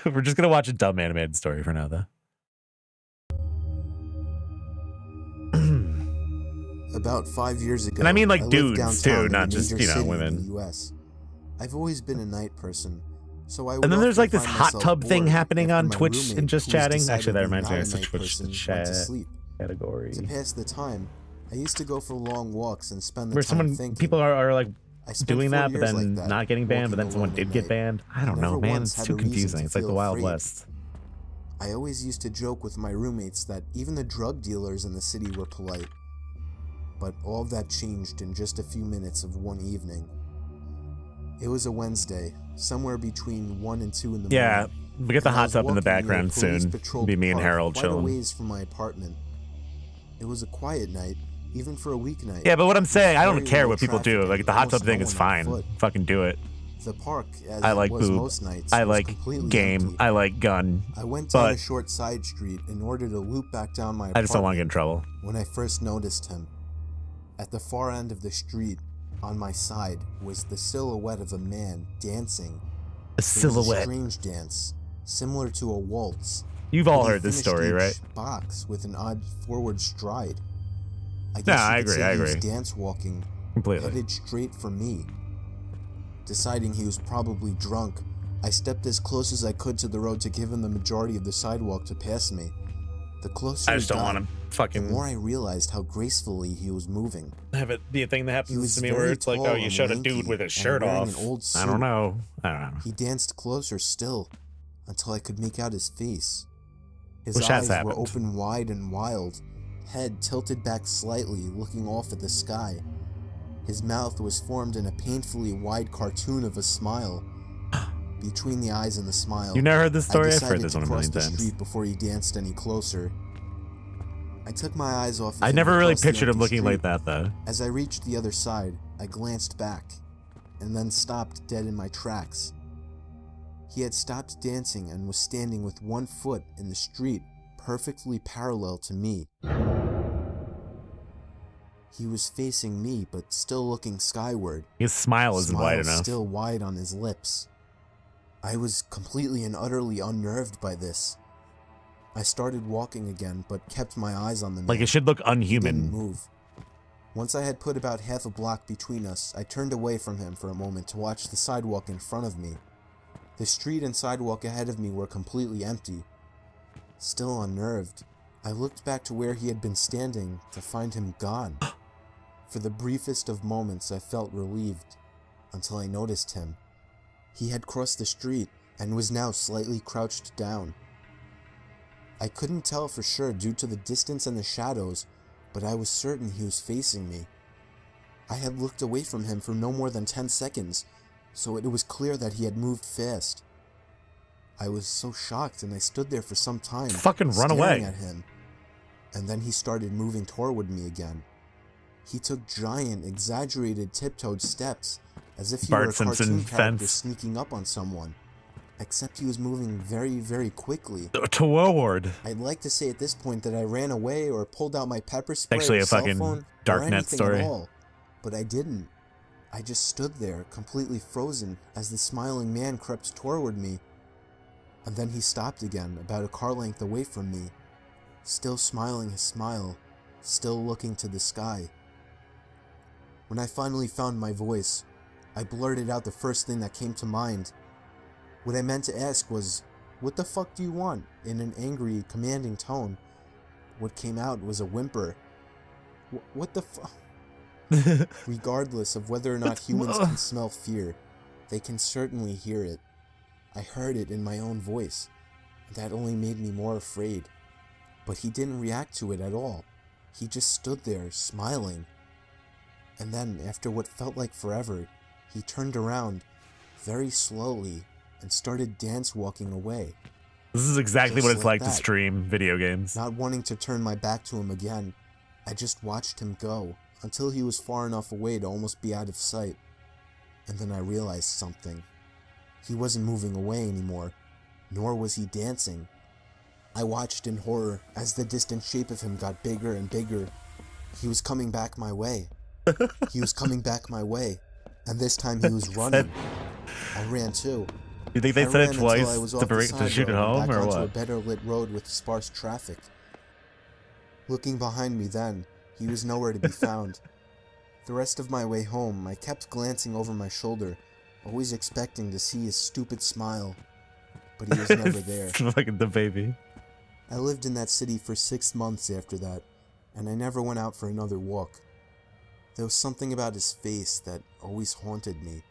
We're just gonna watch a dumb animated story for now, though. About 5 years ago, And I mean, like, lived dudes, downtown too, in not a just, major you know, city women. in the U.S. I've always been a night person, so I would And then there's often like this find hot myself tub thing bored happening after on my Twitch roommate, and just who was chatting. Actually, that decidedly reminds me not of a night switch to person, chat went to sleep. category. To pass the time, I used to go for long walks and spend the Where time thinking. people are like I spent doing 4 that, but years then like that, not getting banned, but then walking someone alone did at get night. banned. I don't never know, man. once It's had too a reason confusing. to It's like the feel Wild afraid. West. I always used to joke with my roommates that even the drug dealers in the city were polite. But all of that changed in just a few minutes of one evening. It was a Wednesday, somewhere between 1 and 2 in the Yeah, morning. we get the and I hot was tub in the walking near a background soon. police-patrolled Be me and park Harold quite a chilling. ways from my apartment. It was a quiet night, even for a weeknight. Yeah, but what I'm saying, I don't Very care little what people do. traffic Like and the hot tub almost thing no is one on fine. foot. Fucking do it. The park, as I it like was boob. most nights, I was like completely game. empty. I like gun. I went down But a short side street in order to loop back down my apartment. I just don't want to get in trouble. When I first noticed him, at the far end of the street, on my side, was the silhouette of a man dancing. A silhouette. A strange dance, similar to a waltz. You've all but he heard this finished story, each right? box with an odd forward stride. I No, guess I you could agree. say I he was agree. dance walking, Completely. headed straight for me. Deciding he was probably drunk, I stepped as close as I could to the road to give him the majority of the sidewalk to pass me. The closer I just he don't got, want to the fucking more I realized how gracefully he was moving. have it be a thing that He happens was to me where very it's like, tall oh, you and showed a lanky dude with his and shirt wearing off. an old I don't suit. know. I don't know. He danced closer still, until I could make out his face. His Wish that's eyes were happened. open wide and wild, head tilted back slightly, looking off at the sky. His mouth was formed in a painfully wide cartoon of a smile. Between the eyes and the smile, You never heard this story? I I've heard decided this to one a cross million the times. street before he danced any closer. I took my eyes off of I him never really across the pictured him empty looking like street. that, though. As I reached the other side, I glanced back, and then stopped dead in my tracks. He had stopped dancing and was standing with one foot in the street, perfectly parallel to me. He was facing me, but still looking skyward. His smile isn't wide enough. Still wide on his lips. I was completely and utterly unnerved by this. I started walking again, but kept my eyes on the man. Like, it should look He didn't unhuman. move. Once I had put about half a block between us, I turned away from him for a moment to watch the sidewalk in front of me. The street and sidewalk ahead of me were completely empty. Still unnerved, I looked back to where he had been standing to find him gone. For the briefest of moments, I felt relieved, until I noticed him. He had crossed the street and was now slightly crouched down. I couldn't tell for sure due to the distance and the shadows, but I was certain he was facing me. I had looked away from him for no more than 10 seconds, so it was clear that he had moved fast. I was so shocked, and I stood there for some time, Fucking run staring away. at him. And then he started moving toward me again. He took giant, exaggerated, tiptoed steps, as if he were a Bart Simpson cartoon character fence. sneaking up on someone. Except he was moving very, very quickly. Toward. I'd like to say at this point that I ran away or pulled out my pepper spray Actually or a cell fucking phone dark or net anything story. at all, but I didn't. I just stood there, completely frozen, as the smiling man crept toward me. And then he stopped again, about a car length away from me, still smiling his smile, still looking to the sky. When I finally found my voice, I blurted out the first thing that came to mind. What I meant to ask was, "What the fuck do you want?" in an angry, commanding tone. What came out was a whimper. What the fuck? Regardless of whether or not humans can smell fear, they can certainly hear it. I heard it in my own voice, and that only made me more afraid. But he didn't react to it at all. He just stood there, smiling. And then, after what felt like forever, he turned around, very slowly, and started dance-walking away. This is exactly Just what it's like to that. stream video games. Not wanting to turn my back to him again, I just watched him go, until he was far enough away to almost be out of sight. And then I realized something. He wasn't moving away anymore, nor was he dancing. I watched in horror as the distant shape of him got bigger and bigger. He was coming back my way. He was coming back my way, and this time he was running. I ran too, You think they I said ran it until I twice was to, off the to shoot side it road and home, back or onto a what? better lit road with sparse traffic. Looking behind me then, he was nowhere to be found. The rest of my way home, I kept glancing over my shoulder, always expecting to see his stupid smile, but he was never there. Fucking the baby. I lived in that city for 6 months after that, and I never went out for another walk. There was something about his face that always haunted me.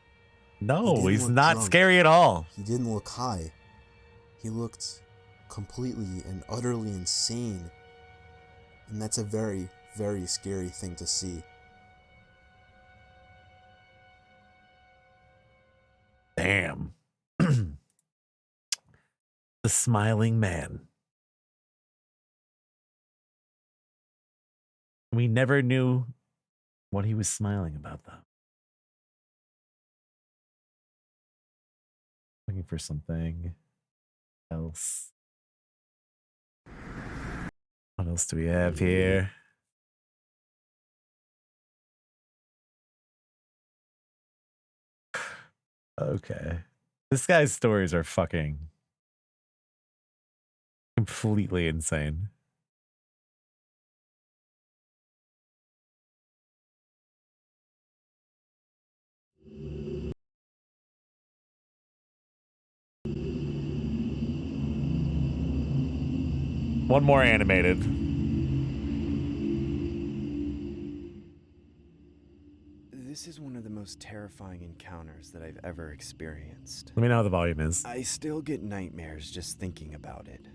No, He he's didn't look not drunk. scary at all. He didn't look high. He looked completely and utterly insane. And that's a very, very scary thing to see. Damn. The smiling man. We never knew what he was smiling about, though. Looking for something else. What else do we have here? Okay. This guy's stories are fucking completely insane. One more animated. This is one of the most terrifying encounters that I've ever experienced. Let me know how the volume is. I still get nightmares just thinking about it.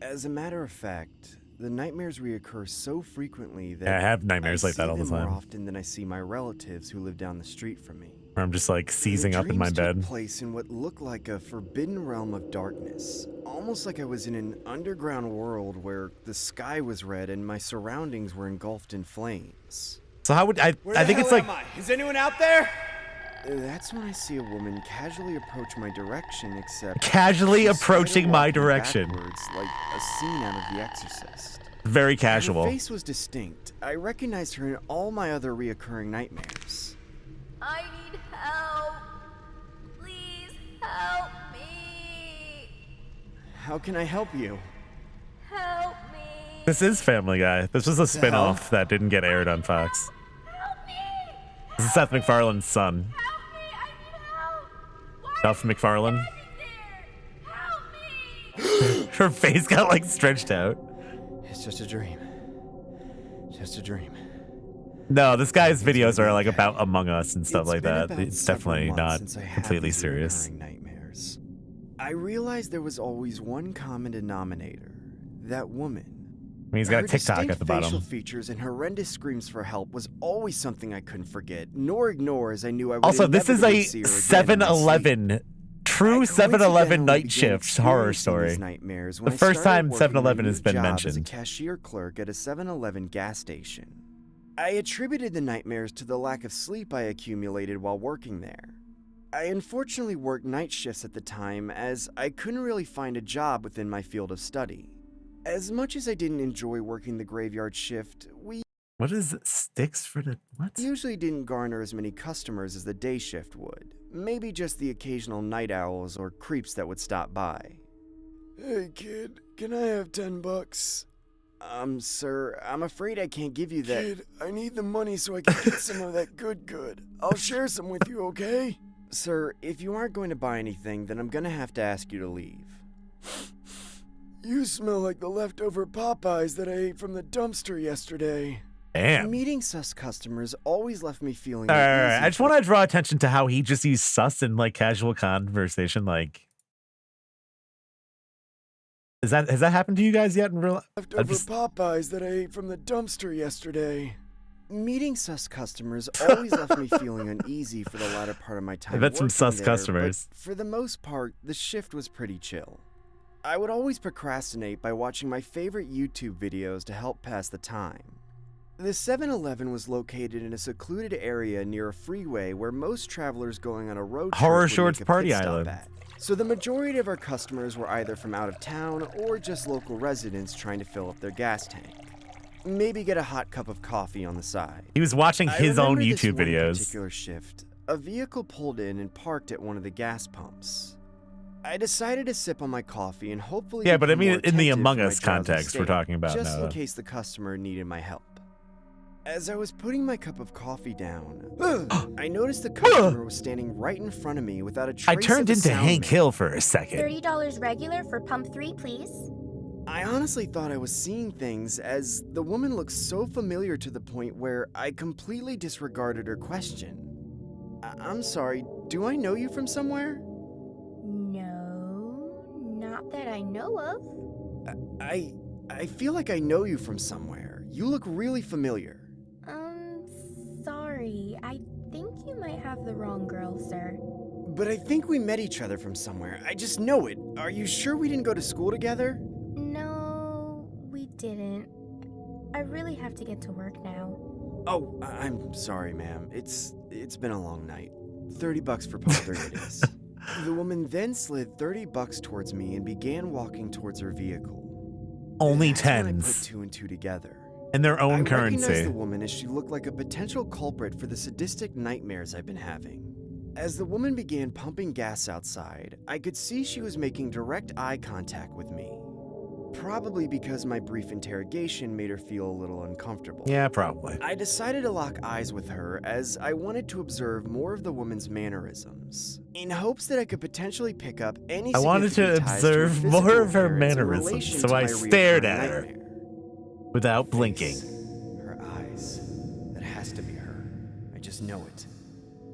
As a matter of fact, the nightmares reoccur so frequently that Yeah, I have nightmares like that all the I see them time. more often than I see my relatives who live down the street from me. Where I'm just like seizing up in my The bed. dreams took place in what looked like a forbidden realm of darkness, almost like I was in an underground world where the sky was red and my surroundings were engulfed in flames. So how would I think it's like Is anyone out there? That's when I see a woman casually approach my direction, except casually she's approaching my spider-walking direction. backwards like a scene out of The Exorcist. Very casual. Her face was distinct. I recognized her in all my other reoccurring nightmares. I need help. Please help me. How can I help you? Help me. This is Family Guy. This was a spin-off that didn't get aired on Fox. Help me. This is Seth MacFarlane's son. Help me. I need help. Why Duff are you McFarlane. standing there? Help me. Her face got like stretched out. It's just a dream. Just a dream. No, this guy's videos are like about Among Us and stuff like been that. about It's several definitely months not since I had completely these serious. recurring nightmares. I realized there was always one common denominator. That woman. I mean, he's got a Her TikTok at distinct the facial bottom. features and horrendous screams for help was always something I couldn't forget, nor ignore, as I knew I would Also, this is inevitably a see her again in my sleep. 7-Eleven, true I 7-Eleven coincidentally night began shift horror experiencing story. these nightmares when The I first started time working 7-Eleven a has new been job mentioned. as a cashier clerk at a 7-Eleven gas station. I attributed the nightmares to the lack of sleep I accumulated while working there. I unfortunately worked night shifts at the time, as I couldn't really find a job within my field of study. As much as I didn't enjoy working the graveyard shift, we What is sticks for the what? usually didn't garner as many customers as the day shift would. Maybe just the occasional night owls or creeps that would stop by. Hey kid, can I have $10? Sir, I'm afraid I can't give you that. Kid, I need the money so I can get some of that good. I'll share some with you, okay? Sir, if you aren't going to buy anything, then I'm gonna have to ask you to leave. You smell like the leftover Popeyes that I ate from the dumpster yesterday. Damn. Meeting sus customers always left me feeling All right, all uneasy right. I just for- want to draw attention to how he just used sus in like casual conversation. Like, has that happened to you guys yet in real life? leftover Popeyes that I ate from the dumpster yesterday. Meeting sus customers always left me feeling uneasy for the latter part of my time. I bet some working sus there, customers. But for the most part, the shift was pretty chill. I would always procrastinate by watching my favorite YouTube videos to help pass the time. The 7-Eleven was located in a secluded area near a freeway where most travelers going on a road trip Horror would Shorts make a Party pit stop Island. at. So the majority of our customers were either from out of town or just local residents trying to fill up their gas tank. Maybe get a hot cup of coffee on the side. He was watching I his own remember this YouTube one videos. particular shift. A vehicle pulled in and parked at one of the gas pumps. I decided to sip on my coffee and hopefully Yeah, but I become mean, more in the attentive Among for my Us drowsy context we're state, talking about just now. in case the customer needed my help. As I was putting my cup of coffee down, I noticed the customer was standing right in front of me without a trace I of turned a into sound Hank man. Hill for a second. $30 regular for pump 3, please. I honestly thought I was seeing things, as the woman looked so familiar to the point where I completely disregarded her question. I'm sorry, do I know you from somewhere? No, not that I know of. I feel like I know you from somewhere. You look really familiar. Sorry. I think you might have the wrong girl, sir. But I think we met each other from somewhere. I just know it. Are you sure we didn't go to school together? No, we didn't. I really have to get to work now. Oh, I'm sorry, ma'am. It's been a long night. $30 for pump 3 it is. The woman then slid $30 towards me and began walking towards her vehicle. Only That's when I put tens. 2 and 2 together. In their I own recognized currency. the woman as she looked like a potential culprit for the sadistic nightmares I've been having. As the woman began pumping gas outside, I could see she was making direct eye contact with me. Probably because my brief interrogation made her feel a little uncomfortable. Yeah, probably. I decided to lock eyes with her as I wanted to observe more of the woman's mannerisms, in hopes that I could potentially pick up any I wanted to significant ties to observe her more physical of her appearance in mannerisms, relation so to I my stared reoccurring at her. nightmare. Without blinking. Her eyes. That has to be her. I just know it.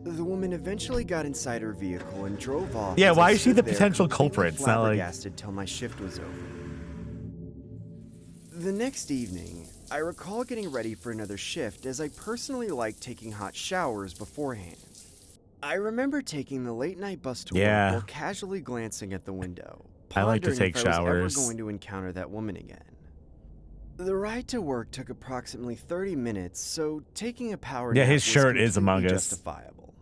The woman eventually got inside her vehicle and drove off. Yeah, as why I is she stood the there potential completely culprit? It's not like- flabbergasted till my shift was over. The next evening, I recall getting ready for another shift as I personally like taking hot showers beforehand. I remember taking the late night bus to Yeah. work while casually glancing at the window, I like to pondering take if I was showers. ever going to encounter that woman again. The ride to work took approximately 30 minutes, so taking a power Yeah, nap his was shirt is completely Among Us. justifiable.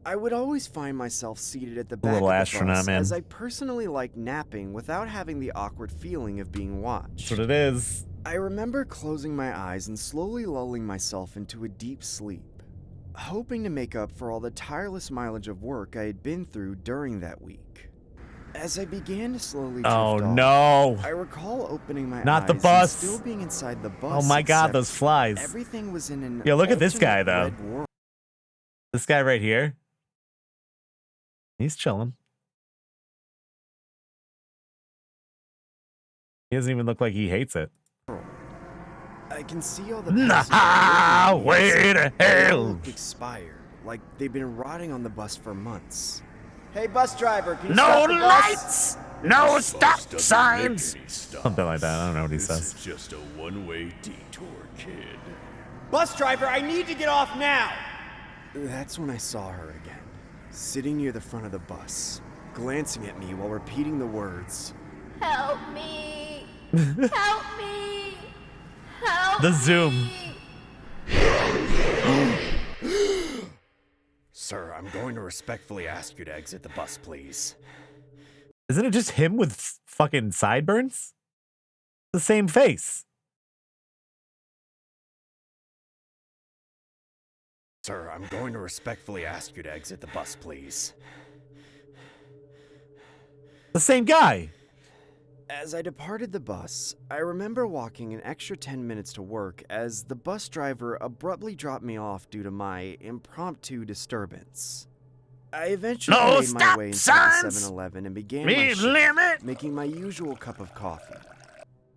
I would always find myself seated at the back little of the astronaut bus, man. as I personally like napping without having the awkward feeling of being watched. That's what it is. I remember closing my eyes and slowly lulling myself into a deep sleep, hoping to make up for all the tireless mileage of work I had been through during that week. As I began to slowly drift Oh off, no. I recall opening my Not eyes the bus. and still being inside the bus. Oh my god, except those flies. everything was in an Yeah, look at this alternate guy, though. red world. This guy right here. He's chilling. He doesn't even look like he hates it. I can see all the Nah, way to They all hell. looked expired, like they've been rotting on the bus for months. Hey, bus driver, can you No stop the bus? lights! No This stop bus doesn't signs! make any stops. Something like that. I don't know what he This says. is just a one-way detour, kid. Bus driver, I need to get off now! That's when I saw her again, sitting near the front of the bus, glancing at me while repeating the words. Help me! Help me! Help The zoom. me! Sir, I'm going to respectfully ask you to exit the bus, please. Isn't it just him with fucking sideburns? The same face. Sir, I'm going to respectfully ask you to exit the bus, please. The same guy. As I departed the bus, I remember walking an extra 10 minutes to work as the bus driver abruptly dropped me off due to my impromptu disturbance. I eventually No made my stop way inside the signs! 7-Eleven and began my Speed shift, limit! making my usual cup of coffee.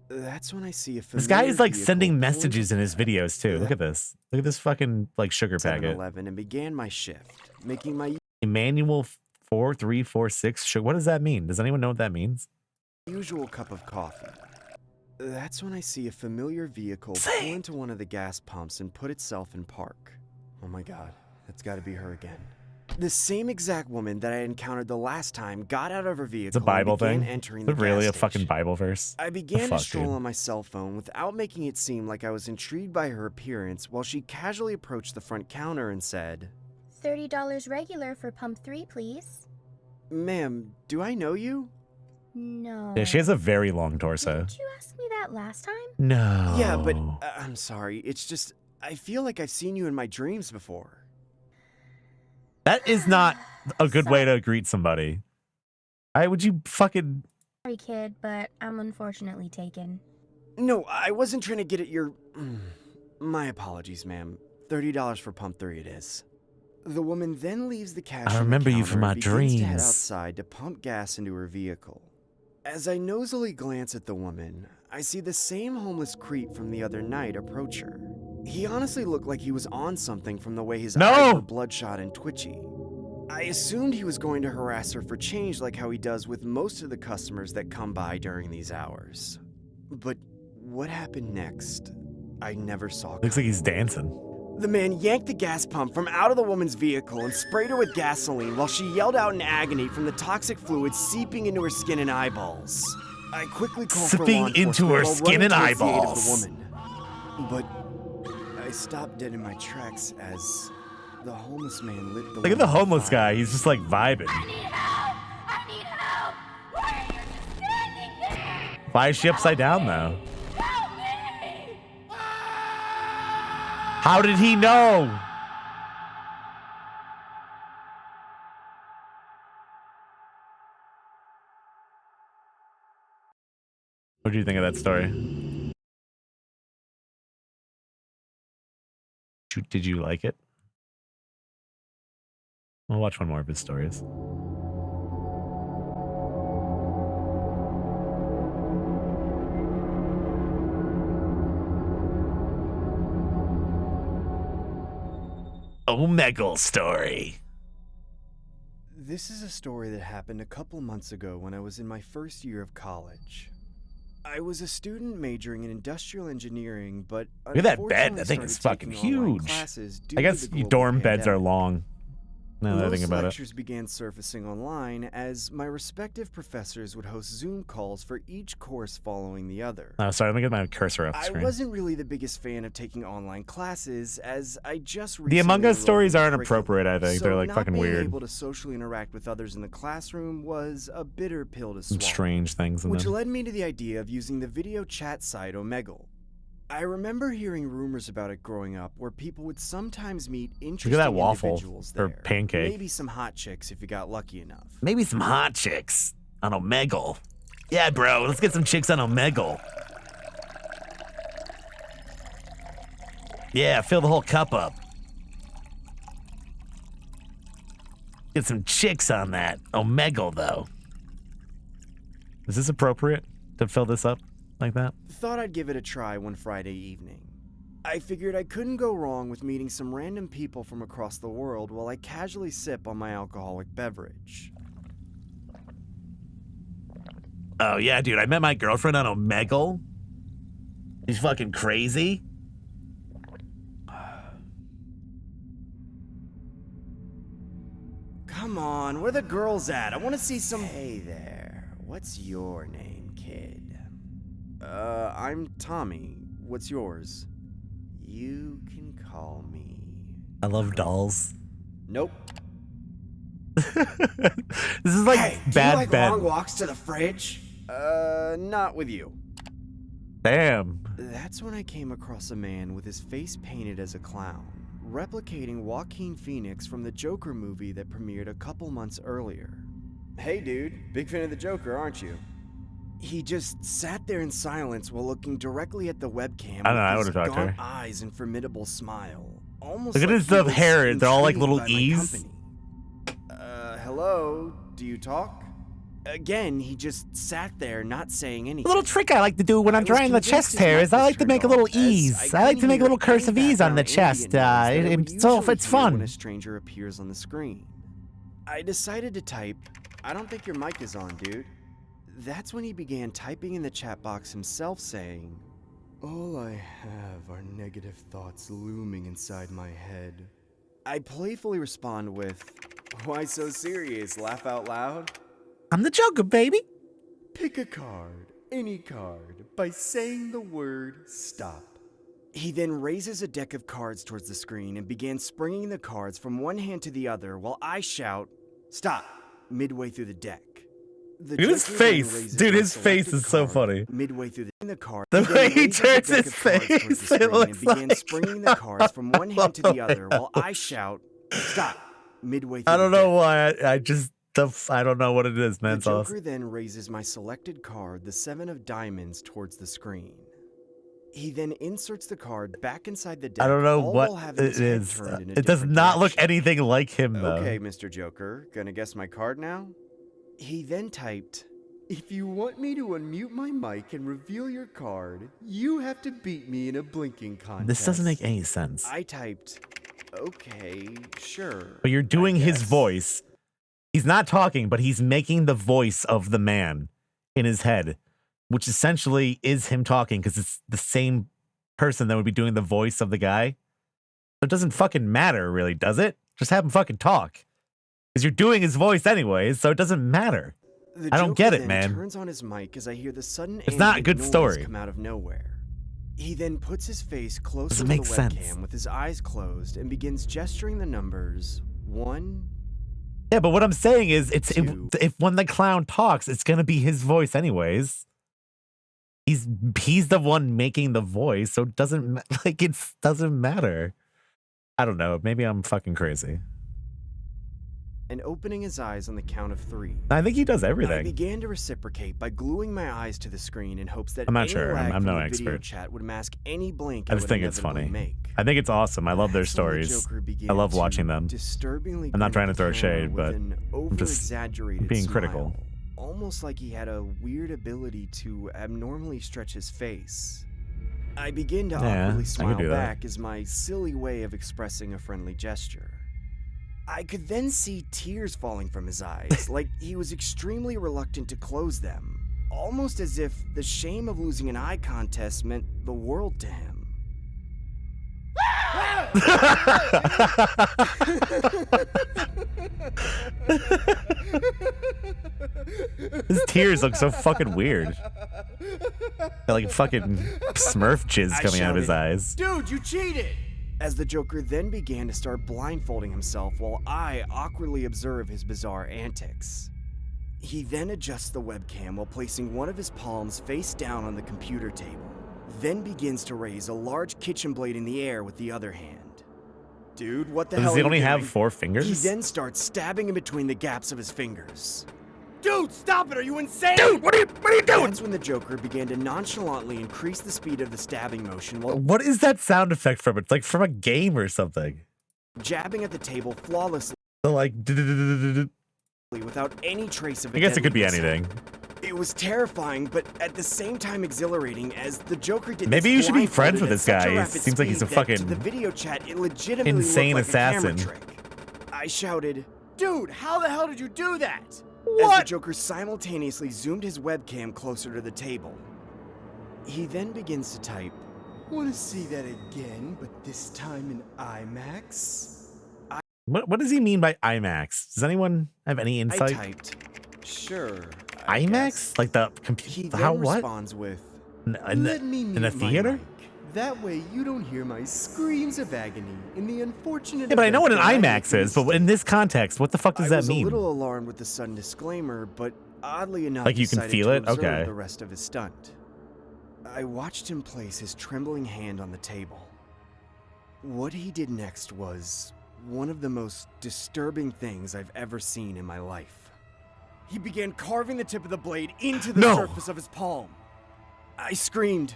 That's when I see a This guy is like familiar sending vehicle messages in his videos too. Look at this. Look at this fucking like sugar pulling packet. 7-Eleven and began my shift, making my Emmanuel 4346 sugar. What does that mean? Does anyone know what that means? usual cup of coffee. That's when I see a familiar vehicle pull into one of the gas pumps and put itself in park. Oh my god, that's gotta be her again. The same exact woman that I encountered the last time got out of her vehicle It's a Bible and began thing. entering Is the it really a gas fucking station. Bible verse? I began to fuck, stroll dude? on my cell phone without making it seem like I was intrigued by her appearance while she casually approached the front counter and said, $30 regular for pump 3, please. "Ma'am, do I know you?" No. Yeah, she has a very long torso. Didn't you ask me that last time? No. Yeah, but I'm sorry. It's just, I feel like I've seen you in my dreams before. That is not a good way to greet somebody. Why would you fucking... Sorry, kid, but I'm unfortunately taken. No, I wasn't trying to get at your... My apologies, ma'am. $30 for pump 3 it is. The woman then leaves the cash I on remember the you counter from my and begins to head dreams. outside to pump gas into her vehicle. As I nosily glance at the woman, I see the same homeless creep from the other night approach her. He honestly looked like he was on something from the way his eyes were bloodshot and twitchy. I assumed he was going to harass her for change like how he does with most of the customers that come by during these hours. But what happened next, I never saw coming. Looks like he's dancing. The man yanked the gas pump from out of the woman's vehicle and sprayed her with gasoline while she yelled out in agony from the toxic fluid seeping into her skin and eyeballs. I quickly called for law Seeping into her enforcement while skin and running towards the aid eyeballs. of the woman. But I stopped dead in my tracks as the homeless man lit the Look at the woman on homeless fire. guy. He's just like vibing. I need help! I need help! Why are you just standing there? Why is she upside down though? Help me! How did he know? What do you think of that story? Did you like it? We'll watch one more of his stories. Omegle story. This is a story that happened a couple months ago when I was in my first year of college. I was a student majoring in industrial engineering, but Look at that bed. unfortunately That thing is started fucking taking online huge. classes due I to guess the you global dorm beds are pandemic. long. Now that I think Most about it. lectures began surfacing online as my respective professors would host Zoom calls for each course following the other. Oh, sorry. Let me get my cursor up I screen. wasn't really the biggest fan of taking online classes as I just The recently Among Us enrolled stories in aren't curriculum. appropriate, I think. So They're like not fucking being weird. able to socially interact with others in the classroom was a bitter pill to Some swallow. strange things in Which them. led me to the idea of using the video chat site Omegle. I remember hearing rumors about it growing up where people would sometimes meet interesting that waffle, individuals or there. pancake. Maybe some hot chicks if you got lucky enough. Maybe some hot chicks on Omegle. Yeah, bro. Let's get some chicks on Omegle. Yeah, fill the whole cup up. Get some chicks on that Omegle, though. Is this appropriate to fill this up like that? Thought I'd give it a try one Friday evening. I figured I couldn't go wrong with meeting some random people from across the world while I casually sip on my alcoholic beverage. Oh, yeah, dude. I met my girlfriend on Omegle. She's fucking crazy. Come on, where the girls at? I want to see some... Hey there, what's your name, kid? I'm Tommy. What's yours? You can call me... I love dolls. Nope. This is like Hey, do bad you like bed. long walks to the fridge? Not with you. Damn. That's when I came across a man with his face painted as a clown, replicating Joaquin Phoenix from the Joker movie that premiered a couple months earlier. Hey dude, big fan of the Joker, aren't you? He just sat there in silence while looking directly at the webcam I don't know, I with would've his talked to gaunt her. eyes and formidable smile. Almost Look at like his he was hair, they're all like intrigued little by my E's. company. Hello? Do you talk? Again, he just sat there not saying A anything. little trick I like to do when I I'm was drying the convinced chest his hair mic is I was like to turned make a little off, as E's. I like to couldn't make a hear little cursive any E's on the background chest. ambient noise that I would So usually it's hear when fun. a stranger appears on the screen. I decided to type, "I don't think your mic is on, dude." That's when he began typing in the chat box himself, saying, "All I have are negative thoughts looming inside my head." I playfully respond with, "Why so serious? Laugh out loud?" I'm the Joker, baby. Pick a card, any card, by saying the word stop. He then raises a deck of cards towards the screen and began springing the cards from one hand to the other while I shout, "Stop!" midway through the deck. The Look at his Joker then face. raises Dude, my his face selected is so card funny. Midway through the card. The then way he raises a turns deck his of cards towards the face, it screen looks and began like- springing the cards from one hand to the other while I I shout, "Stop!" midway through I don't the know deck. why I just I don't know what it is, man. The It's awesome. Joker then raises my selected card, the 7 of diamonds, towards the screen. He then inserts the card back inside the deck. I don't know all what while having it his head is. turned in a It does different not look direction. anything like him, though. Okay, Mr. Joker, gonna guess my card now? He then typed, "If you want me to unmute my mic and reveal your card, you have to beat me in a blinking contest." This doesn't make any sense. I typed, "Okay, sure." But you're doing I his guess." voice. He's not talking, but he's making the voice of the man in his head, which essentially is him talking because it's the same person that would be doing the voice of the guy. So it doesn't fucking matter, really, does it? Just have him fucking talk. Because you're doing his voice anyways, so it doesn't matter. The I don't Joker get it, then man. turns on his mic as I hear the sudden It's not a ambient good noise story. come out of nowhere. He then puts his face closer Doesn't to the make sense. webcam with his eyes closed and begins gesturing the numbers 1. Yeah, but what I'm saying is, Two. if when the clown talks, it's gonna be his voice anyways. He's the one making the voice, so it doesn't doesn't matter. I don't know. Maybe I'm fucking crazy. And opening his eyes on the count of 3. I think he does I everything. began to reciprocate by gluing my eyes to the screen in hopes that I'm not any sure. lag I'm from no the video expert. chat would mask any blink I I just would think it's inevitably funny. make. I think it's awesome. I love their That's when the stories. Joker began I love to watching them. Disturbingly I'm not grin trying at to the throw camera shade, with but an just over-exaggerated being smile, critical. almost like he had a weird ability to abnormally stretch his face. I begin to Yeah, I awkwardly could smile do that. back as my silly way of expressing a friendly gesture. I could then see tears falling from his eyes, like he was extremely reluctant to close them, almost as if the shame of losing an eye contest meant the world to him. His tears look so fucking weird. They're like fucking Smurf jizz I coming out of his shouted, eyes. "Dude, you cheated!" As the Joker then began to start blindfolding himself while I awkwardly observe his bizarre antics. He then adjusts the webcam while placing one of his palms face down on the computer table, then begins to raise a large kitchen blade in the air with the other hand. Dude, what the hell Does are he you only have doing? 4 He fingers? then starts stabbing in between the gaps of his fingers. Dude, stop it! Are you insane? Dude, what are you doing? That's when the Joker began to nonchalantly increase the speed of the stabbing motion while What is that sound effect from? It's like from a game or something. jabbing at the table flawlessly So like, without any trace of I guess it could be deadly missile. anything. It was terrifying, but at the same time exhilarating as the Joker did. Maybe this you should be friends blindfolded with at this such guy. He rapid seems like he's a speed that to fucking the video chat, it legitimately insane looked like a assassin. camera trick. I shouted, "Dude, how the hell did you do that?" As What? the Joker simultaneously zoomed his webcam closer to the table. He then begins to type, "Want to see that again, but this time in IMAX?" What does he mean by IMAX? Does anyone have any I insight? typed, "Sure, I guess." IMAX? Like the He computer? then How what? responds with, Let me in a mute my theater? mic. That way you don't hear my screams of agony in the unfortunate. Yeah, but I know what an event that I IMAX is. But missed. in this context, what the fuck does I that was mean? a little alarmed with the sudden disclaimer, but oddly enough, Like you can decided feel to it? observe Okay. the rest of his stunt. I watched him place his trembling hand on the table. What he did next was one of the most disturbing things I've ever seen in my life. He began carving the tip of the blade into the No. surface of his palm. I screamed,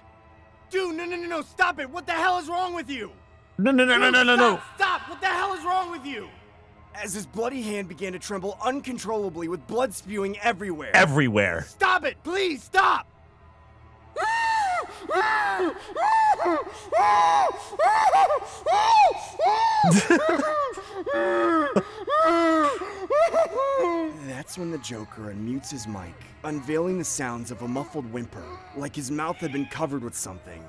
"Dude, no, stop it! What the hell is wrong with you?" No. Dude, Stop! What the hell is wrong with you? As his bloody hand began to tremble uncontrollably with blood spewing everywhere. Everywhere. Stop it! Please stop! That's when the Joker unmutes his mic, unveiling the sounds of a muffled whimper, like his mouth had been covered with something.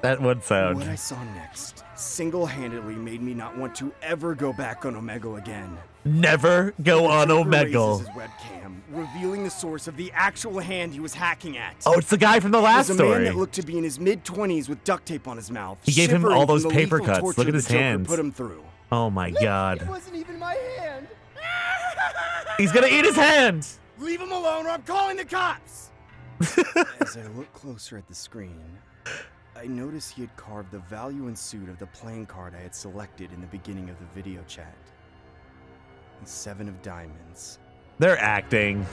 That would What sound. I saw next single-handedly made me not want to ever go back on Omegle again. Never go on Joker raises Omegle. his webcam, revealing the source of the actual hand he was hacking at. Oh, it's the guy from the It last was a man story. that looked to be in his mid-20s with duct tape on his mouth. He gave him shivering all those from the paper lethal cuts. torture Look at his the Joker hands. put him through. Oh my It god. wasn't even my hand. He's gonna eat his hand. Leave him alone or I'm calling the cops! As I look closer at the screen, I noticed he had carved the value and suit of the playing card I had selected in the beginning of the video chat. and 7 of diamonds. They're acting.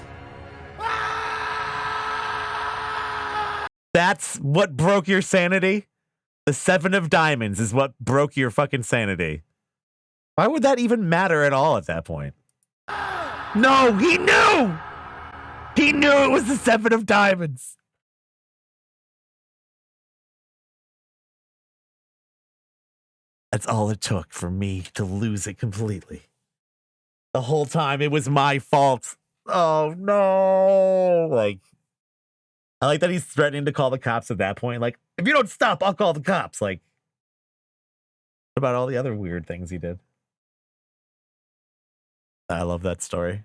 That's what broke your sanity? The 7 of diamonds is what broke your fucking sanity. Why would that even matter at all at that point? No, he knew! He knew it was the 7 of diamonds. That's all it took for me to lose it completely. The whole time it was my fault. Oh no. Like, I like that he's threatening to call the cops at that point. Like, if you don't stop, I'll call the cops. Like, what about all the other weird things he did? I love that story.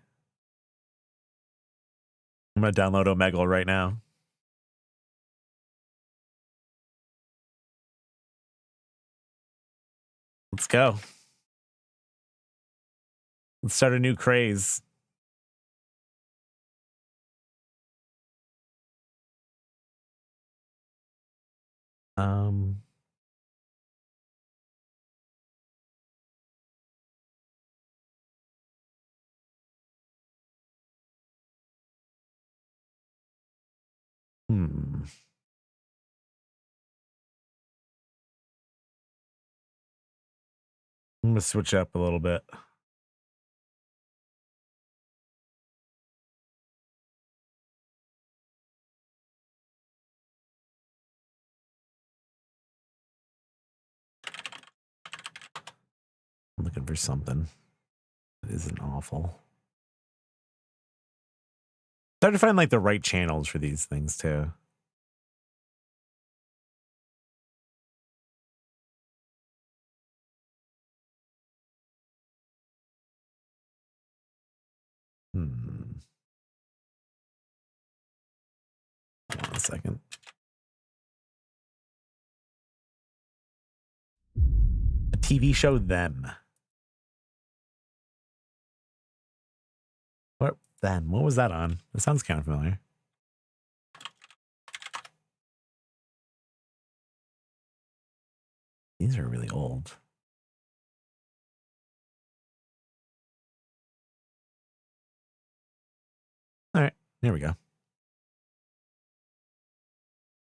I'm going to download Omegle right now. Let's go. Let's start a new craze. I'm going to switch up a little bit. I'm looking for something that isn't awful. Try to find like the right channels for these things too. Hold on a second. A TV show Them. What Them? What was that on? That sounds kind of familiar. These are really old. All right, there we go.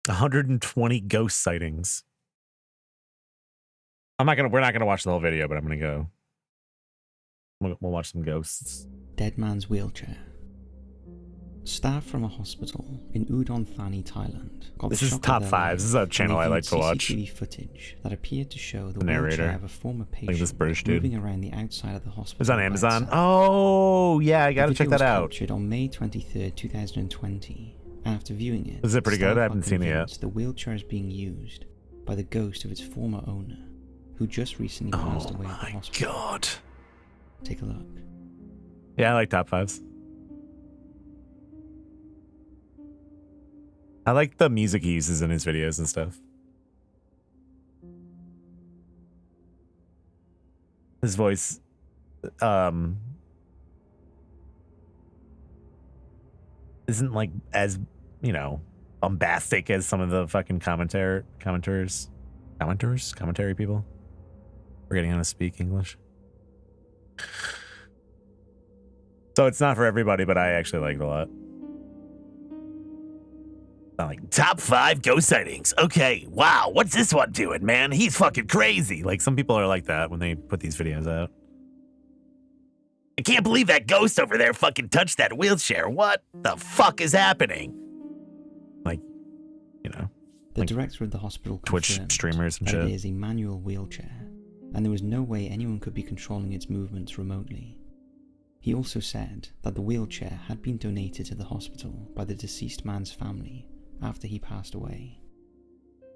120 ghost sightings. We're not gonna watch the whole video, but I'm gonna go. We'll watch some ghosts. Dead man's wheelchair. Staff from a hospital in Udon Thani, Thailand. Got This the is shock of top their 5. life This is a when channel they I viewed like to watch. CCTV footage that appeared to show the narrator. wheelchair of a former patient this British dude. moving around the outside of the hospital. It's on by Amazon. itself. Oh, yeah, I The gotta video check that was out. captured on May 23rd, 2020. After viewing it, Is it pretty good? staff I are haven't seen it yet. convinced the wheelchair is being used by the ghost of its former owner, who just recently passed Oh away at the my hospital. god. Take a look. Yeah, I like top 5s. I like the music he uses in his videos and stuff. His voice, isn't like as, bombastic as some of the fucking commentary people. Forgetting how to speak English. So it's not for everybody, but I actually like it a lot. Not like top 5 ghost sightings. Okay, wow, what's this one doing, man? He's fucking crazy. Like some people are like that when they put these videos out. I can't believe that ghost over there fucking touched that wheelchair. What the fuck is happening? Like, The like director of the hospital Twitch confirmed streamers and that shit. it is a manual wheelchair, and there was no way anyone could be controlling its movements remotely. He also said that the wheelchair had been donated to the hospital by the deceased man's family after he passed away.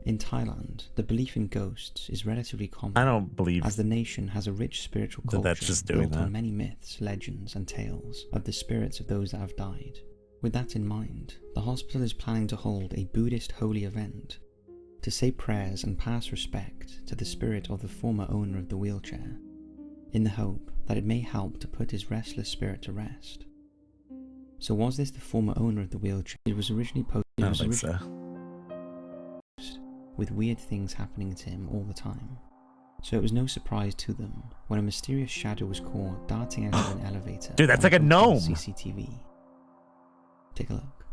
In Thailand, the belief in ghosts is relatively common. I don't believe as the nation has a rich spiritual that culture that's just doing built that. on many myths, legends, and tales of the spirits of those that have died. With that in mind, the hospital is planning to hold a Buddhist holy event to say prayers and pass respect to the spirit of the former owner of the wheelchair, in the hope that it may help to put his restless spirit to rest. So was this the former owner of the wheelchair? It was originally posted. I don't think so. With weird things happening to him all the time. So it was no surprise to them when a mysterious shadow was caught darting out of an elevator. Dude, that's on like a hotel gnome. CCTV. Take a look.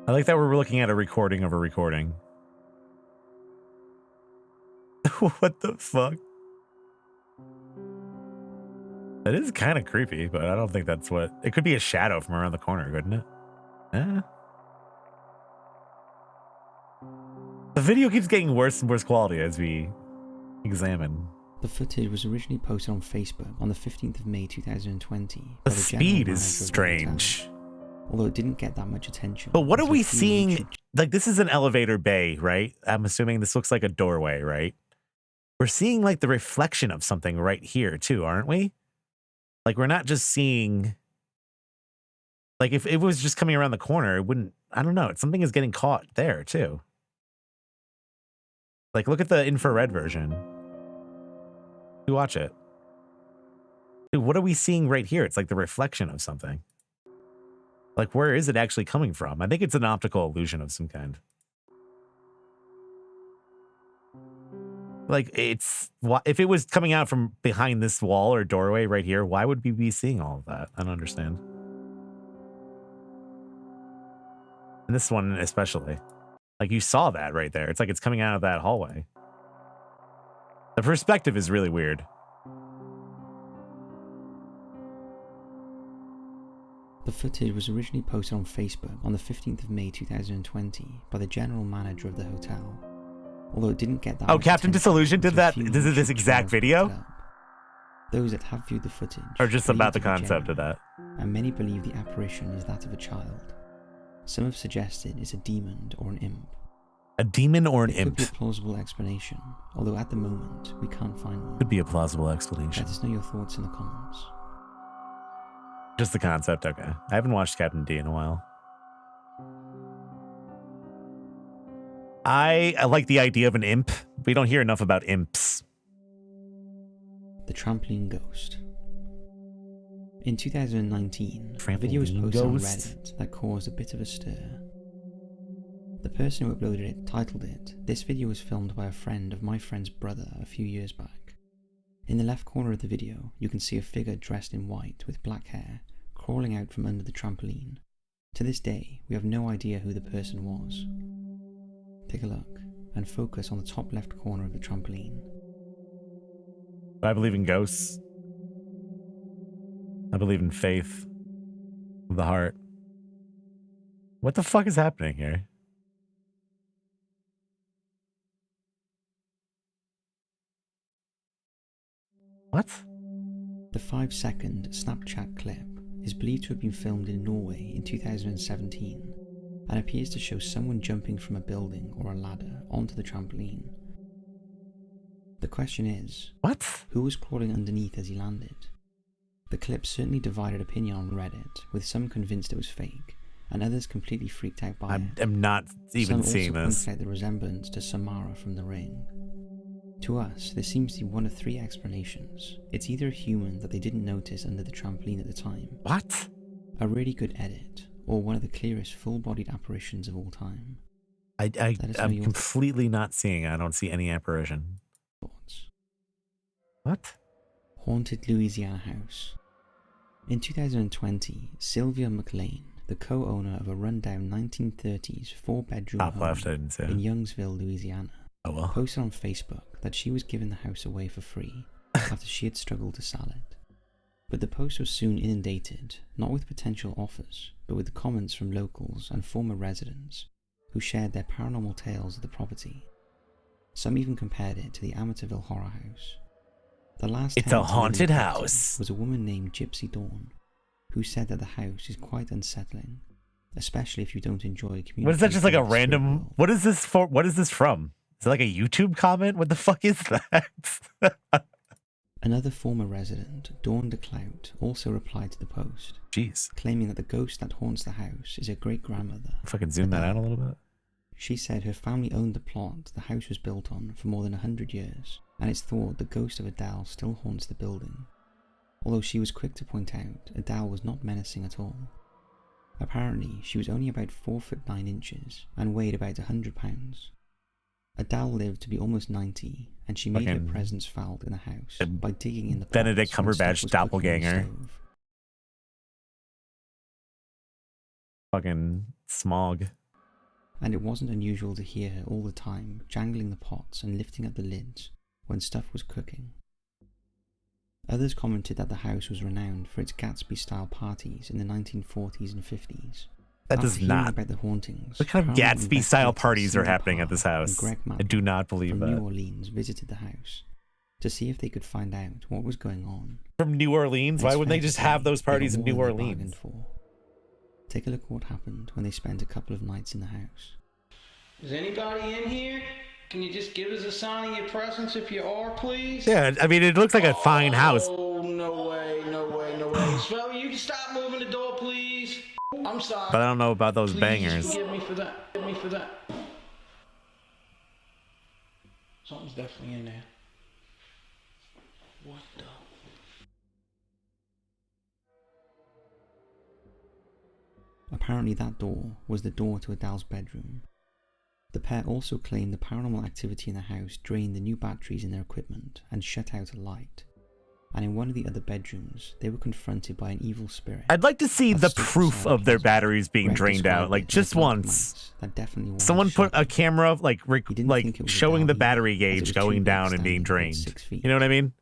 I like that we're looking at a recording of a recording. What the fuck? That is kind of creepy, but I don't think that's what... It could be a shadow from around the corner, couldn't it? Eh. The video keeps getting worse and worse quality as we examine. The footage was originally posted on Facebook on the 15th of May 2020. The speed is strange. Although it didn't get that much attention. But what are we seeing? Like, this is an elevator bay, right? I'm assuming this looks like a doorway, right? We're seeing like the reflection of something right here too, aren't we? Like, we're not just seeing... Like, if it was just coming around the corner, it wouldn't... I don't know. Something is getting caught there too. Like, look at the infrared version. You watch it. Dude, what are we seeing right here? It's like the reflection of something. Like, where is it actually coming from? I think it's an optical illusion of some kind. Like, it's... If it was coming out from behind this wall or doorway right here, why would we be seeing all of that? I don't understand. And this one especially. Like, you saw that right there. It's like it's coming out of that hallway. The perspective is really weird. The footage was originally posted on Facebook on the 15th of May 2020 by the general manager of the hotel. Although it didn't get that much Captain attention Disillusion did that? until This exact video? Those that have viewed the footage Or just believe about the it to be concept of genuine, that? and many believe the apparition is that of a child. Some have suggested it's a demon or an imp. A demon or an It imp? could be a plausible explanation, although at the moment we can't find one. Could be a plausible explanation. Let us know your thoughts in the comments. Just the concept, okay. I haven't watched Captain D in a while. I like the idea of an imp. We don't hear enough about imps. The trampoline ghost. In 2019, a video was posted on Reddit that caused a bit of a stir. The person who uploaded it titled it, "This video was filmed by a friend of my friend's brother a few years back." In the left corner of the video, you can see a figure dressed in white with black hair crawling out from under the trampoline. To this day, we have no idea who the person was. Take a look and focus on the top left corner of the trampoline. I believe in ghosts. I believe in faith of the heart. What the fuck is happening here? What? The 5-second Snapchat clip is believed to have been filmed in Norway in 2017 and appears to show someone jumping from a building or a ladder onto the trampoline. The question is, what? Who was crawling underneath as he landed? The clip certainly divided opinion on Reddit, with some convinced it was fake and others completely freaked out by it. I'm not even Some seeing also this. pointed out the resemblance to Samara from The Ring. To us, there seems to be one of three explanations. It's either a human that they didn't notice under the trampoline at the time. What? A really good edit, or one of the clearest full-bodied apparitions of all time. I'm completely not seeing. I don't see any apparition. Thoughts. What? Haunted Louisiana House. In 2020, Sylvia McLean, the co-owner of a rundown 1930s 4-bedroom Top home left, I didn't see it. in Youngsville, Louisiana, posted on Facebook that she was giving the house away for free after she had struggled to sell it. But the post was soon inundated, not with potential offers, but with comments from locals and former residents who shared their paranormal tales of the property. Some even compared it to the Amityville Horror House. The last It's a tenant to live in haunted the property house. was a woman named Gypsy Dawn, who said that the house is quite unsettling, especially if you don't enjoy communicating. What is that? Just like a with the spirit random... world. What is this for? What is this from? Is it like a YouTube comment? What the fuck is that? Another former resident, Dawn DeClout, also replied to the post, Jeez. claiming that the ghost that haunts the house is her great-grandmother. Fucking zoom that out a little bit. She said her family owned the plot the house was built on for more than 100 years, and it's thought the ghost of Adele still haunts the building. Although she was quick to point out Adele was not menacing at all. Apparently, she was only about 4 foot 9 inches and weighed about 100 pounds. Adele lived to be almost 90, and she made her Fucking presence felt in the house by digging in the Benedict pots when stuff Cumberbatch was cooking on the doppelganger. stove. Fucking smog. And it wasn't unusual to hear her all the time jangling the pots and lifting up the lids when stuff was cooking. Others commented that the house was renowned for its Gatsby-style parties in the 1940s and 50s. That After does hearing not. about the hauntings, What kind of paranormal Gatsby-style investigators parties are Cindy happening at Parr this and house? Greg I Maddox do not believe from that. New Orleans visited the house to see if they could find out what was going on. From New Orleans? Why It's wouldn't fair they to just say have those they got parties in more New than they Orleans? bargained for. Take a look at what happened when they spent a couple of nights in the house. Is anybody in here? Can you just give us a sign of your presence if you are, please? Yeah, I mean, it looks like a fine house. Oh, no way, no way, no way. Smelly, you can stop moving the door, please. I'm sorry. But I don't know about those Please bangers. forgive me for that. Forgive me for that. Something's definitely in there. What the? Apparently that door was the door to Adele's bedroom. The pair also claimed the paranormal activity in the house drained the new batteries in their equipment and shut out a light. And in one of the other bedrooms, they were confronted by an evil spirit. I'd like to see that the stood proof beside of their Pleasant. batteries being Greg drained out, described like it as just a black once. mass that definitely wanted Someone to put shut a camera of like He didn't think it was showing the Adele battery either, as it gauge was going too big down and being standing at drained. 6 feet. You know what I mean?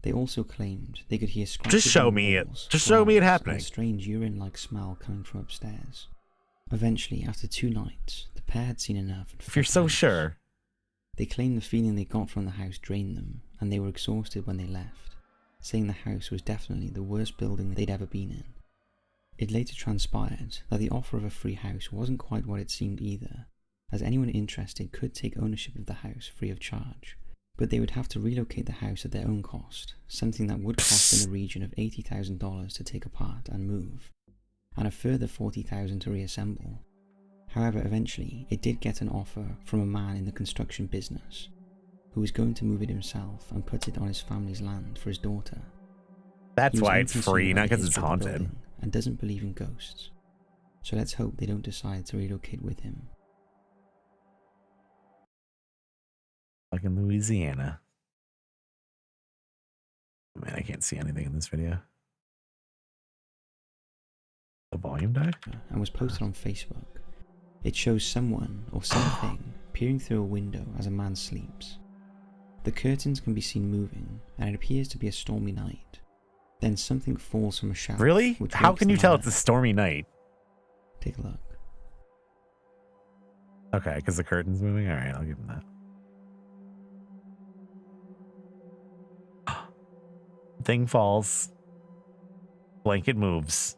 They also claimed they could hear scratches Just show on the me it. walls, Just show me it flies, happening. and a strange urine-like smell coming from upstairs. Eventually, after 2 nights, the pair had seen enough. And If you're fled the so house. sure. They claimed the feeling they got from the house drained them, and they were exhausted when they left, saying the house was definitely the worst building they'd ever been in. It later transpired that the offer of a free house wasn't quite what it seemed either, as anyone interested could take ownership of the house free of charge, but they would have to relocate the house at their own cost, something that would cost in the region of $80,000 to take apart and move, and a further $40,000 to reassemble. However, eventually, it did get an offer from a man in the construction business, who was going to move it himself and put it on his family's land for his daughter. That's He was why it's unconcerned free, about not the because it's history of the haunted. building and doesn't believe in ghosts. So let's hope they don't decide to relocate with him. Fucking Louisiana. Man, I can't see anything in this video. The volume died? And was posted on Facebook. It shows someone or something peering through a window as a man sleeps. The curtains can be seen moving, and it appears to be a stormy night. Then something falls from a shelf. Really? which How wakes can the you tell man it's a up. stormy night? Take a look. Okay, because the curtain's moving? Alright, I'll give him that. Thing falls. Blanket moves.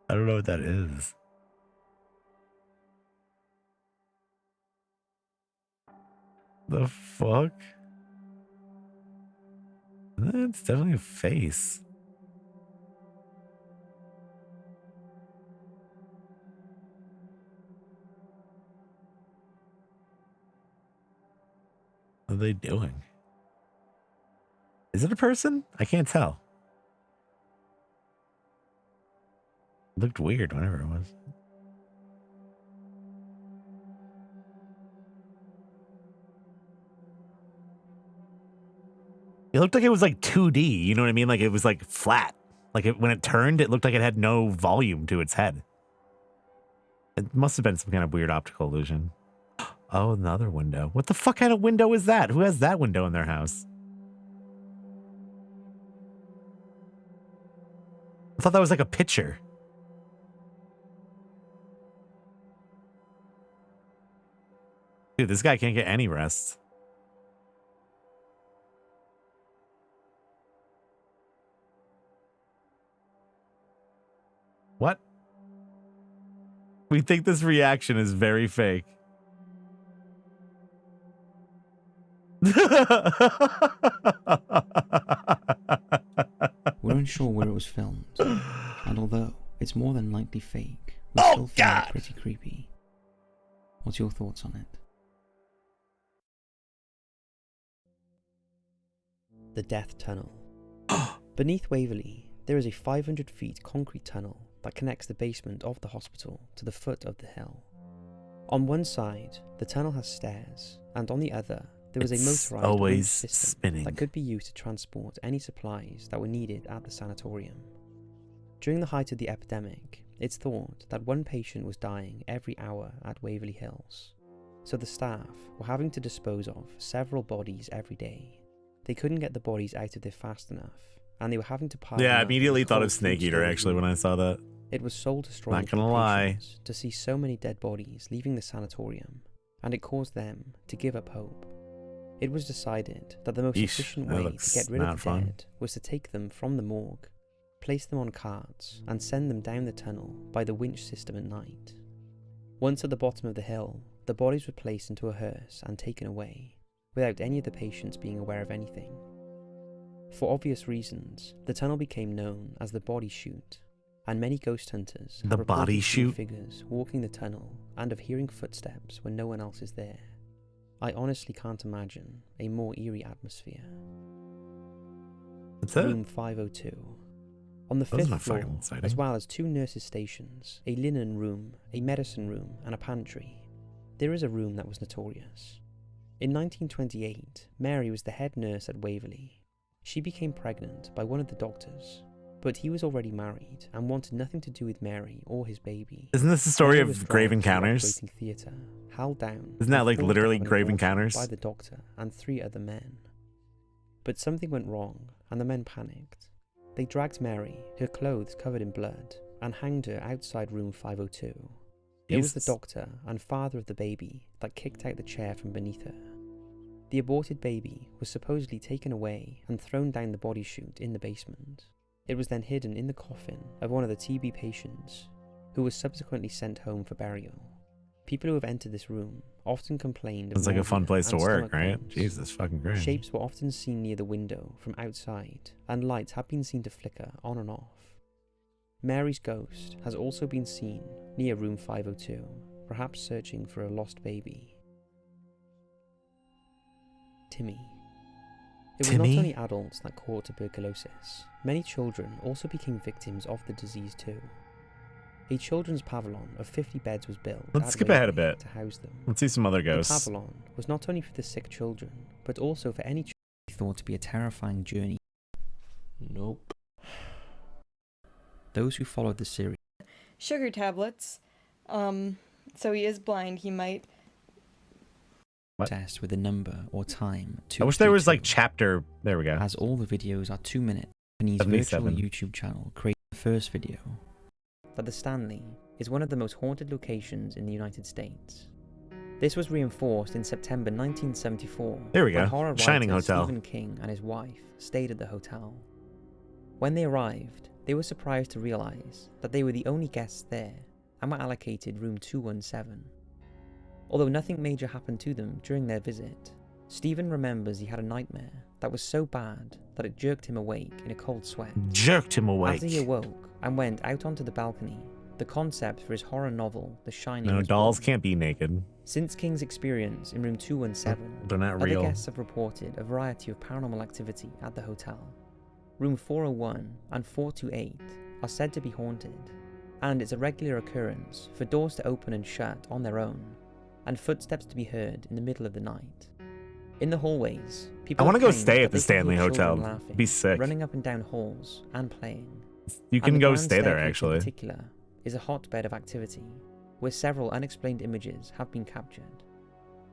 I don't know what that is. The fuck? It's definitely a face. What are they doing? Is it a person? I can't tell. It looked weird whenever it was. It looked like it was like 2D, you know what I mean? Like it was like flat. Like when it turned, it looked like it had no volume to its head. It must have been some kind of weird optical illusion. Oh, another window. What the fuck kind of window is that? Who has that window in their house? I thought that was like a picture. Dude, this guy can't get any rest. What? We think this reaction is very fake. We're unsure where it was filmed, and although it's more than likely fake, we Oh, still find God! it pretty creepy. What's your thoughts on it? The Death Tunnel. Beneath Waverley, there is a 500 feet concrete tunnel that connects the basement of the hospital to the foot of the hill. On one side, the tunnel has stairs, and on the other, there was a It's motorized always winch system spinning. that could be used to transport any supplies that were needed at the sanatorium. During the height of the epidemic, it's thought that one patient was dying every hour at Waverley Hills, so the staff were having to dispose of several bodies every day. They couldn't get the bodies out of there fast enough, and they were having to pile Yeah, them I up immediately in thought of cold Snake food Eater storage actually when I rooms. saw that. It was soul-destroying Not for gonna the lie. patients to see so many dead bodies leaving the sanatorium, and it caused them to give up hope. It was decided that the most Eesh, efficient that way to looks get rid not of the fun. dead was to take them from the morgue, place them on carts, and send them down the tunnel by the winch system at night. Once at the bottom of the hill, the bodies were placed into a hearse and taken away, without any of the patients being aware of anything. For obvious reasons, the tunnel became known as the Body Chute, and many ghost hunters have The reported Body seeing Chute? figures walking the tunnel and of hearing footsteps when no one else is there. I honestly can't imagine a more eerie atmosphere. That's it. Room 502. On the Those are fifth not floor, fucking exciting. as well as 2 nurses' stations, a linen room, a medicine room, and a pantry, there is a room that was notorious. In 1928, Mary was the head nurse at Waverley. She became pregnant by one of the doctors, but he was already married and wanted nothing to do with Mary or his baby. Isn't this the story Mary was of Grave dragged to the Encounters? operating theatre, held down, Isn't that and like forced to literally have an Grave abortion Encounters? by the doctor and 3 other men. But something went wrong, and the men panicked. They dragged Mary, her clothes covered in blood, and hanged her outside room 502. It was the Jesus. doctor and father of the baby that kicked out the chair from beneath her. The aborted baby was supposedly taken away and thrown down the body chute in the basement. It was then hidden in the coffin of one of the TB patients, who was subsequently sent home for burial. People who have entered this room often complained of It's like a fun nausea place to and work, stomach right? cramps. Jesus fucking Christ. Shapes were often seen near the window from outside, and lights have been seen to flicker on and off. Mary's ghost has also been seen near room 502, perhaps searching for a lost baby. Timmy. It was Timmy? not only adults that caught tuberculosis. Many children also became victims of the disease too. A children's pavilion of 50 beds was built Let's at skip ahead a Waverley bit. to house them. Let's see some other The ghosts. pavilion was not only for the sick children, but also for any Thought to be a terrifying journey. Nope. Those who followed the series Sugar tablets. So he is blind. He might. What? test with a number or time. I wish there was like 232. chapter. There we go. As all the videos are 2 minutes, Japanese virtual 77. YouTube channel created the first video. that the Stanley is one of the most haunted locations in the United States. This was reinforced in September 1974. There we when go. horror Shining writer Hotel. Stephen King and his wife stayed at the hotel. When they arrived, they were surprised to realize that they were the only guests there and were allocated room 217. Although nothing major happened to them during their visit, Stephen remembers he had a nightmare that was so bad that it jerked him awake in a cold sweat. Jerked him awake. After he awoke and went out onto the balcony, the concept for his horror novel, The Shining, No, was dolls born. can't be naked. Since King's experience in room 217, They're not other real. guests have reported a variety of paranormal activity at the hotel. Room 401 and 428 are said to be haunted, and it's a regular occurrence for doors to open and shut on their own, and footsteps to be heard in the middle of the night. In the hallways, people I wanna have go claimed stay that at the they can Stanley hear children Hotel. laughing, Be sick. running up and down halls and playing. You And can the go grand stay there staircase actually. in particular is a hotbed of activity, where several unexplained images have been captured.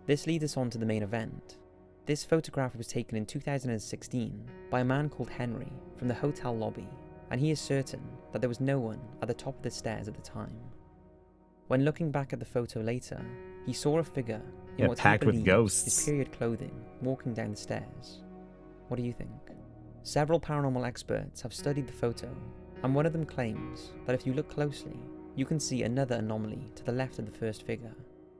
This leads us on to the main event. This photograph was taken in 2016 by a man called Henry from the hotel lobby, and he is certain that there was no one at the top of the stairs at the time. When looking back at the photo later, he saw a figure in Yeah, what he packed with believes ghosts. is period clothing walking down the stairs. What do you think? Several paranormal experts have studied the photo, and one of them claims that if you look closely, you can see another anomaly to the left of the first figure,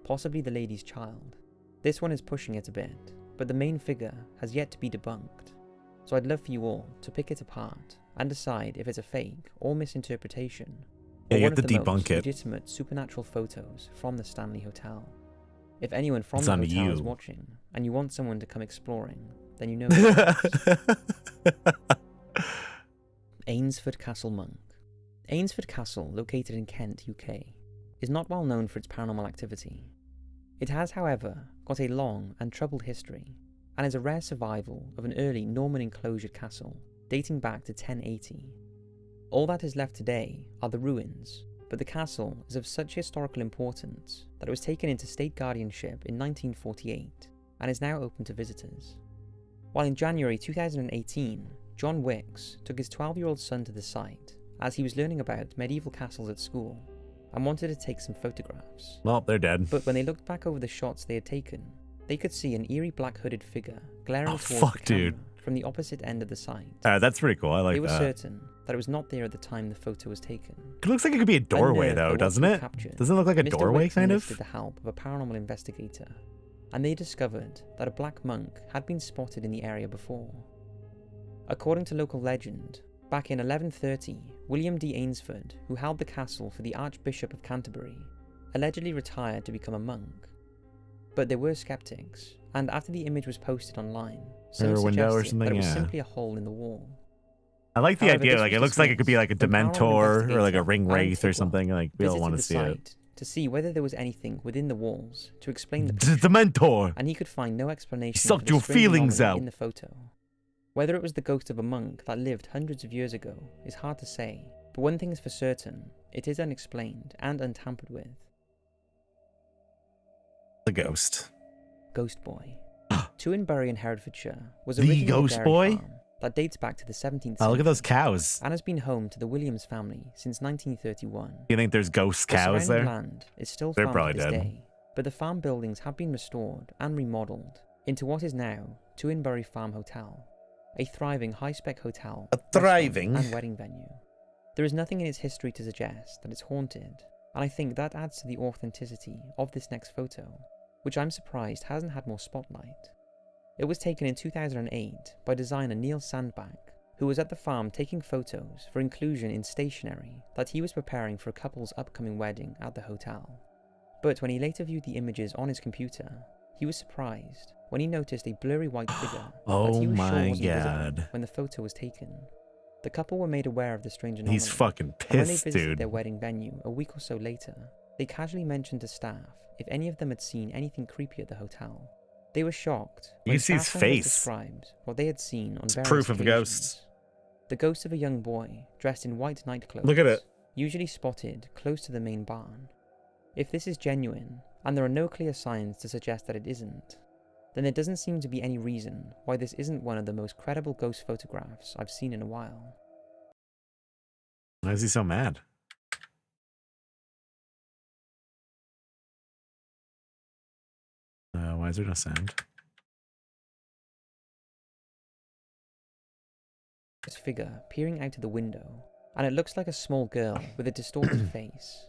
possibly the lady's child. This one is pushing it a bit, but the main figure has yet to be debunked, so I'd love for you all to pick it apart and decide if it's a fake or misinterpretation, Yeah, or you one have of to the debunk most it. legitimate supernatural photos from the Stanley Hotel. If anyone from It's the on hotel is you. watching and you want someone to come exploring, then you know who it is. Ainsford Castle Monk. Ainsford Castle, located in Kent, UK, is not well known for its paranormal activity. It has, however, got a long and troubled history, and is a rare survival of an early Norman enclosured castle dating back to 1080. All that is left today are the ruins, but the castle is of such historical importance that it was taken into state guardianship in 1948 and is now open to visitors. While in January 2018, John Wicks took his 12-year-old son to the site as he was learning about medieval castles at school and wanted to take some photographs. Well, they're dead. But when they looked back over the shots they had taken, they could see an eerie black hooded figure glaring towards fuck, the camera dude. from the opposite end of the site. That's pretty cool. I like They were that. certain that it was not there at the time the photo was taken. It looks like it could be a doorway, Unnerved by though, what doesn't they it? captured, Doesn't it look like a Mr. doorway, Wicks kind of? enlisted the help of a paranormal investigator, and they discovered that a black monk had been spotted in the area before. According to local legend, back in 1130, William D. Ainsford, who held the castle for the Archbishop of Canterbury, allegedly retired to become a monk. But there were skeptics, and after the image was posted online, some Or a window or suggested that it was something, yeah. simply a hole in the wall. I like the However, idea. this Like, was it looks like it could be like a dismissed when paranormal Dementor or like a investigator ring Alan wraith or Tidwell something. Like, we all visited want to the see it. site to see whether there was anything within the walls to explain the Dementor! and he could find no explanation for sucked the your strange feelings anomaly out. in the photo. Whether it was the ghost of a monk that lived hundreds of years ago is hard to say, but one thing is for certain, it is unexplained and untampered with. The ghost. Ghost Boy. Twinbury in Herefordshire was The originally Ghost a dairy Boy? farm that dates back to the 17th Oh, look at those century cows. and has been home to the Williams family since 1931. You think there's ghost The cows surrounding there? land is still They're farmed probably to this dead. day, but the farm buildings have been restored and remodelled into what is now Twinbury Farm Hotel, a thriving high-spec hotel, A restaurant, thriving? and wedding venue. There is nothing in its history to suggest that it's haunted, and I think that adds to the authenticity of this next photo, which I'm surprised hasn't had more spotlight. It was taken in 2008 by designer Neil Sandbach, who was at the farm taking photos for inclusion in stationery that he was preparing for a couple's upcoming wedding at the hotel. But when he later viewed the images on his computer, he was surprised when he noticed a blurry white figure that Oh he was sure my wasn't visible God. when the photo was taken. The couple were made aware of the strange anomaly. He's fucking And when they pissed, visited dude. their wedding venue a week or so later, they casually mentioned to staff if any of them had seen anything creepy at the hotel. They were shocked You when can see his staff members face. described what they had seen on It's various proof of a occasions. ghost. The ghost of a young boy dressed in white nightclothes. Look at it. Usually spotted close to the main barn. If this is genuine, and there are no clear signs to suggest that it isn't, then there doesn't seem to be any reason why this isn't one of the most credible ghost photographs I've seen in a while. Why is he so mad? Why is there no sound? This figure peering out of the window, and it looks like a small girl with a distorted face.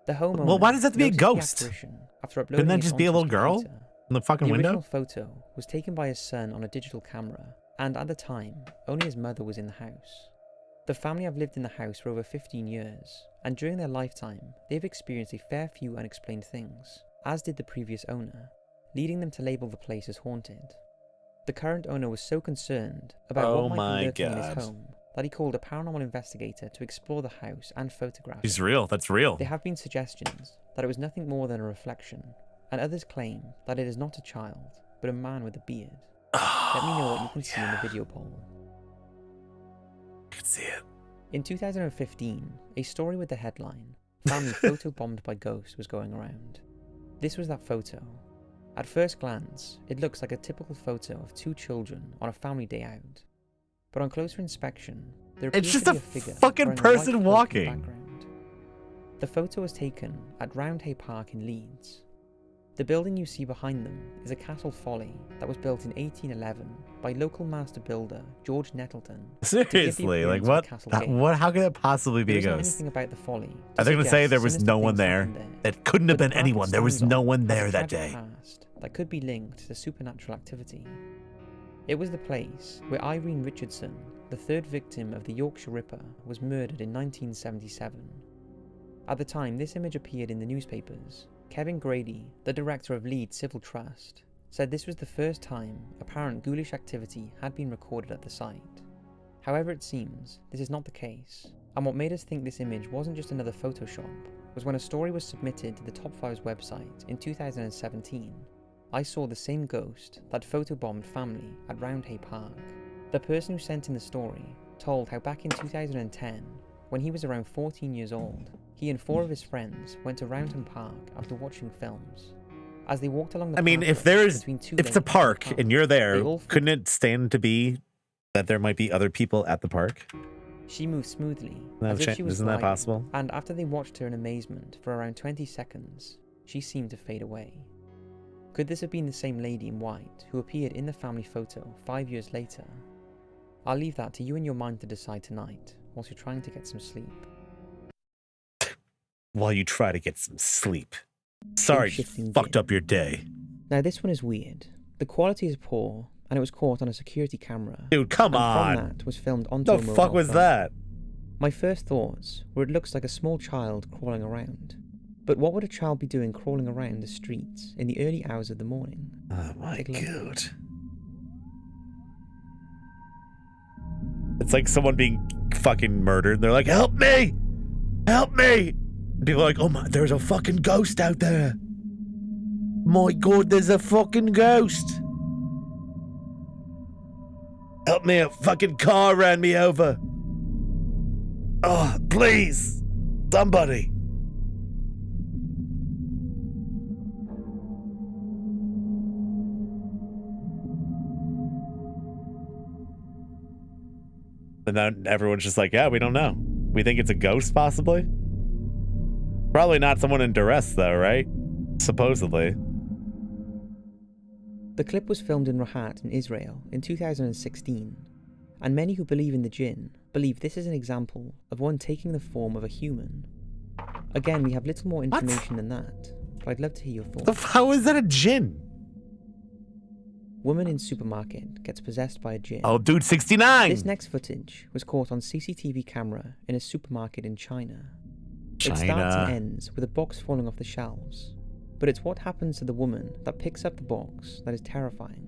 The homeowner Well, why does it have to be a noticed the ghost? apparition after Couldn't uploading that it just be a onto little his girl computer. in the fucking The original window? photo was taken by his son on a digital camera, and at the time, only his mother was in the house. The family have lived in the house for over 15 years, and during their lifetime, they have experienced a fair few unexplained things, as did the previous owner, leading them to label the place as haunted. The current owner was so concerned about Oh what might my be lurking in God. his home that he called a paranormal investigator to explore the house and photograph He's it. real. That's real. There have been suggestions that it was nothing more than a reflection, and others claim that it is not a child, but a man with a beard. Let me know what you can see in the video poll. I can see it. In 2015, a story with the headline, "Family photobombed by ghost" was going around. This was that photo. At first glance, it looks like a typical photo of two children on a family day out. But on closer inspection, there appears It's just to be a a figure fucking wearing a white person cloak in the walking. background. The photo was taken at Roundhay Park in Leeds. The building you see behind them is a castle folly that was built in 1811 by local master builder George Nettleton. Seriously, like what? How could it possibly be a there isn't ghost? anything about the folly. Are they going to say there was no one there? It couldn't have been anyone. There was no one there that day. That could be linked to supernatural activity. It was the place where Irene Richardson, the third victim of the Yorkshire Ripper, was murdered in 1977. At the time this image appeared in the newspapers, Kevin Grady, the director of Leeds Civil Trust, said this was the first time apparent ghoulish activity had been recorded at the site. However, it seems this is not the case, and what made us think this image wasn't just another Photoshop was when a story was submitted to the Top 5's website in 2017, I saw the same ghost that photobombed family at Roundhay Park. The person who sent in the story told how back in 2010, when he was around 14 years old, he and 4 of his friends went to Roundhay Park after watching films. As they walked along the if it's a park and you're there, couldn't it stand to be that there might be other people at the park? She moved smoothly, Isn't that possible? And after they watched her in amazement for around 20 seconds, she seemed to fade away. Could this have been the same lady in white who appeared in the family photo 5 years later? I'll leave that to you and your mind to decide tonight, whilst you're trying to get some sleep. While you try to get some sleep. Sorry, fucked up your day. Now this one is weird. The quality is poor, and it was caught on a security camera. Dude, come on! From that was filmed onto a mobile phone. The fuck was that? My first thoughts were it looks like a small child crawling around. But what would a child be doing crawling around the streets in the early hours of the morning? Oh my god. It's like someone being fucking murdered. They're like, help me! Help me! People are like, oh my, there's a fucking ghost out there. My god, there's a fucking ghost. Help me, a fucking car ran me over. Oh, please. Somebody. And then everyone's just like, yeah, we don't know. We think it's a ghost, possibly? Probably not someone in duress, though, right? Supposedly. The clip was filmed in Rahat in Israel in 2016, and many who believe in the jinn believe this is an example of one taking the form of a human. Again, we have little more information than that, but I'd love to hear your thoughts. How is that a jinn? Woman in supermarket gets possessed by a jinn. Oh, dude, 69! This next footage was caught on CCTV camera in a supermarket in China. It starts and ends with a box falling off the shelves, but it's what happens to the woman that picks up the box that is terrifying.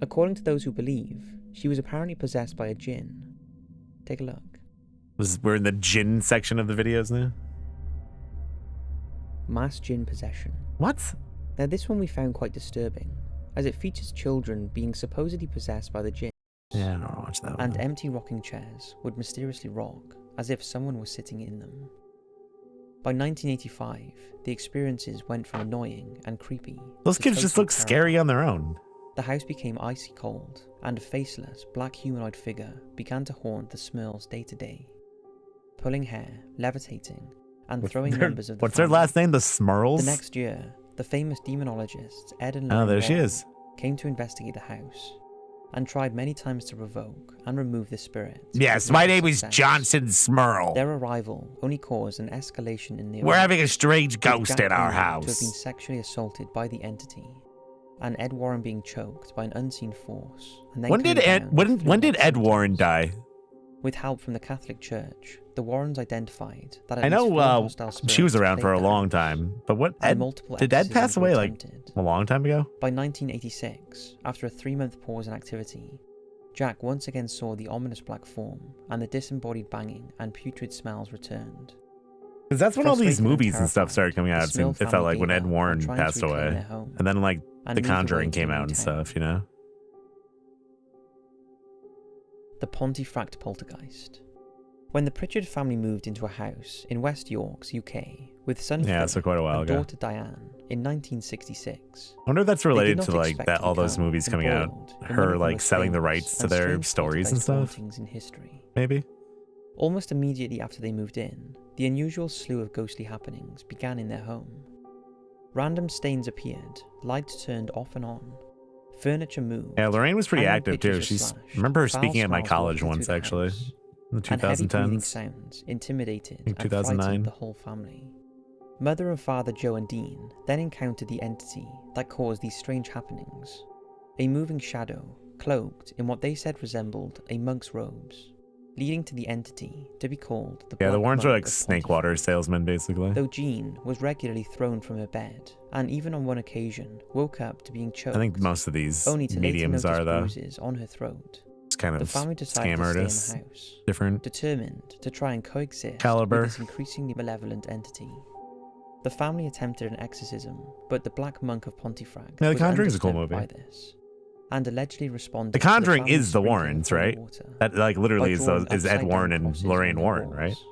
According to those who believe, she was apparently possessed by a jinn. Take a look. We're in the jinn section of the videos now? Mass jinn possession. What? Now this one we found quite disturbing, as it features children being supposedly possessed by the jinn. Yeah, I don't watch that one. And empty rocking chairs would mysteriously rock, as if someone was sitting in them. By 1985, the experiences went from annoying and creepy. Those kids just look scary on their own. The house became icy cold, and a faceless, black humanoid figure began to haunt the Smurls day to day. Pulling hair, levitating, and throwing members of the What's their last name? The Smurls? The next year, the famous demonologists Ed and Lauren she is. came to investigate the house, and tried many times to revoke and remove the spirit. Yes, my name is Johnson Smurl. Their arrival only caused an escalation in the We're having a strange ghost in our house. To have been sexually assaulted by the entity, and Ed Warren being choked by an unseen force. And then when did Ed Warren die? With help from the Catholic Church, the Warrens identified that I know she was around for a long time, but did Ed pass away like a long time ago? By 1986, after a 3-month pause in activity, Jack once again saw the ominous black form, and the disembodied banging and putrid smells returned. Because that's when all these movies and stuff started coming out. It felt like when Ed Warren passed away, and then like The Conjuring came out and stuff, you know. The Pontefract Poltergeist. When the Pritchard family moved into a house in West Yorks, UK, with son Philip quite a while and ago. daughter Diane in 1966. I wonder if that's related to like that all those movies coming out, her like selling the rights to their stories and stuff. In history. Maybe. Almost immediately after they moved in, the unusual slew of ghostly happenings began in their home. Random stains appeared, lights turned off and on, furniture moved. Yeah, Lorraine was pretty hanging active too. pictures were She's slashed, remember her foul speaking at my smells college wafted once through the actually, house, in the and heavy breathing 2010s. sounds intimidated I think and 2009. frightened the whole family. Mother and father Joe and Dean then encountered the entity that caused these strange happenings. A moving shadow, cloaked in what they said resembled a monk's robes, leading to the entity to be called the Yeah, the Black Warrens were Monk like of snake Pontypridd. water salesmen basically. Though Jean was regularly thrown from her bed, and even on one occasion woke up to being choked, I think most of these only to later mediums notice are though. bruises on her throat. It's kind The of family decided scam to artists. stay in the house, Different. determined to try and coexist Caliber. with this increasingly malevolent entity. The family attempted an exorcism, but the Black Monk of Pontefract Yeah, The was Conjuring's a cool undisturbed movie. by this, and allegedly responded The to the Conjuring family is the sprinkling Warrens, holy right? water That like literally by is drawing Ed upside-down Warren and crosses Lorraine on their Warren, right? walls.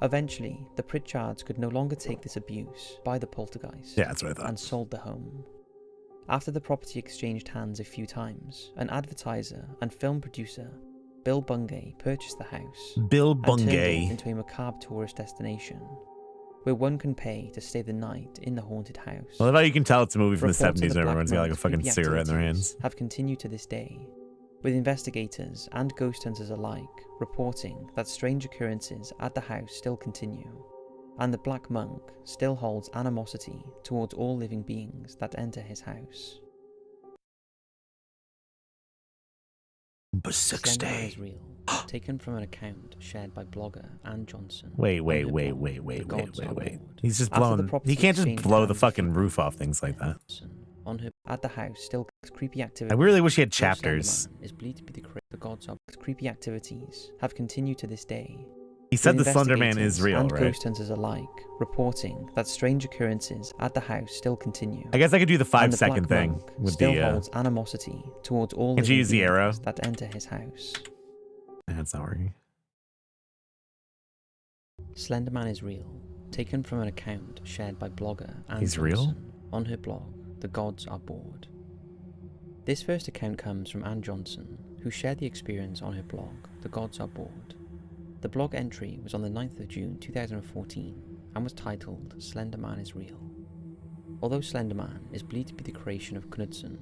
Eventually, the Pritchards could no longer take this abuse by the poltergeist, Yeah, that's what I thought. and sold the home. After the property exchanged hands a few times, an advertiser and film producer, Bill Bungay, purchased the house Bill and turned it Bungay. into a macabre tourist destination, where one can pay to stay the night in the haunted house. I love how you can tell it's a movie from the Reports of 70s and Black everyone's got like a Monk's fucking creepy cigarette in their activities hands. have continued to this day, with investigators and ghost hunters alike reporting that strange occurrences at the house still continue, and the Black Monk still holds animosity towards all living beings that enter his house. Slender Man is real, taken from an account shared by blogger Ann Johnson. Wait. on her blog, The Gods Are Bored. He's just After the blowing. property He can't just exchange blow the hands a few fucking roof off months, things like that. On her at the house still creepy activity. I really wish he had Though Slender chapters. Man is believed to be the gods of creepy activities have continued to this day. He said with the Slender Man is investigators real, and right? ghost hunters alike reporting that strange occurrences at the house still continue. I guess I could do the and the 5-second Black thing Monk with still the. holds animosity towards all Can't you living use the arrow? beings that enter his house. That's not working. Slender Man is real, taken from an account shared by blogger Ann He's real? Johnson on her blog, The Gods Are Bored. This first account comes from Ann Johnson, who shared the experience on her blog, The Gods Are Bored. The blog entry was on the 9th of June 2014 and was titled Slender Man is Real. Although Slender Man is believed to be the creation of Knudsen,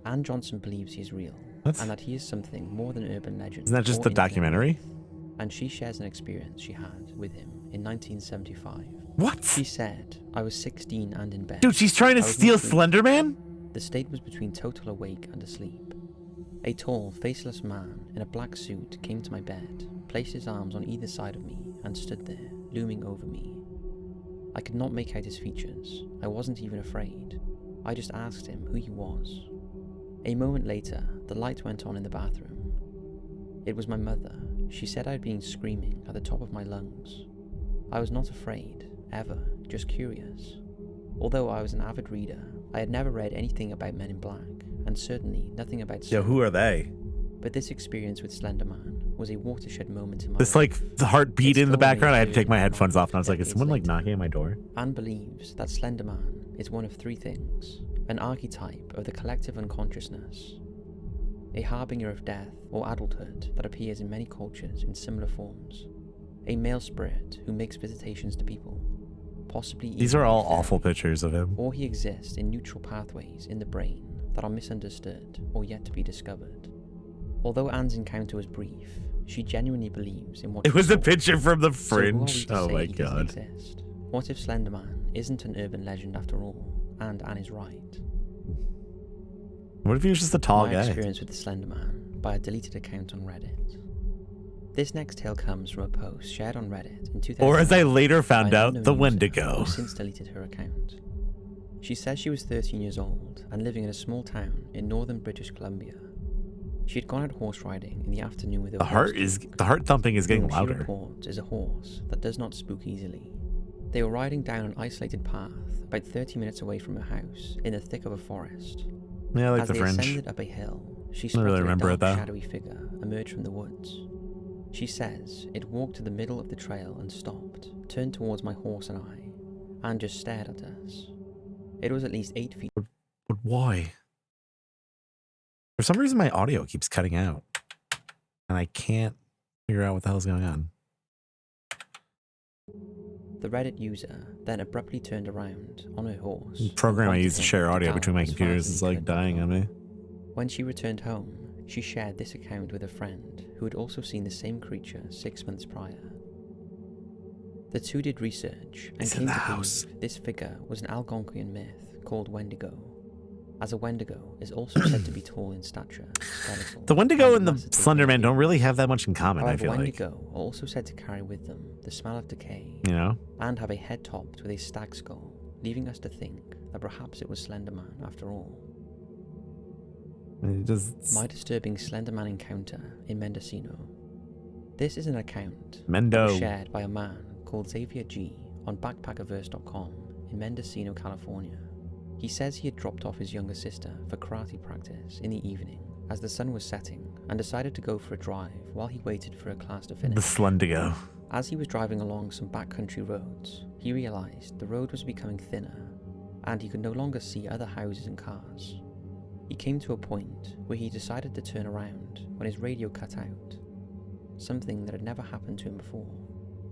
Ann Johnson believes he is real What? and that he is something more than urban legend. Isn't that just or the internet documentary? myth, and she shares an experience she had with him in 1975. What? She said, I was 16 and in bed. Dude, she's trying to I was steal not dreaming. Slender Man? The state was between total awake and asleep. A tall, faceless man in a black suit came to my bed, placed his arms on either side of me, and stood there, looming over me. I could not make out his features. I wasn't even afraid. I just asked him who he was. A moment later, the light went on in the bathroom. It was my mother. She said I'd been screaming at the top of my lungs. I was not afraid, ever, just curious. Although I was an avid reader, I had never read anything about Men in Black, and certainly nothing about Yo, who Slender. are they? But this experience with Slender Man was a watershed moment in my This life. like the heartbeat It's in the still background. I had to take my reassuring headphones off and I was like, is decades someone like later. knocking at my door? Anne believes that Slender Man is one of three things: an archetype of the collective unconsciousness, a harbinger of death or adulthood that appears in many cultures in similar forms, a male spirit who makes visitations to people, possibly These even are a all fairy, awful pictures of him. or he exists in neutral pathways in the brain that are misunderstood or yet to be discovered. Although Anne's encounter was brief, she genuinely believes in what It she was a saw. picture from the So who are we fringe. to Oh say my he doesn't god. exist? What if Slender Man isn't an urban legend after all, and Anne is right? What if he was just a tall My guy? experience with the Slender Man by a deleted account on Reddit. This next tale comes from a post shared on Reddit in 2000. Or as I later found by an out, unknown the user Wendigo. who since deleted her account. She says she was 13 years old and living in a small town in northern British Columbia. She had gone out horse riding in the afternoon with her The heart thumping is getting whom she louder. reports is a horse that does not spook easily. They were riding down an isolated path about 30 minutes away from her house in the thick of a forest. Yeah, I like As the they fringe. ascended up a hill, she I spotted really a remember dark, it, though. shadowy figure emerge from the woods. She says it walked to the middle of the trail and stopped, turned towards my horse and I, and just stared at us. It was at least 8 feet. But why? For some reason, my audio keeps cutting out. And I can't figure out what the hell's going on. The Reddit user then abruptly turned around on her horse. The program I and use to pointed share him audio down between my as fast computers as is he like could. dying on me. When she returned home, she shared this account with a friend who had also seen the same creature 6 months prior. The two did research and It's in came the to house. believe this figure was an Algonquian myth called Wendigo, as a Wendigo is also said to be tall in stature, skeletal, The Wendigo and the massive Slender Man don't really beings. have that much in common, I However, feel like. Wendigo are also said to carry with them the smell of decay, You know? and have a head topped with a stag skull, leaving us to think that perhaps it was Slender Man after all. It just... My disturbing Slender Man encounter in Mendocino. This is an account that Mendo. was shared by a man called Xavier G on backpackerverse.com in Mendocino, California. He says he had dropped off his younger sister for karate practice in the evening as the sun was setting and decided to go for a drive while he waited for her class to finish. The Slendigo. As he was driving along some backcountry roads, he realized the road was becoming thinner and he could no longer see other houses and cars. He came to a point where he decided to turn around when his radio cut out, something that had never happened to him before.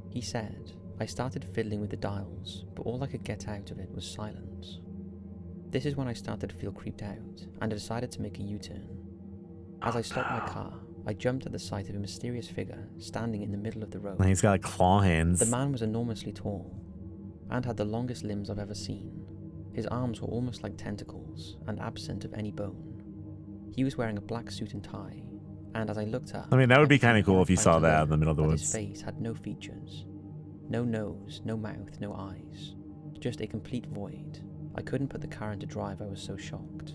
He said, "I started fiddling with the dials, but all I could get out of it was silence. This is when I started to feel creeped out and I decided to make a U-turn. As I stopped my car, I jumped at the sight of a mysterious figure standing in the middle of the road. And he's got like claw hands. The man was enormously tall and had the longest limbs I've ever seen. His arms were almost like tentacles and absent of any bone. He was wearing a black suit and tie, and as I looked up... I mean, that would be I kind of became cool if you horrified saw to that learn in the middle of the that woods. His face had no features. No nose, no mouth, no eyes. Just a complete void. I couldn't put the car into drive, I was so shocked.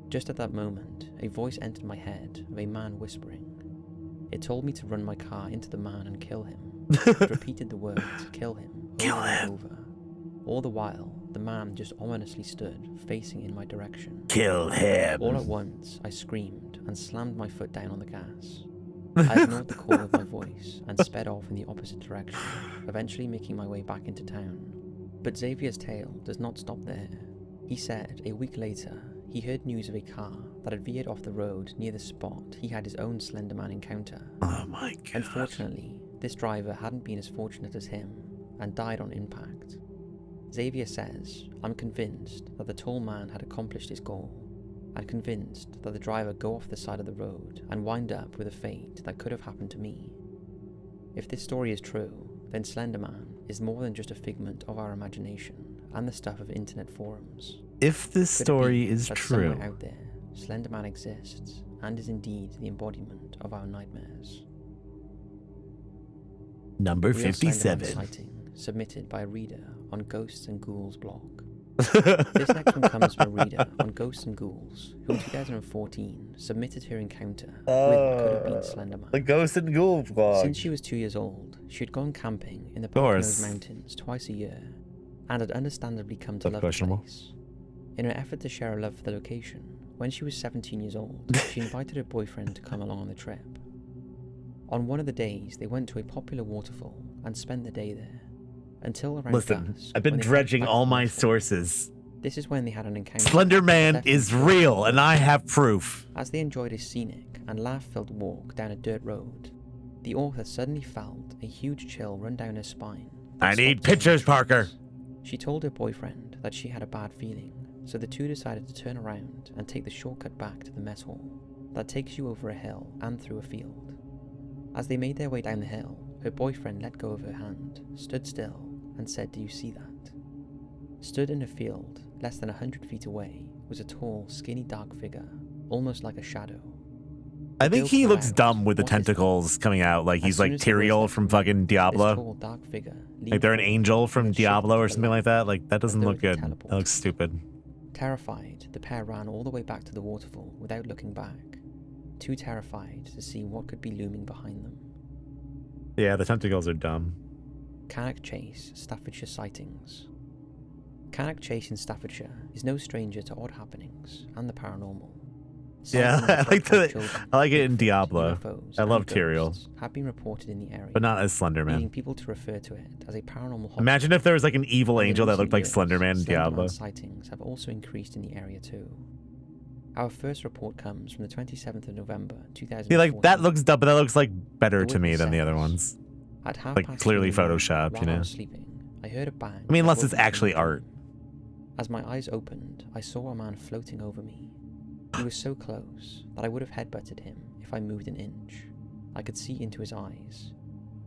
Just at that moment, a voice entered my head of a man whispering. It told me to run my car into the man and kill him. It repeated the words, kill him, Kill over him. and over. All the while, the man just ominously stood, facing in my direction. Kill him. All at once, I screamed and slammed my foot down on the gas. I ignored the call of my voice and sped off in the opposite direction, eventually making my way back into town. But Xavier's tale does not stop there. He said a week later, he heard news of a car that had veered off the road near the spot he had his own Slenderman encounter. Oh my god. Unfortunately, this driver hadn't been as fortunate as him and died on impact. Xavier says, "I'm convinced that the tall man had accomplished his goal, and convinced that the driver go off the side of the road and wind up with a fate that could have happened to me. If this story is true, then Slenderman is more than just a figment of our imagination and the stuff of internet forums. If this Could it story be is that true, somewhere out there, Slenderman exists and is indeed the embodiment of our nightmares?" number Real Slenderman 57. sighting submitted by a reader on Ghosts and Ghouls blog. This next one comes from a reader on Ghosts and Ghouls, who in 2014 submitted her encounter with what could have been Slenderman. The Ghost and Ghoul vlog. Since she was 2 years old, she had gone camping in the course. Poconos Mountains twice a year, and had understandably come to That's love the questionable. place. In her effort to share a love for the location, when she was 17 years old, she invited her boyfriend to come along on the trip. On one of the days, they went to a popular waterfall and spent the day there. Until around Listen, dusk, I've been when they headed dredging back all to the my waterfall. sources. This is when they had an encounter. Slender Man Definitely is felt real, like and I have proof. As they enjoyed a scenic and laugh-filled walk down a dirt road, the author suddenly felt a huge chill run down her spine. that I need stopped her pictures, emotions. Parker. She told her boyfriend that she had a bad feeling, so the two decided to turn around and take the shortcut back to the mess hall that takes you over a hill and through a field. As they made their way down the hill, her boyfriend let go of her hand, stood still, and said, "Do you see that?" Stood in a field, less than 100 feet away, was a tall, skinny, dark figure, almost like a shadow. I think Bill he cried looks out, dumb with the "What is that?" tentacles coming out, like As he's soon like as the words Tyrael left from her fucking mouth, Diablo. This tall, dark figure Like they're an leaned angel forward from and shifted Diablo or to the something like left, that. Like that doesn't as though look it good. teleported. That looks stupid. Terrified, the pair ran all the way back to the waterfall without looking back, too terrified to see what could be looming behind them. Yeah, the tentacles are dumb. Cannock Chase, Staffordshire sightings. Cannock Chase in Staffordshire is no stranger to odd happenings and the paranormal. Yeah, Sightings of I like black-eyed the- children, I like it in Bigfoot, Diablo. UFOs, I and love Tyrael. ghosts have been reported in the area, But not as Slender leading Man. people to refer to it as a paranormal hotspot. Imagine if there was like an evil And in angel that recent looked like years, Slender Man in Slender Man Diablo. sightings have also increased in the area too. Our first report comes from the 27th of November, 2014. See, like that looks dumb, but that looks like better The to me witness than the other says, ones. At like, 2:30 clearly in the morning, photoshopped, you while I know? was sleeping, I heard a bang. I mean, that unless woke it's me from actually my art. dream. As my eyes opened, I saw a man floating over me. He was so close that I would have headbutted him if I moved an inch. I could see into his eyes.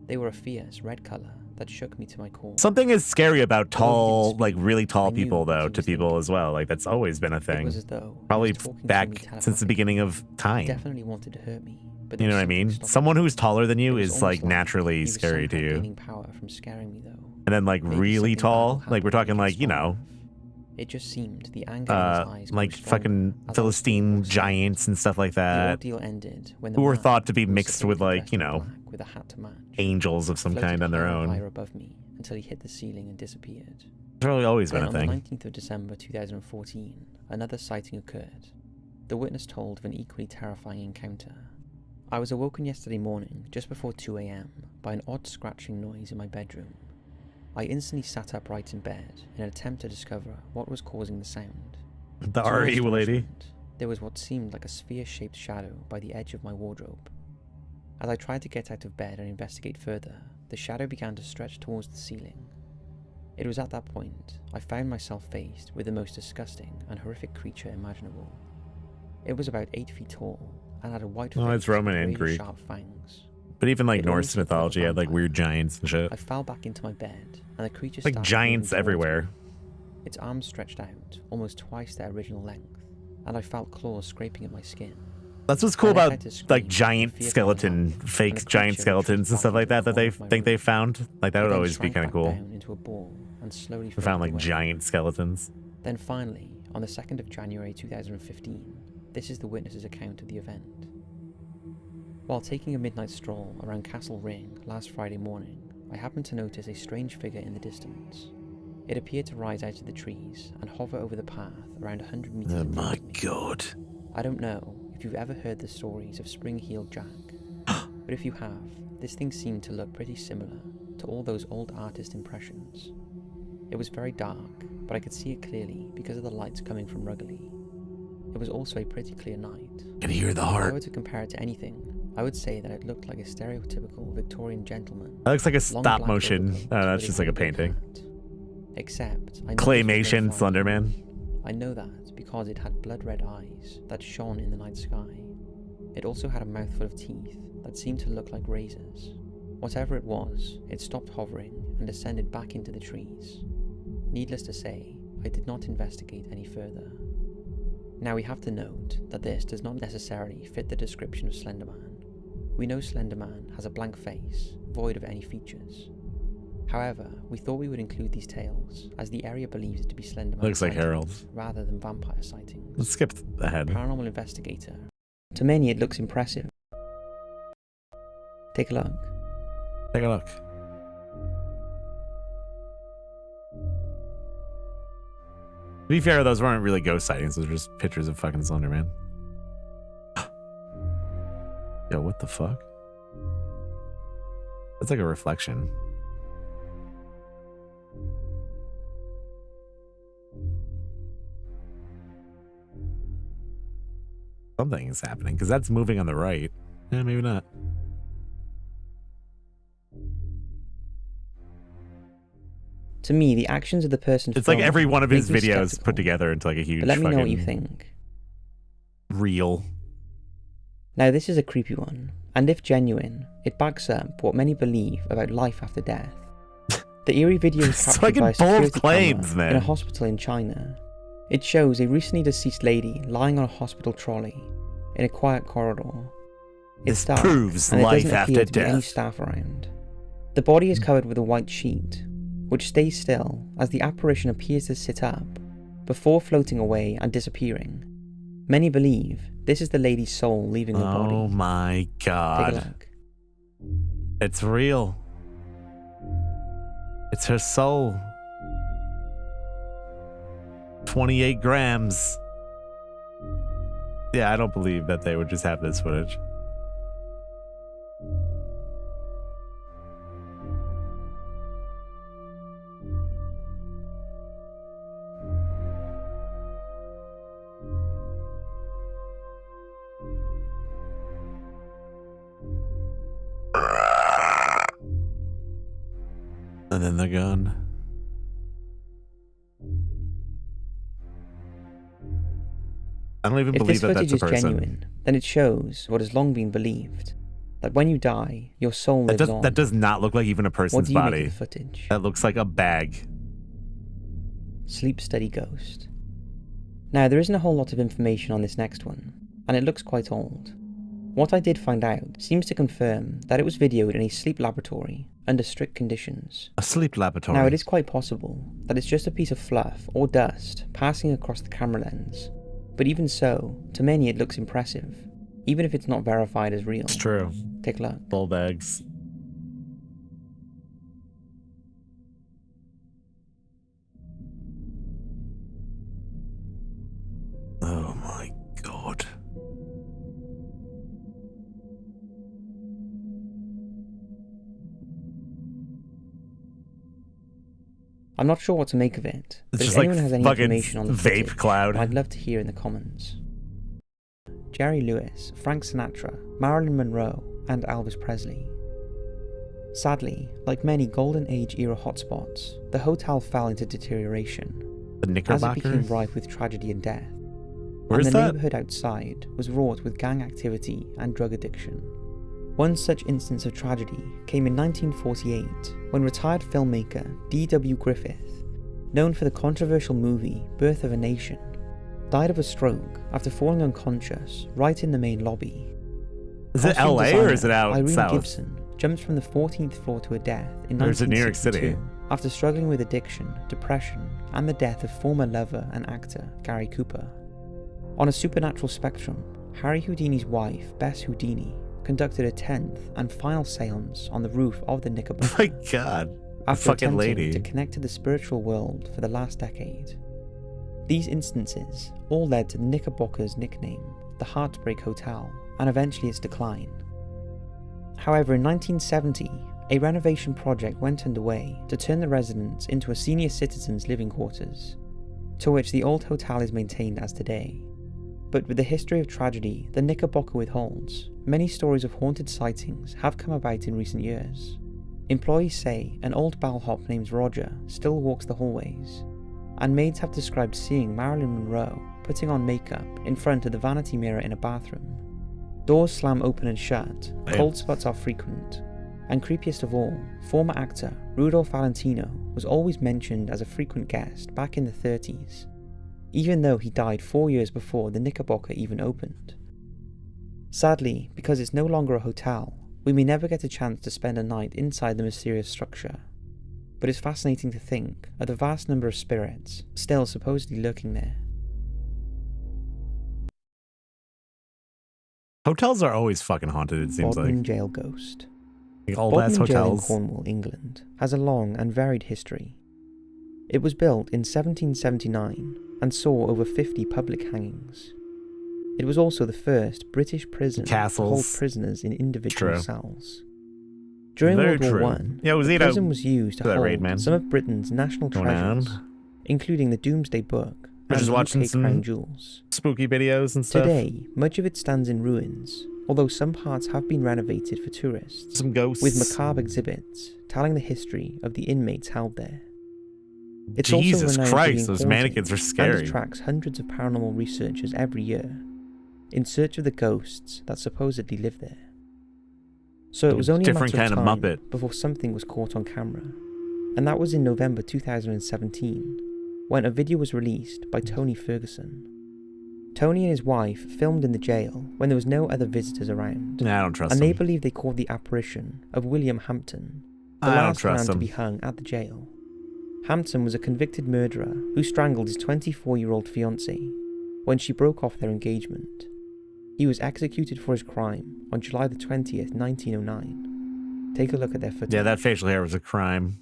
They were a fierce red colour that shook me to my core. Something is scary about Although he tall, didn't like speak, really tall I knew people, what though, he to was people thinking. as well. Like, that's always been a It thing. was as though he Probably was talking to back me since the beginning of telepathically. He time. definitely wanted to hurt me, but You there know was what I something mean? stopping Someone me. who's taller than It you was is almost like naturally he was scary to somehow you. gaining power from scaring me, though. And then like Maybe really something bad tall, will like we're happen talking when he like, you gets know, strong enough. It just seemed the anger in his eyes grew like stronger fucking as I was Philistine more giants and stuff like the that, ordeal ended when the who were man, thought to be who was mixed with supposedly like, you dressed in know, black with a hat to match, angels of some floated kind on their higher and own. higher above me until he hit the ceiling and disappeared. It's really always been Then a on thing. the 19th of December 2014, another sighting occurred. The witness told of an equally terrifying encounter. I was awoken yesterday morning, just before 2 a.m, by an odd scratching noise in my bedroom. I instantly sat upright in bed in an attempt to discover what was causing the sound. The To my RE lady. astonishment, there was what seemed like a sphere-shaped shadow by the edge of my wardrobe. As I tried to get out of bed and investigate further, the shadow began to stretch towards the ceiling. It was at that point I found myself faced with the most disgusting and horrific creature imaginable. It was about 8 feet tall and had a white face it's Roman with and razor Greek. sharp fangs. But even like It Norse almost looked like a mythology had like vampire. weird giants and shit. I fell back into my bed, and the creature Like started giants moving towards everywhere. me. Its arms stretched out, almost twice their original length, and I felt claws scraping at my skin. That's what's cool Then I about tried to scream, like but giant fear skeleton, came up, fake and the giant creature skeletons and retreated stuff back like into that the that they corner of my think they room. found. Like that It would then always be shrank kind of back cool. down into a ball and slowly We found floated like away. giant skeletons. Then finally, on the 2nd of January 2015, this is the witness's account of the event. While taking a midnight stroll around Castle Ring last Friday morning, I happened to notice a strange figure in the distance. It appeared to rise out of the trees and hover over the path around 100 meters Oh in front my of me. god. I don't know if you've ever heard the stories of Spring-Heeled Jack, but if you have, this thing seemed to look pretty similar to all those old artist impressions. It was very dark, but I could see it clearly because of the lights coming from Ruggerley. It was also a pretty clear night. Can hear the If I heart. were to compare it to anything, I would say that it looked like a stereotypical Victorian gentleman. That looks like a long stop black motion. overcoat That's with just like a very big painting. hat. Except, I know this was no Claymation flying Slenderman. car. I know that because it had blood-red eyes that shone in the night sky. It also had a mouthful of teeth that seemed to look like razors. Whatever it was, it stopped hovering and descended back into the trees. Needless to say, I did not investigate any further. Now we have to note that this does not necessarily fit the description of Slenderman. We know Slenderman has a blank face, void of any features. However, we thought we would include these tales, as the area believes it to be Slenderman Looks like sightings Harold. rather than vampire sightings. Let's skip ahead. Paranormal investigator. To many it looks impressive. Take a look. Take a look. To be fair, those weren't really ghost sightings. Those were just pictures of fucking Slenderman. Yo, what the fuck? That's like a reflection. Something is happening because that's moving on the right. Yeah, maybe not. To me, the actions of the person It's like filming every one of his make me videos skeptical. put together into like a huge But let me fucking know what you think. reel. Now this is a creepy one, and if genuine, it backs up what many believe about life after death. The eerie video was It's captured by a fucking bold security claims, camera in a man. hospital in China. It shows a recently deceased lady lying on a hospital trolley in a quiet corridor. It's This dark, proves and there life doesn't after appear to be any death. staff around. The body is covered with a white sheet, which stays still as the apparition appears to sit up, before floating away and disappearing. Many believe this is the lady's soul leaving her body. Oh my Take a god. look. It's real. It's her soul. 28 grams. Yeah, I don't believe that they would just have this footage. And then they're gone. I don't even If believe this that footage that's a is person. genuine, then it shows what has long been believed, that when you die, your soul That lives on. that does not look like even a What person's do you make body. of the footage? That looks like a bag. Sleep Study Ghost. Now, there isn't a whole lot of information on this next one, and it looks quite old. What I did find out seems to confirm that it was videoed in a sleep laboratory under strict conditions. A sleep laboratory. Now, it is quite possible that it's just a piece of fluff or dust passing across the camera lens, but even so, to many it looks impressive, even if it's not verified as real. It's true. Take a look. Full bags. Oh my god. I'm not sure what to make of it, but It's if just like anyone has any fucking information on the vape footage, cloud. I'd love to hear in the comments. Jerry Lewis, Frank Sinatra, Marilyn Monroe, and Elvis Presley. Sadly, like many Golden Age era hotspots, the hotel fell into deterioration The as it Knickerbocker? became rife with tragedy and death. Where is and the that? neighborhood outside was wrought with gang activity and drug addiction. One such instance of tragedy came in 1948 when retired filmmaker D.W. Griffith, known for the controversial movie Birth of a Nation, died of a stroke after falling unconscious right in the main lobby. Is it Costume LA or designer is it out Irene south? Gibson jumped from the 14th floor to her death in Or is it New York 1962 City? after struggling with addiction, depression, and the death of former lover and actor Gary Cooper. On a supernatural spectrum, Harry Houdini's wife, Bess Houdini, conducted a 10th and final seance on the roof of the Oh Knickerbocker my god. after fucking attempting lady. to connect to the spiritual world for the last decade. These instances all led to the Knickerbocker's nickname, the Heartbreak Hotel, and eventually its decline. However, in 1970, a renovation project went underway to turn the residence into a senior citizens' living quarters, to which the old hotel is maintained as today. But with the history of tragedy the Knickerbocker withholds, many stories of haunted sightings have come about in recent years. Employees say an old bellhop named Roger still walks the hallways, and maids have described seeing Marilyn Monroe putting on makeup in front of the vanity mirror in a bathroom. Doors slam open and shut, cold spots are frequent, and creepiest of all, former actor Rudolph Valentino was always mentioned as a frequent guest back in the 30s, even though he died 4 years before the Knickerbocker even opened. Sadly, because it's no longer a hotel, we may never get a chance to spend a night inside the mysterious structure, but it's fascinating to think of the vast number of spirits still supposedly lurking there. Hotels are always fucking haunted, it seems Bodmin like. Jail Ghost. Old ass Bodmin Jail in hotels. Cornwall, England, has a long and varied history. It was built in 1779 and saw over 50 public hangings. It was also the first British prison to hold Castles. prisoners in individual True. cells. During Very World War true. I, Yeah, it was the you know, prison was used to that hold raid, man. some of Britain's national Going on. treasures, including the Domesday Book We're and just the watching UK some Crown Jewels. spooky videos and stuff. Today, much of it stands in ruins, although some parts have been renovated for tourists, Some ghosts. with macabre exhibits telling the history of the inmates held there. It's Jesus also renowned for Christ, being those haunted mannequins are and scary. attracts hundreds of paranormal researchers every year, in search of the ghosts that supposedly live there. So it was only Different a matter kind of of time Muppet. before something was caught on camera, and that was in November 2017, when a video was released by Tony Ferguson. Tony and his wife filmed in the jail when there was no other visitors around, Nah, I don't trust and they them. believe they caught the apparition of William Hampton, the I don't last man trust to them. be hung at the jail. Hampton was a convicted murderer who strangled his 24-year-old fiancée when she broke off their engagement. He was executed for his crime on July the 20th, 1909. Take a look at their footage. Yeah, that facial hair was a crime.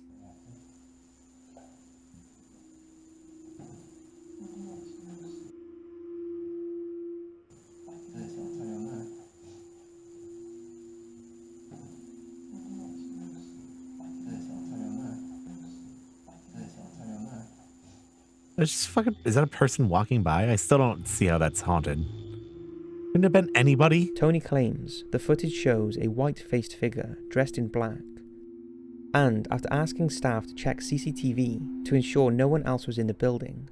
There's just fucking. Is that a person walking by? I still don't see how that's haunted. Couldn't have been anybody. Tony claims the footage shows a white-faced figure dressed in black, and after asking staff to check CCTV to ensure no one else was in the building,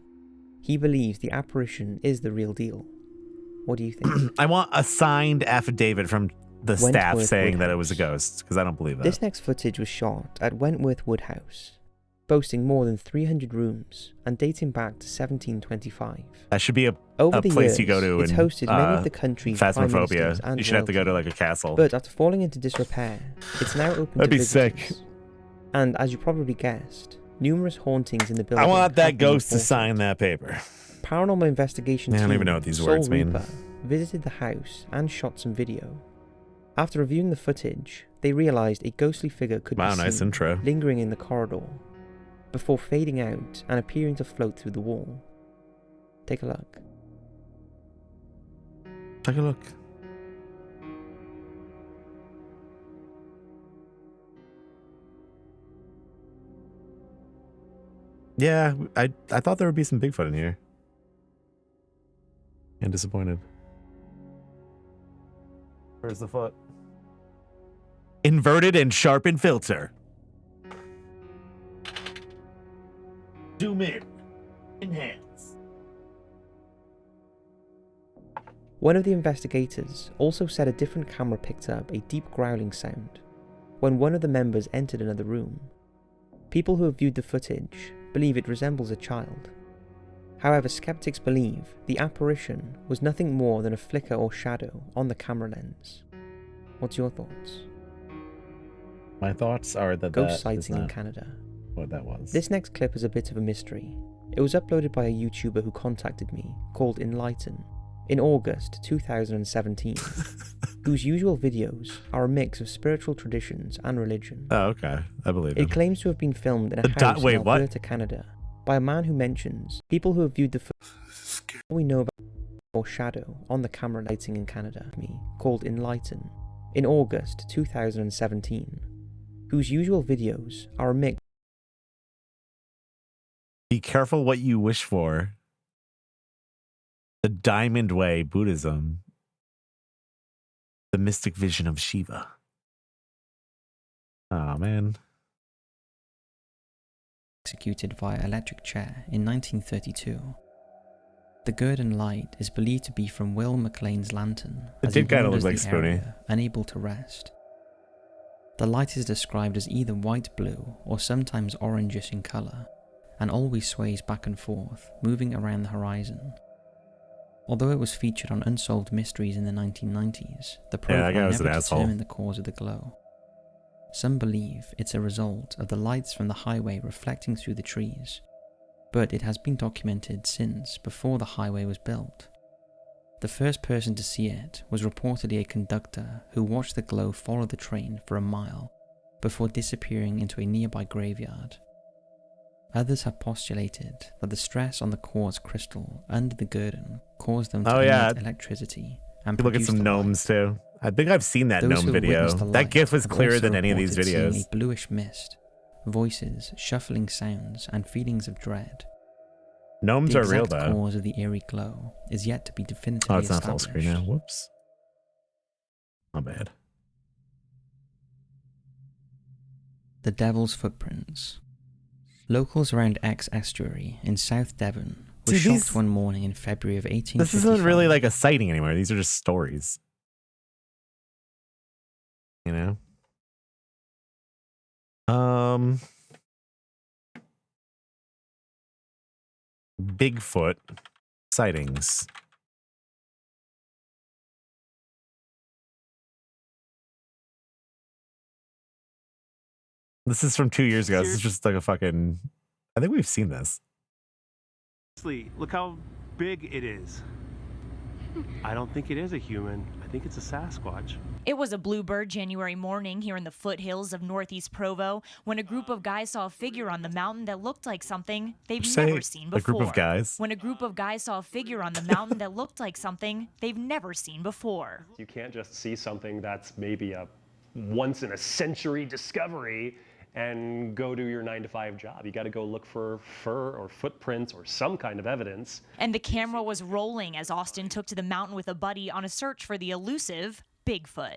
he believes the apparition is the real deal. What do you think? I want a signed affidavit from the staff Wentworth saying that it Woodhouse. was a ghost, because I don't believe that. This next footage was shot at Wentworth Woodhouse, boasting more than 300 rooms and dating back to 1725. That should be a Over the place years, you go to it's in hosted many of the country's prime Phasmophobia. ministers and You should have to go to royalty. like a castle. But after falling into disrepair, it's now open That'd to be sick. visitors. And as you probably guessed, numerous hauntings in the building. I want have that been ghost to reported. sign that paper. Paranormal investigation I don't team even know what these Saul words mean. Reaper visited the house and shot some video. After reviewing the footage, they realized a ghostly figure could Wow, be nice seen intro. lingering in the corridor before fading out and appearing to float through the wall. Take a look. Take a look. Yeah, I thought there would be some Bigfoot in here. And disappointed. Where's the foot? Inverted and sharpened filter. Zoom in. Enhance. One of the investigators also said a different camera picked up a deep growling sound when one of the members entered another room. People who have viewed the footage believe it resembles a child. However, skeptics believe the apparition was nothing more than a flicker or shadow on the camera lens. What's your thoughts? My thoughts are that Ghost that is sighting in not Canada. what that was. This next clip is a bit of a mystery. It was uploaded by a YouTuber who contacted me called Enlighten in August 2017, whose usual videos are a mix of spiritual traditions and religion. Oh, okay. I believe It it. claims to have been filmed in a The house wait, in what? Alberta, Canada, by a man who mentions people who have viewed the all we know about or shadow on the camera lighting in Canada, me called Enlighten, in August 2017, whose usual videos are a mix. Be careful what you wish for. The Diamond Way, Buddhism. The mystic vision of Shiva. Oh, man. Executed via electric chair in 1932. The Gurdon light is believed to be from Will McLean's lantern, It as he did kinda wanders look like the Spoonie. area, unable to rest. The light is described as either white-blue or sometimes orangish in colour, and always sways back and forth, moving around the horizon. Although it was featured on Unsolved Mysteries in the 1990s, the that program guy was never an asshole. determined the cause of the glow. Some believe it's a result of the lights from the highway reflecting through the trees, but it has been documented since before the highway was built. The first person to see it was reportedly a conductor who watched the glow follow the train for a mile before disappearing into a nearby graveyard. Others have postulated that the stress on the quartz crystal under the Gurdon caused them to emit electricity and Look at produce some the gnomes light. too. I think I've seen that Those gnome who have video. witnessed the That light GIF was have clearer also than any of these reported seeing videos. a bluish mist, voices, shuffling sounds, and feelings of dread. Gnomes The are real exact though. cause of the eerie glow is yet to be definitively Oh, it's not full established. screen now. Whoops. My bad. The Devil's Footprints. Locals around X Estuary in South Devon were See, shocked these- one morning in February of 1855. This isn't really like a sighting anymore. These are just stories. You know? Bigfoot sightings. This is from 2 years ago. This is just like a fucking... I think we've seen this. Look how big it is. I don't think it is a human. I think it's a Sasquatch. It was a bluebird January morning here in the foothills of northeast Provo when a group of guys saw a figure on the mountain that looked like something they've Say never seen before. a group of guys. When a group of guys saw a figure on the mountain that looked like something they've never seen before. You can't just see something that's maybe a once-in-a-century discovery and go do your 9-to-5 job. You got to go look for fur or footprints or some kind of evidence. And the camera was rolling as Austin took to the mountain with a buddy on a search for the elusive Bigfoot.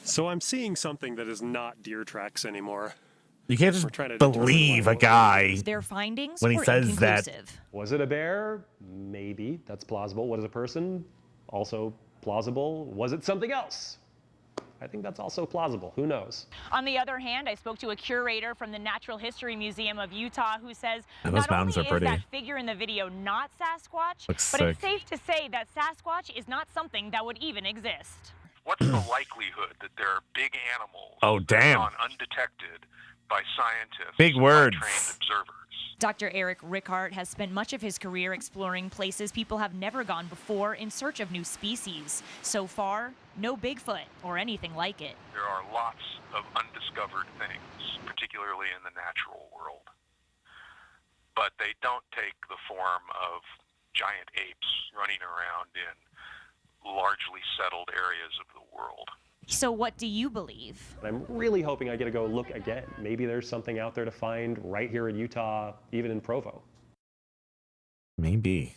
So I'm seeing something that is not deer tracks anymore. You can't just trying to determine believe what a it guy Their findings when he were says that. inconclusive. Was it a bear? Maybe. That's plausible. Was it a person? Also plausible. Was it something else? I think that's also plausible. Who knows? On the other hand, I spoke to a curator from the Natural History Museum of Utah who says And those not only mountains are is pretty. that figure in the video not Sasquatch, Looks but sick. it's safe to say that Sasquatch is not something that would even exist. What's the likelihood that there are big animals Oh, that have damn. gone undetected by scientists, Big by words. trained observers? Dr. Eric Rickard has spent much of his career exploring places people have never gone before in search of new species. So far, no Bigfoot or anything like it. There are lots of undiscovered things, particularly in the natural world. But they don't take the form of giant apes running around in largely settled areas of the world. So what do you believe? I'm really hoping I get to go look again. Maybe there's something out there to find right here in Utah, even in Provo. Maybe.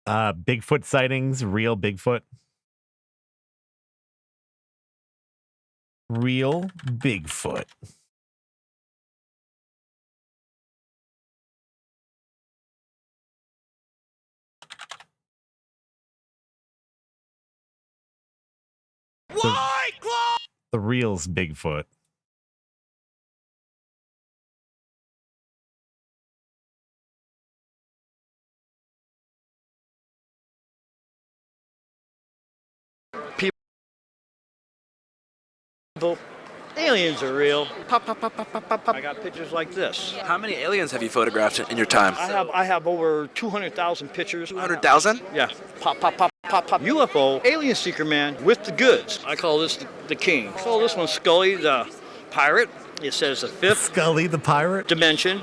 Bigfoot sightings, real Bigfoot. Real Bigfoot. The real's Bigfoot. Aliens are real. Pop, pop, pop, pop, pop, pop, pop. I got pictures like this. How many aliens have you photographed in your time? I have over 200,000 pictures. 200,000? Yeah. Pop, pop, pop, pop, pop. UFO, alien seeker man with the goods. I call this the king. I call this one Scully the pirate. It says the fifth. Scully the pirate? Dimension.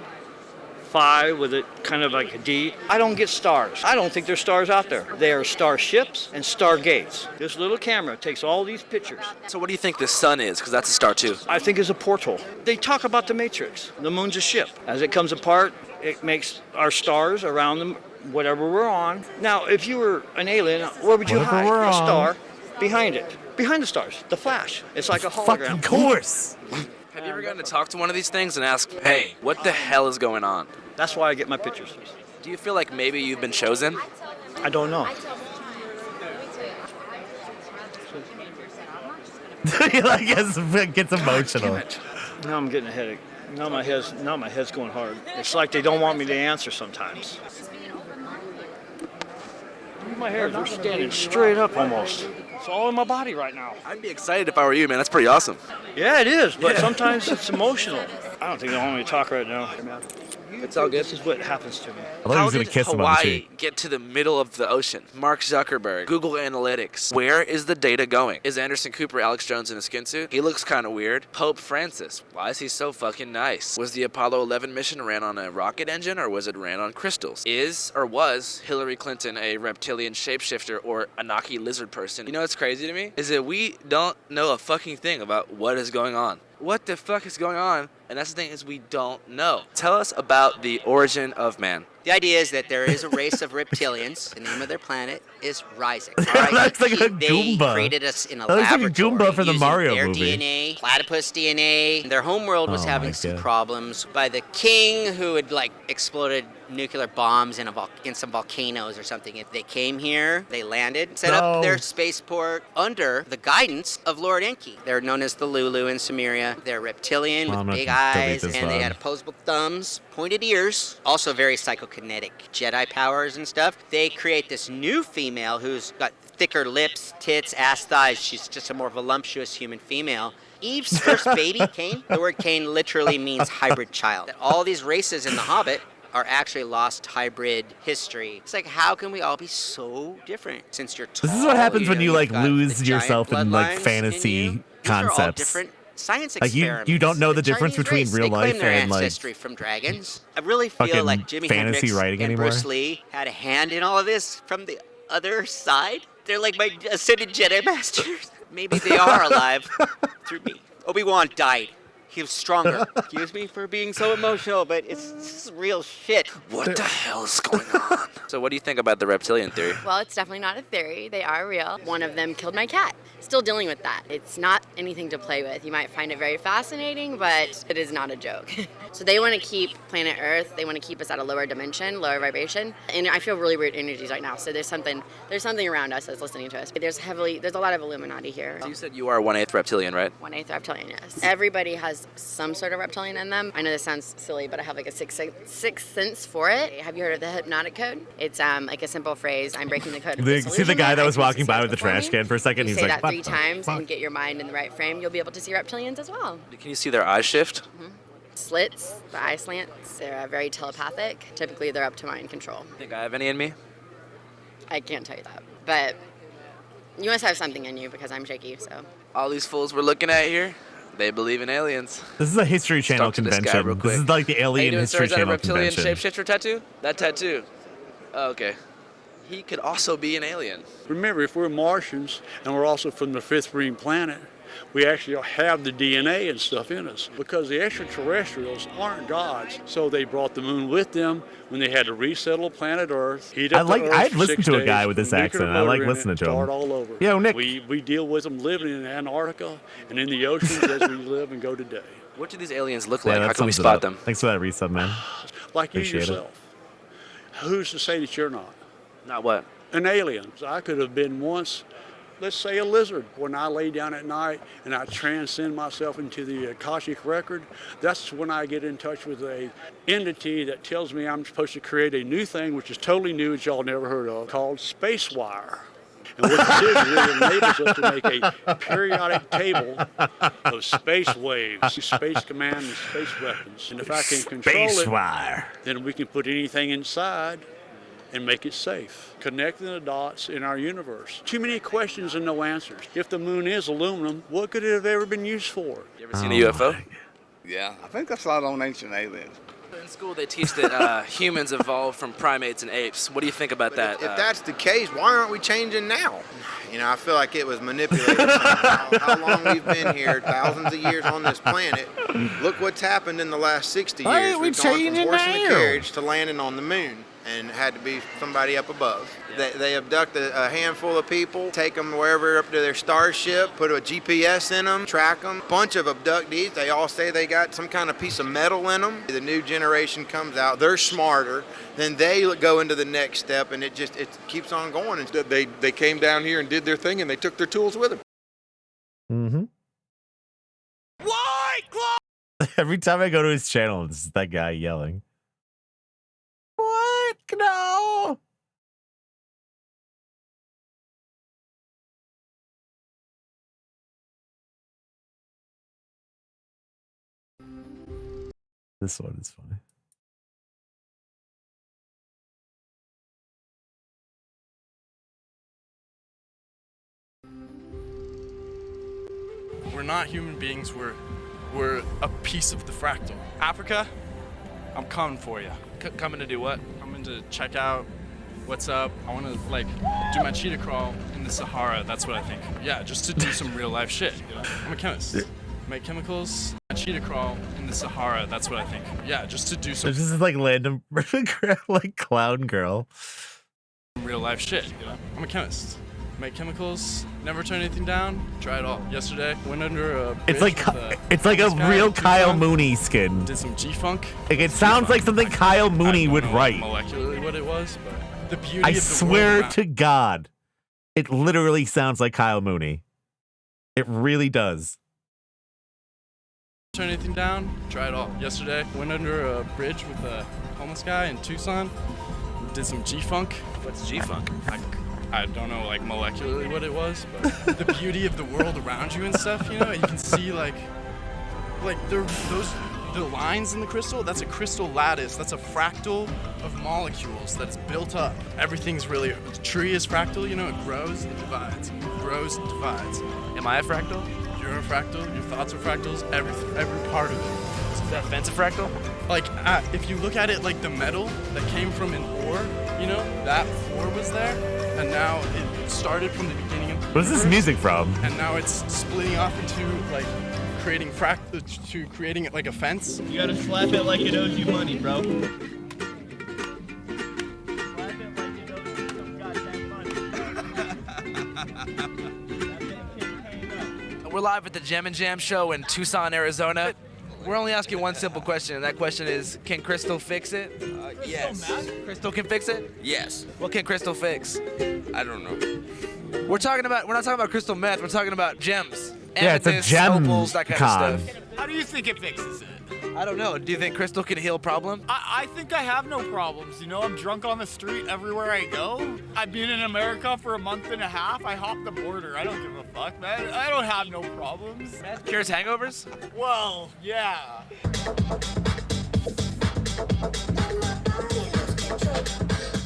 5 with it kind of like a D. I don't get stars. I don't think there's stars out there. They are starships and stargates. This little camera takes all these pictures. So what do you think the sun is? Because that's a star too. I think it's a portal. They talk about the Matrix. The moon's a ship. As it comes apart, it makes our stars around them, whatever we're on. Now, if you were an alien, where would you hide? A star behind it. Behind the stars. The flash. It's like a hologram. Fucking course. Have you ever gotten to talk to one of these things and ask, hey, what the hell is going on? That's why I get my pictures. Do you feel like maybe you've been chosen? I don't know. He like gets emotional. Damn it. Now I'm getting a headache. Now my head's going hard. It's like they don't want me to answer sometimes. My hairs are standing straight up almost. It's all in my body right now. I'd be excited if I were you, man. That's pretty awesome. Yeah, it is, but sometimes it's emotional. I don't think they want me to talk right now. It's all good. This is what happens to me. I thought he was gonna kiss him on the Hawaii cheek. get to the middle of the ocean? Mark Zuckerberg, Google Analytics. Where is the data going? Is Anderson Cooper Alex Jones in a skin suit? He looks kind of weird. Pope Francis. Why is he so fucking nice? Was the Apollo 11 mission ran on a rocket engine or was it ran on crystals? Is or was Hillary Clinton a reptilian shapeshifter or Anunnaki lizard person? You know what's crazy to me? Is that we don't know a fucking thing about what is going on. What the fuck is going on? And that's the thing is we don't know. Tell us about the origin of man. The idea is that there is a race of reptilians. The name of their planet is Rising. All right? That's like a They Goomba. created us in a That looks like a laboratory Goomba from the using Mario their movie. DNA, platypus DNA. Their homeworld was Oh having my some God. problems by the king who had exploded nuclear bombs in some volcanoes or something. If they came here, they landed, set up their spaceport under the guidance of Lord Enki. They're known as the Lulu in Sumeria. They're reptilian I'm with gonna big delete eyes, this and they VOD. had opposable thumbs, pointed ears, also very psychokinetic Jedi powers and stuff. They create this new female who's got thicker lips, tits, ass, thighs. She's just a more voluptuous human female. Eve's first baby, Cain, the word Cain literally means hybrid child. That all these races in The Hobbit are actually lost hybrid history. It's like, how can we all be so different? Since you're tall, This is what happens when you you've like got the lose giant yourself in like bloodlines in fantasy you. These are all concepts. different science Like experiments. you don't know the difference Chinese between race, real they claim life their and like ancestry from dragons. I really feel fucking like Jimi fantasy Hendrix writing and anymore. Bruce Lee had a hand in all of this from the other side. They're like my ascended Jedi masters. Maybe they are alive through me. Obi-Wan died. He was stronger. Excuse me for being so emotional, but it's just real shit. What the hell is going on? So what do you think about the reptilian theory? Well, it's definitely not a theory. They are real. One of them killed my cat. Still dealing with that. It's not anything to play with. You might find it very fascinating, but it is not a joke. So they want to keep planet Earth. They want to keep us at a lower dimension, lower vibration. And I feel really weird energies right now. So there's something around us that's listening to us. There's a lot of Illuminati here. So you said you are 1/8 reptilian, right? 1/8 reptilian, yes. Everybody has some sort of reptilian in them. I know this sounds silly, but I have like a sixth sense for it. Have you heard of the hypnotic code? It's like a simple phrase. I'm breaking the code of See the disillusionment. guy that was I can walking see by it with the before trash me. can for a second? You He's say like, that what 3 the times fuck? and get your mind in the right frame. You'll be able to see reptilians as well. Can you see their eyes shift? Slits, the eye slants, they're very telepathic. Typically, they're up to mind control. Think I have any in me? I can't tell you that, but you must have something in you because I'm shaky, so. All these fools we're looking at here, they believe in aliens. This is a History Channel Talk to this guy convention. real This quick. is like the How you Alien doing, sir? History Is that a Channel reptilian convention. shapeshifter tattoo? That tattoo. Oh, okay. He could also be an alien. Remember, if we're Martians and we're also from the fifth ring planet, we actually have the DNA and stuff in us because the extraterrestrials aren't gods. So they brought the moon with them when they had to resettle planet Earth. Heat up the Earth I'd for listen 6 to a days, guy with this put a accent. nuclear I like motor in listening it, to him. start all over. Yo, Nick. We deal with them living in Antarctica and in the oceans as we live and go today. What do these aliens look Yeah, like? that How can we sums it spot up. them? Thanks for that resub, man. Like you Appreciate it. yourself. Who's to say that you're not? Not what? An alien. I could have been once, let's say, a lizard. When I lay down at night and I transcend myself into the Akashic record, that's when I get in touch with a entity that tells me I'm supposed to create a new thing, which is totally new, that y'all never heard of, called space wire. And what it is, it enables us to make a periodic table of space waves, space command and space weapons. And if I can control Space it, wire. then we can put anything inside and make it safe. Connecting the dots in our universe. Too many questions and no answers. If the moon is aluminum, what could it have ever been used for? You ever seen a UFO? Yeah, I think that's a lot on ancient aliens. In school, they teach that humans evolved from primates and apes. What do you think about that? If that's the case, why aren't we changing now? You know, I feel like it was manipulated somehow. How long we've been here, thousands of years on this planet. Look what's happened in the last 60 years. Why ain't we We've gone from changing horse in now? the carriage to landing on the moon. And had to be somebody up above. They abduct a handful of people, take them wherever up to their starship, put a GPS in them, track them. Bunch of abductees. They all say they got some kind of piece of metal in them. The new generation comes out. They're smarter. Then they go into the next step, and it keeps on going. And They came down here and did their thing, and they took their tools with them. Mm-hmm. White Claw! Every time I go to his channel, this is that guy yelling. What? No! This one is funny. We're not human beings, we're a piece of the fractal. Africa, I'm coming for you. Coming to do what? Coming to check out what's up. I want to do my cheetah crawl in the Sahara. That's what I think. Yeah, just to do some real life shit. You know? I'm a chemist. Make chemicals. A cheetah crawl in the Sahara. That's what I think. Yeah, just to do some This is like random, like clown girl. real life shit. You know? I'm a chemist. Make chemicals. Never turn anything down. Try it all. Yesterday, went under a bridge It's like a this guy real in Kyle Tucson. Mooney skin. Did some G-funk. Like it sounds like something Kyle Mooney would write. Molecularly what it was, but the beauty I of the swear world to God, it literally sounds like Kyle Mooney. It really does. turn anything down. Try it all. Yesterday, went under a bridge with a homeless guy in Tucson. Did some G-funk. What's G-funk? I don't know, like molecularly what it was, but the beauty of the world around you and stuff, you know, you can see like the lines in the crystal, that's a crystal lattice, that's a fractal of molecules that's built up. Everything's really, the tree is fractal, you know, it grows and divides, it grows and divides. Am I a fractal? You're a fractal, your thoughts are fractals, every part of it. Is that fence a fractal? Like, if you look at it like the metal that came from an ore, you know, that ore was there, and now it started from the beginning of the What is this universe, music from? and now it's splitting off into, like, creating to creating it like a fence. You gotta slap it like it owes you money, bro. We're live at the Gem and Jam show in Tucson, Arizona. We're only asking one simple question, and that question is, can Crystal fix it? Yes. Crystal can fix it? Yes. What can Crystal fix? I don't know. We're not talking about crystal meth, we're talking about gems. Yeah, it's a Amethysts, gem opals, that kind con. of stuff. How do you think it fixes it? I don't know. Do you think Crystal can heal problem? I think I have no problems. You know, I'm drunk on the street everywhere I go. I've been in America for a month and a half. I hopped the border. I don't give a fuck, man. I don't have no problems. Cures hangovers? Well, yeah.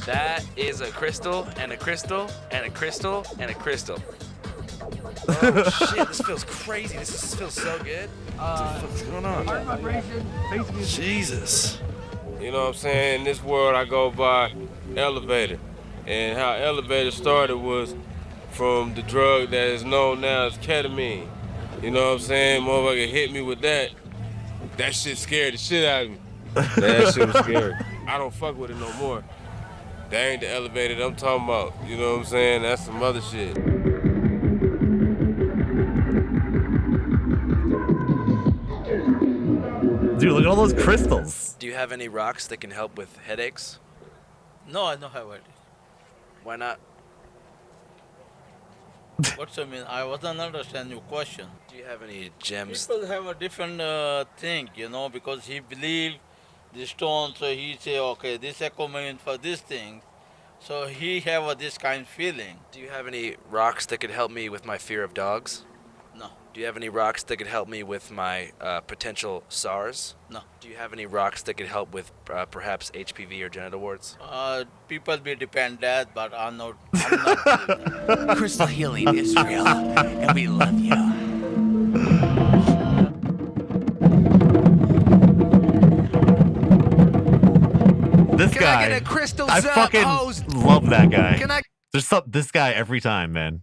That is a crystal, and a crystal, and a crystal, and a crystal. Oh shit, this feels crazy. This feels so good. What's going on? Jesus. You know what I'm saying? In this world, I go by elevator. And how elevator started was from the drug that is known now as ketamine. You know what I'm saying? Motherfucker hit me with that. That shit scared the shit out of me. That shit was scary. I don't fuck with it no more. That ain't the elevator that I'm talking about. You know what I'm saying? That's some other shit. Dude, look at all those crystals. Do you have any rocks that can help with headaches? No, I don't have it. Why not? What's I mean? I wasn't understand your question. Do you have any gems? People have a different thing, you know, because he believe the stone, so he say, okay, this echo meant for this thing. So he have this kind of feeling. Do you have any rocks that could help me with my fear of dogs? No. Do you have any rocks that could help me with my potential SARS? No. Do you have any rocks that could help with perhaps HPV or genital warts? People will depend that, but I'm not. Crystal healing is real, and we love you. This Can guy, I get a crystal I zap fucking hose? love that guy. Can I? There's this guy every time, man.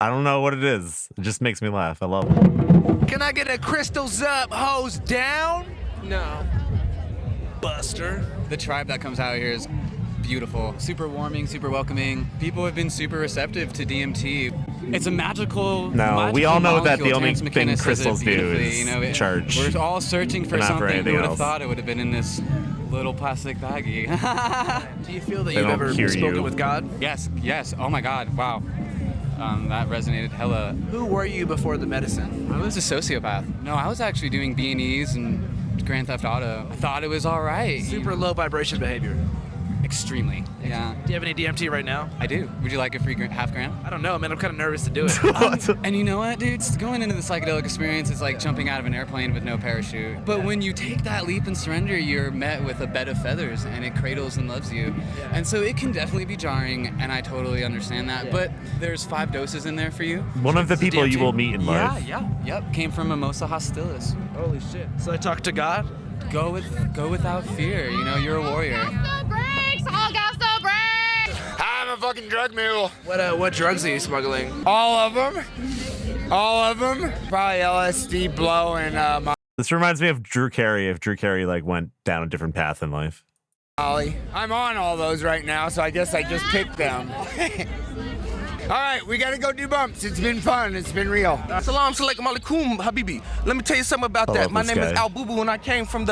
I don't know what it is. It just makes me laugh. I love it. Can I get a crystals up, hose down? No. Buster. The tribe that comes out here is beautiful. Super warming, super welcoming. People have been super receptive to DMT. It's a magical. No, we all know that the only Terrence thing McKenna says it crystals do beautifully, is charge. We're all searching for Not for something. anything Who would have else. thought it would have been in this little plastic baggie? Do you feel that They you've don't ever hear spoken you. with God? Yes, yes. Oh my God, wow. That resonated hella. Who were you before the medicine? I was a sociopath. No, I was actually doing B&Es and Grand Theft Auto. I thought it was all right. Super low vibration behavior. Extremely. Yeah. Do you have any DMT right now? I do. Would you like a free half gram? I don't know, man. I'm kind of nervous to do it. And you know what, dude? Going into the psychedelic experience is like jumping out of an airplane with no parachute. But when you take that leap and surrender, you're met with a bed of feathers, and it cradles and loves you. And so it can definitely be jarring, and I totally understand that. But there's 5 doses in there for you. One of the people you DMT. will meet in life. Yep. Came from Mimosa Hostilis. Holy shit. So I talked to God? Go without fear. You know, you're a warrior. I'm a fucking drug mule. What drugs are you smuggling? All of them. All of them. Probably LSD, blow, and This reminds me of Drew Carey. If Drew Carey like went down a different path in life. Molly. I'm on all those right now, so I guess I just picked them. All right, we gotta go do bumps. It's been fun. It's been real. Salam alaikum alaikum, Habibi. Let me tell you something about I that. love My this name is guy. Al Bubu, and I came from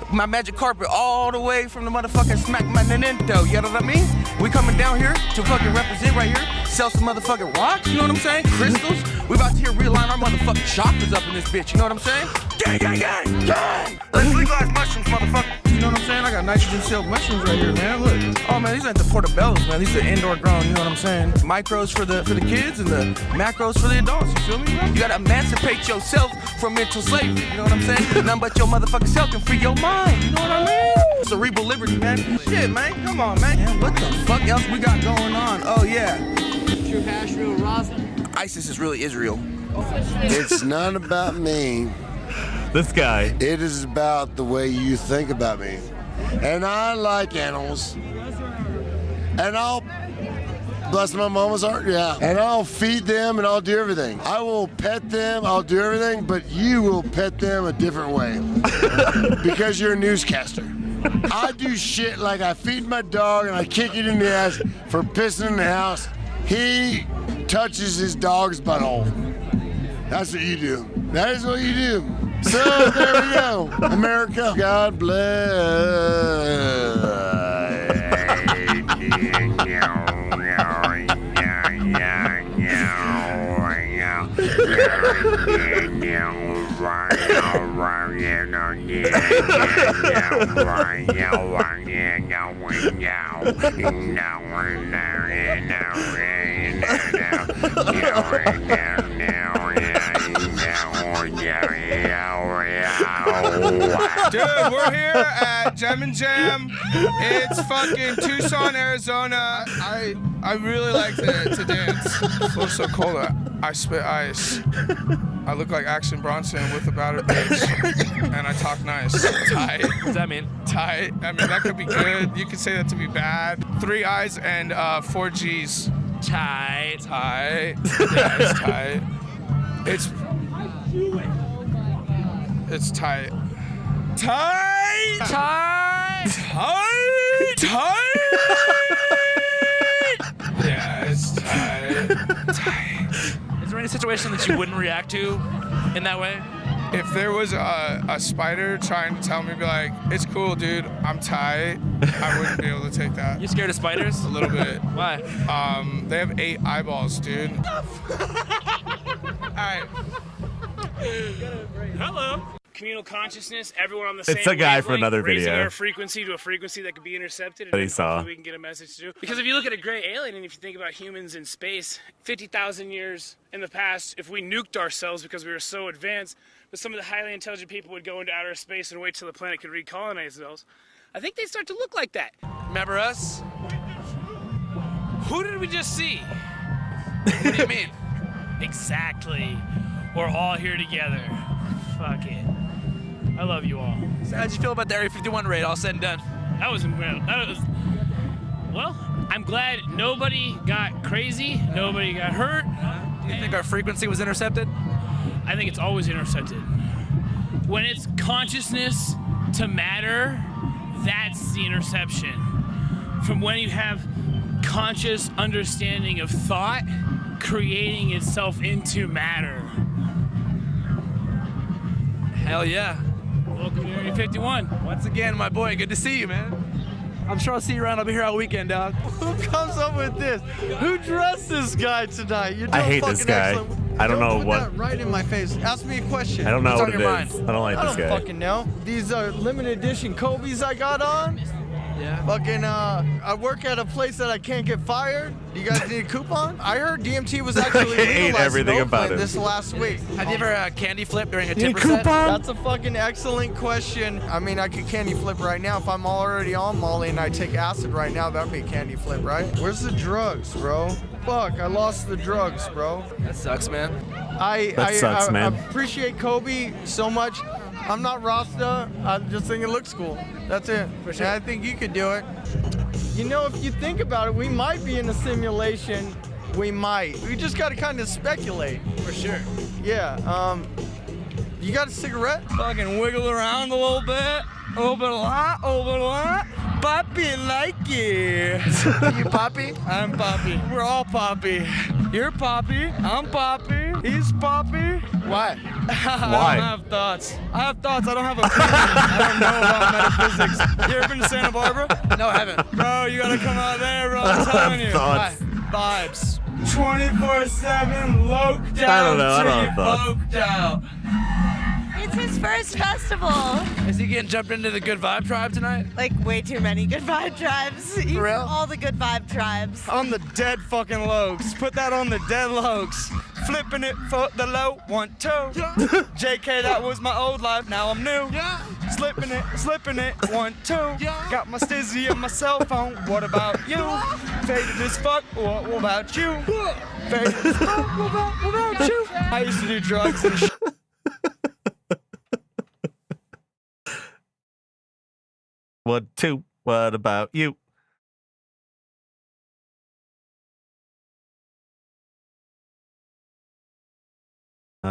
my magic carpet all the way from the motherfucking smack my Nintendo. You know what I mean? We coming down here to fucking represent right here, sell some motherfucking rocks. You know what I'm saying? Crystals. We about to here realign our motherfucking chakras up in this bitch. You know what I'm saying? Gang, gang, gang, gang. Let's legalize mushrooms, motherfucker. You know what I'm saying? I got nitrogen silk mushrooms right here, man. Look. Oh man, these ain't the portobellos, man. These are indoor grown. You know what I'm saying? Micros for the kids and the macros for the adults. You feel me, bro? You gotta emancipate yourself from mental slavery. You know what I'm saying? Nothing but your motherfucking self can free your mind. You know what I mean? Cerebral liberty, man. Shit, man. Come on, man. What the fuck else we got going on? Oh yeah. True hash, real rosin. ISIS is really Israel. It's not about me. This guy. It is about the way you think about me. And I like animals. And I'll bless my mama's heart, yeah. And I'll feed them and I'll do everything. I will pet them, I'll do everything, but you will pet them a different way. Because you're a newscaster. I do shit like I feed my dog and I kick it in the ass for pissing in the house. He touches his dog's butthole. That's what you do. That is what you do. So there we go. America, God Dude, we're here at Gem and Jam. It's fucking Tucson, Arizona. I really like to dance. It feels so cold. I spit ice. I look like Action Bronson with a battered bitch. And I talk nice. Tight. What does that mean? Tight. I mean, that could be good. You could say that to be bad. 3 I's and 4 G's. Tight. Tight. Yeah, it's tight. It's tight. Tight! Tight! Tight! Tight! Yeah, it's tight. Tight. Is there any situation that you wouldn't react to in that way? If there was a spider trying to tell me, be like, it's cool, dude, I'm tight, I wouldn't be able to take that. You scared of spiders? A little bit. Why? They have 8 eyeballs, dude. Alright. Hello. Communal consciousness, everyone on the It's same a guy for wavelength, another raising video our frequency to a frequency that could be intercepted, that and he saw. hopefully we can get a message to. Because if you look at a gray alien, and if you think about humans in space, 50,000 years in the past, if we nuked ourselves because we were so advanced, but some of the highly intelligent people would go into outer space and wait till the planet could recolonize themselves, I think they start to look like that. Remember us? Who did we just see? What do you mean? Exactly. We're all here together. Fuck it. I love you all. So how'd you feel about the Area 51 raid, all said and done? That was well, I'm glad nobody got crazy, nobody got hurt. Do you think our frequency was intercepted? I think it's always intercepted. When it's consciousness to matter, that's the interception. From when you have conscious understanding of thought creating itself into matter. Hell yeah. Welcome to Area 51. Once again, my boy, good to see you, man. I'm sure I'll see you around. I'll be here all weekend, dog. Who comes up with this? Who dressed this guy tonight? You're I doing hate this fucking guy. excellent. I don't know put what. That right in my face. Ask me a question. I don't know What's what on it your is. mind? I don't like this I don't guy. fucking know. These are limited edition Kobe's I got on. Yeah. Fucking, I work at a place that I can't get fired. Do you guys need a coupon? I heard DMT was actually I hate legalized everything in about Oakland it. this last week. Have you ever candy flipped during a Need a timber set? coupon? That's a fucking excellent question. I mean, I could candy flip right now. If I'm already on Molly and I take acid right now, that'd be a candy flip, right? Where's the drugs, bro? Fuck, I lost the drugs, bro. That sucks, man. That sucks, man. I appreciate Kobe so much. I'm not Rasta. I just think it looks cool. That's it. For sure. And I think you could do it. You know, if you think about it, we might be in a simulation. We might. We just got to kind of speculate. For sure. Yeah. You got a cigarette? Fucking wiggle around a little bit. A little bit a lot, a little bit a lot. Poppy like it. You Poppy? I'm Poppy. We're all Poppy. You're Poppy. I'm Poppy. He's Poppy. Why? I don't have thoughts. I have thoughts. I don't have opinions. I don't know about metaphysics. You ever been to Santa Barbara? No, I haven't. Bro, you gotta come out there, bro. I'm telling you. Thoughts. Vibes. 24/7 loked out. I don't know. I don't have thoughts. Loked out. It's his first festival. Is he getting jumped into the Good Vibe Tribe tonight? Like way too many good vibe tribes. He's For real? all the good vibe tribes. On the dead fucking lokes. Put that on the dead lokes. Flipping it for the low 1 2. JK, that was my old life. Now I'm new. Slipping it 1 2. Got my stizzy and my cell phone. What about you? Faded as fuck. What about you? Faded as fuck. What about you? I used to do drugs and shit. What about you? I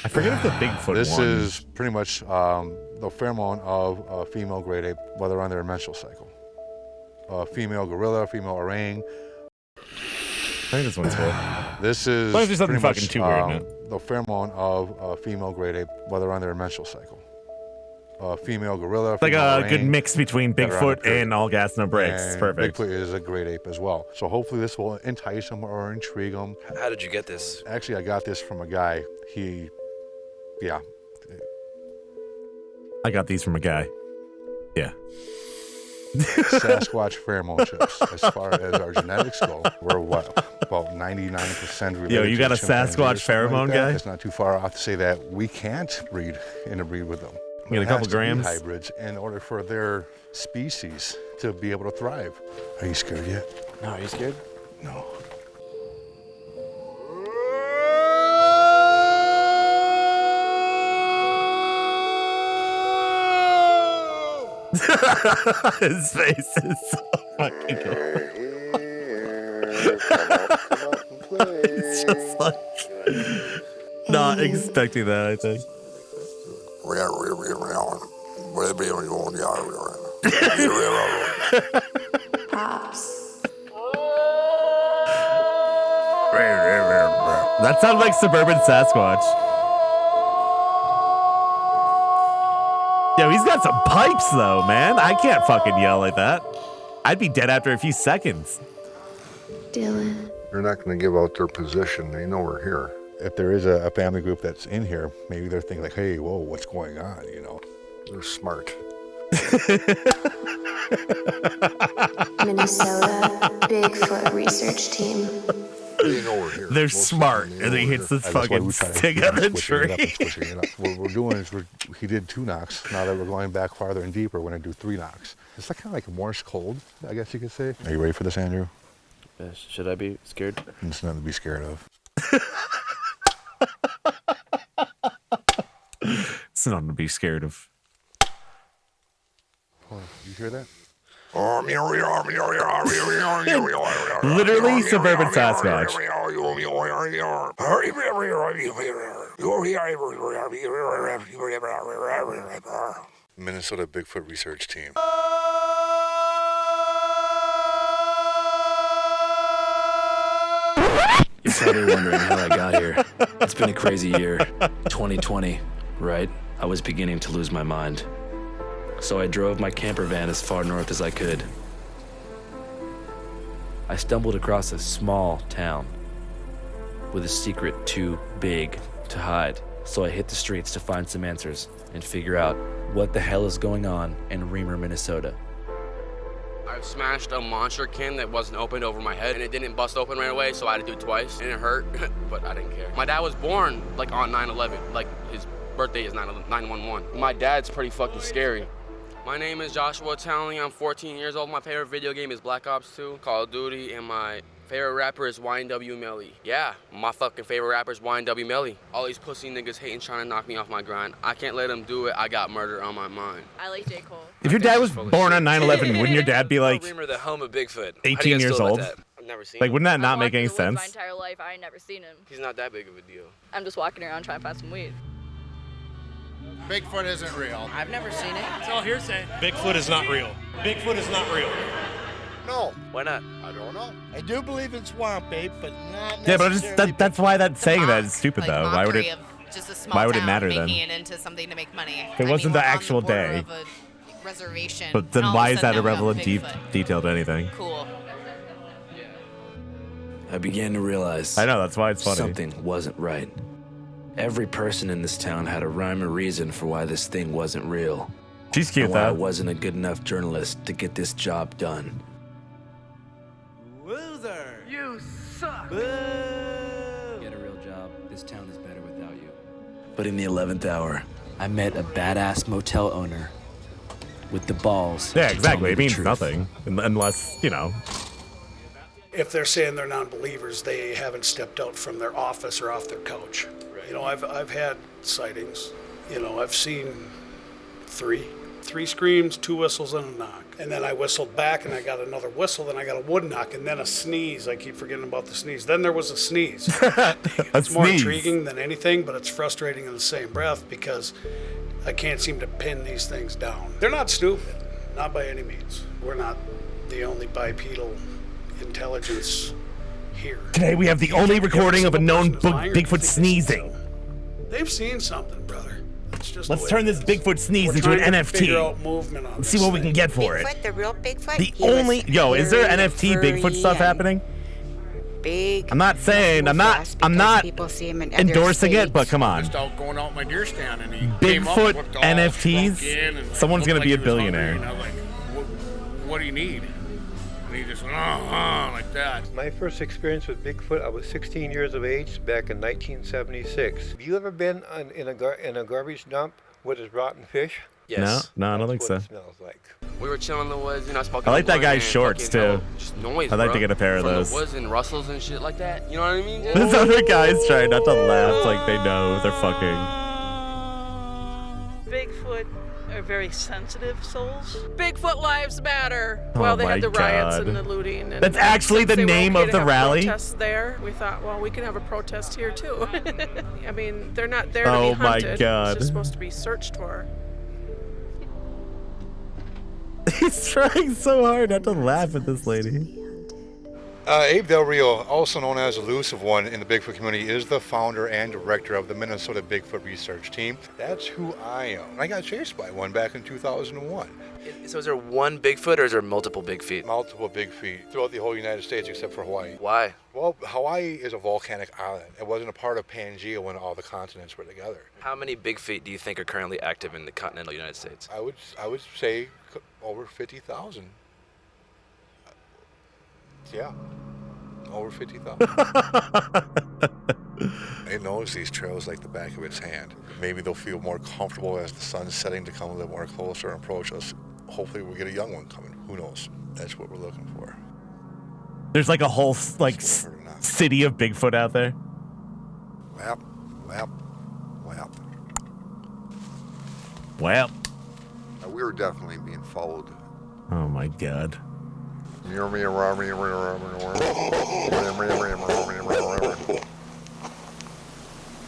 forget if the Bigfoot This one. is pretty much the pheromone of a female great ape while they're on their menstrual cycle. A female gorilla, female orang. I think this one's cool. This is Why is there something pretty fucking much, too weird, man? the pheromone of a female great ape while they're on their menstrual cycle. A female gorilla, It's like female a orang good mix between that are on the Bigfoot period. and All Gas No Brakes. It's And perfect. Bigfoot is a great ape as well. So hopefully this will entice them or intrigue them. How did you get this? Actually, I got this from a guy. Yeah. I got these from a guy. Yeah. Sasquatch pheromone chips. As far as our genetics go, we're what, about 99% related. Yo, you got to a chimpanzees Sasquatch or something pheromone like that. guy? It's not too far off to say that we can't interbreed with them. You get a It couple has to be grams? hybrids in order for their species to be able to thrive. Are you scared yet? No, are you scared? No. His face is so fucking good. It's just like not expecting that, I think. That sounds like suburban Sasquatch. Yo, he's got some pipes though, man. I can't fucking yell like that. I'd be dead after a few seconds. Dylan. They're not going to give out their position. They know we're here. If there is a family group that's in here, maybe they're thinking like, hey, whoa, what's going on? You know, they're smart. Minnesota Bigfoot Research Team. They know we're here. They're smart, and he hits this fucking stick on the tree. What we're doing is he did 2 knocks. Now that we're going back farther and deeper, we're going to do 3 knocks. It's like kind of like a Morse code, I guess you could say. Are you ready for this, Andrew? Should I be scared? It's nothing to be scared of. It's nothing to be scared of. Oh, you hear that? Literally suburban Sasquatch. Minnesota Bigfoot Research Team. You're probably wondering how I got here. It's been a crazy year. 2020, right? I was beginning to lose my mind. So I drove my camper van as far north as I could. I stumbled across a small town with a secret too big to hide. So I hit the streets to find some answers and figure out what the hell is going on in Reamer, Minnesota. I smashed a monster can that wasn't opened over my head, and it didn't bust open right away, so I had to do it twice, and it hurt, but I didn't care. My dad was born like on 9/11, like his birthday is 9/11. My dad's pretty fucking scary. My name is Joshua Townley. I'm 14 years old. My favorite video game is Black Ops 2, Call of Duty, and my favorite rapper is YNW Melly. Yeah, my fucking favorite rapper is YNW Melly. All these pussy niggas hating, trying to knock me off my grind. I can't let them do it. I got murder on my mind. I like J. Cole. If your dad was born on 9/11, wouldn't your dad be like Reamer, the home of Bigfoot. 18 years old? I've never seen Like, him. wouldn't that not make any My sense? entire life, I ain't never seen him. He's not that big of a deal. I'm just walking around trying to find some weed. Bigfoot isn't real. I've never seen it. It's all hearsay. Bigfoot is not real. Bigfoot is not real. No. Why not? I don't know. I do believe in swamp ape, but not Yeah, but necessarily. that's why that saying that is stupid though. Why would it? Just a small Why would it town matter making then? it into something to make money. If it wasn't we're the on actual border day. of a reservation. But then and all why of a is that sudden a now we have relevant Bigfoot. detail to anything? Cool. I began to realize I know, that's why it's funny. something wasn't right. Every person in this town had a rhyme or reason for why this thing wasn't real. She's cute and why I though. wasn't a good enough journalist to get this job done. Loser! You suck! Get a real job. This town is better without you. But in the 11th hour, I met a badass motel owner with the balls. Yeah, to exactly. tell me It the means truth. nothing unless, you know. If they're saying they're non-believers, they haven't stepped out from their office or off their couch. You know, I've had sightings. You know, I've seen three screams, 2 whistles, and a knock. And then I whistled back, and I got another whistle, then I got a wood knock, and then a sneeze. I keep forgetting about the sneeze. Then there was a sneeze. It's more intriguing than anything, but it's frustrating in the same breath because I can't seem to pin these things down. They're not stupid, not by any means. We're not the only bipedal intelligence here. Today we have the only recording of a known Bigfoot sneezing. They've seen something, brother. Let's turn this Bigfoot sneeze into an NFT. Let's see what we can get for it. Bigfoot, the real Bigfoot. The only is there NFT Bigfoot stuff happening? Big. I'm not saying I'm not endorsing it, but come on. Just out going out my deer stand and he Bigfoot came up, looked all NFTs. shrunk in and Someone's gonna looked be a like he was hungry, billionaire. and I was like, what do you need? And he just went, like that. My first experience with Bigfoot, I was 16 years of age back in 1976. Have you ever been in a garbage dump with his rotten fish? Yes. No, I don't think so. It smells like. We were chilling in the woods, you know, smoking. I like that a guy's blunt and shorts fucking too. just noise, I'd like bro. to get a pair of From those. the woods and rustles and shit like that. You know what I mean? This other guy's trying not to laugh like they know they're fucking. Bigfoot are very sensitive souls. Bigfoot lives matter. Oh Well, they my had the riots God. and the looting. And That's actually since the they were name okay of to the have rally? Protests there. We thought, well, we can have a protest here too. I mean, they're not there to Oh be my hunted. God. It's just supposed to be searched for. He's trying so hard not to laugh at this lady. Abe Del Rio, also known as Elusive One in the Bigfoot community, is the founder and director of the Minnesota Bigfoot Research Team. That's who I am. I got chased by one back in 2001. So is there one Bigfoot or is there multiple big feet? Multiple big feet throughout the whole United States except for Hawaii. Why? Well, Hawaii is a volcanic island. It wasn't a part of Pangea when all the continents were together. How many big feet do you think are currently active in the continental United States? I would say over 50,000. Yeah. Over 50,000. It knows these trails like the back of its hand. Maybe they'll feel more comfortable as the sun's setting to come a little more closer and approach us. Hopefully we'll get a young one coming. Who knows? That's what we're looking for. There's like a whole city of Bigfoot out there. Well. We were definitely being followed. Oh my God.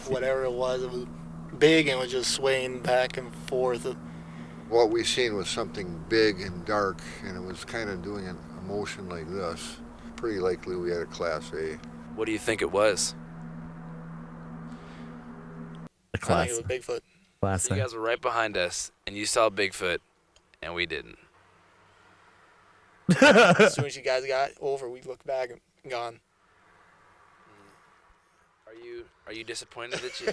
Whatever it was big and was just swaying back and forth. What we seen was something big and dark, and it was kind of doing a motion like this. Pretty likely we had a Class A. What do you think it was? A class. I think it was Bigfoot. Class So you guys were right behind us, and you saw Bigfoot, and we didn't. As soon as you guys got over, we looked back and gone. Are you disappointed that you?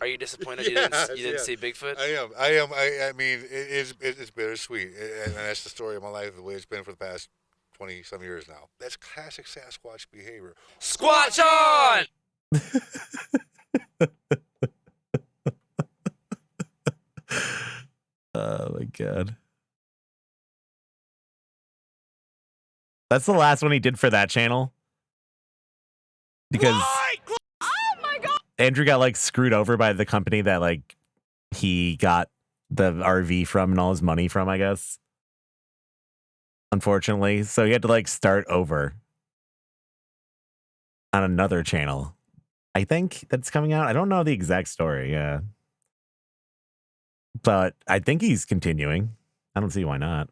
Are you disappointed you didn't see Bigfoot? I am. I mean, it's bittersweet, and that's the story of my life, the way it's been for the past 20-some years now. That's classic Sasquatch behavior. Squatch on! Oh my God. That's the last one he did for that channel. Because Andrew got like screwed over by the company that like he got the RV from and all his money from, I guess. Unfortunately. So he had to like start over on another channel. I think that's coming out. I don't know the exact story. Yeah. But I think he's continuing. I don't see why not.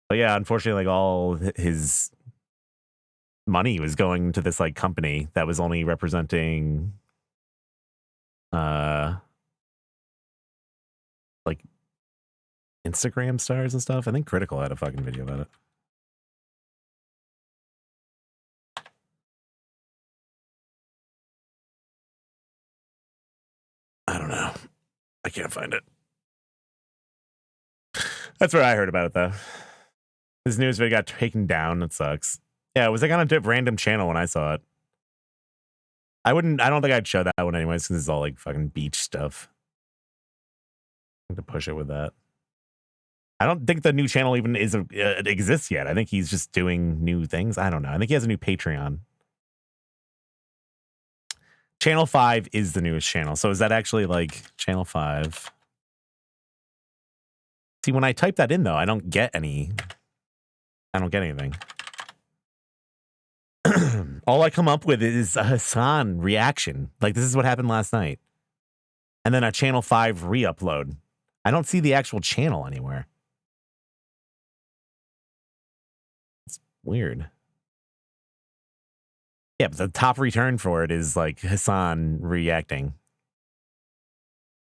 But yeah, unfortunately, like all his money was going to this like company that was only representing like Instagram stars and stuff. I think Critical had a fucking video about it. I don't know. I can't find it. That's where I heard about it though. His news video got taken down. It sucks. Yeah, it was like on a random channel when I saw it. I don't think I'd show that one anyways because it's all like fucking beach stuff. I have to push it with that. I don't think the new channel even exists yet. I think he's just doing new things. I don't know. I think he has a new Patreon. Channel 5 is the newest channel. So is that actually like Channel 5? See, when I type that in though, I don't get anything. All I come up with is a Hassan reaction. Like, this is what happened last night. And then a Channel 5 re-upload. I don't see the actual channel anywhere. It's weird. Yeah, but the top return for it is like Hassan reacting.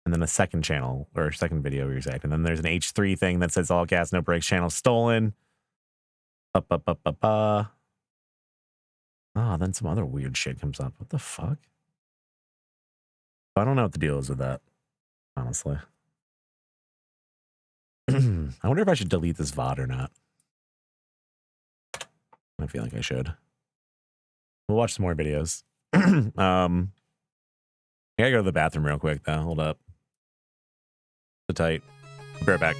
And then a second channel or second video react. And then there's an H3 thing that says all gas, no brakes, channel stolen. Oh, then some other weird shit comes up. What the fuck? I don't know what the deal is with that, honestly. I wonder if I should delete this VOD or not. I feel like I should. We'll watch some more videos. I gotta go to the bathroom real quick, though. Hold up. So tight. Be right back.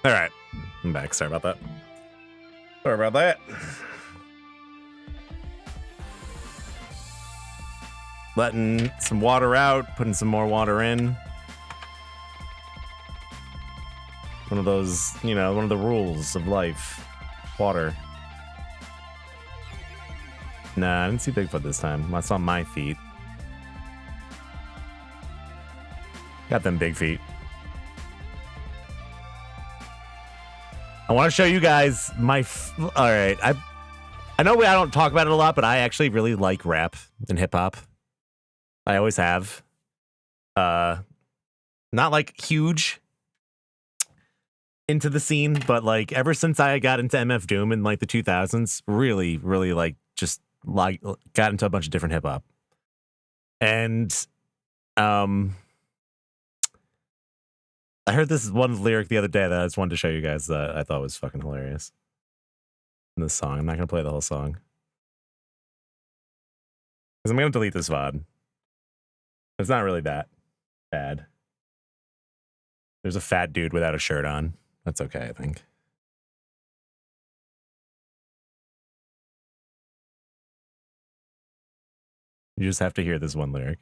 All right, I'm back. Sorry about that. Sorry about that. Letting some water out, putting some more water in. One of those, you know, one of the rules of life. Water. Nah, I didn't see Bigfoot this time. I saw my feet. Got them big feet. I want to show you guys my... All right, I know I don't talk about it a lot, but I actually really like rap and hip-hop. I always have. Not like huge into the scene, but like ever since I got into MF Doom in like the 2000s, really, really like just like got into a bunch of different hip hop. And I heard this one lyric the other day that I just wanted to show you guys that I thought was fucking hilarious. In this song, I'm not gonna play the whole song because I'm gonna delete this VOD. It's not really that bad. There's a fat dude without a shirt on. That's okay, I think. You just have to hear this one lyric.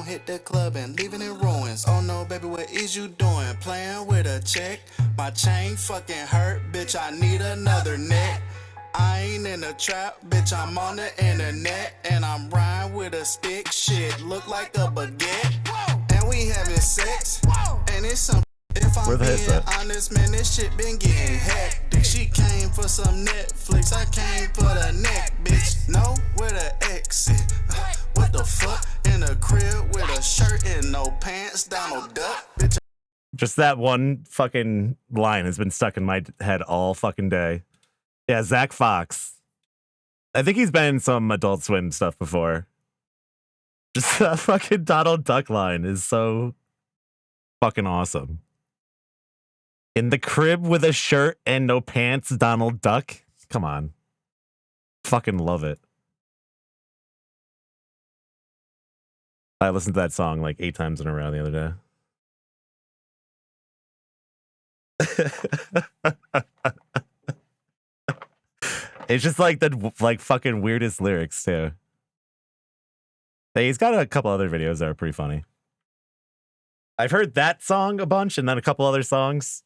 Hit the club and leaving in ruins. Oh no, baby, what is you doing? Playing with a chick? My chain fucking hurt, bitch. I need another neck. I ain't in a trap, bitch. I'm on the internet and I'm riding with a stick. Shit, look like a baguette. And we having sex. And it's some. If I'm being honest, man, this shit been getting hectic. She came for some Netflix. I came for the neck, bitch. No, where the exit? What the fuck? In a crib with a shirt and no pants, Donald Duck, bitch. Just that one fucking line has been stuck in my head all fucking day. Yeah, Zach Fox. I think he's been in some Adult Swim stuff before. Just that fucking Donald Duck line is so fucking awesome. In the crib with a shirt and no pants, Donald Duck. Come on. Fucking love it. I listened to that song like 8 times in a row the other day. It's just like the like fucking weirdest lyrics too. Hey, he's got a couple other videos that are pretty funny. I've heard that song a bunch and then a couple other songs.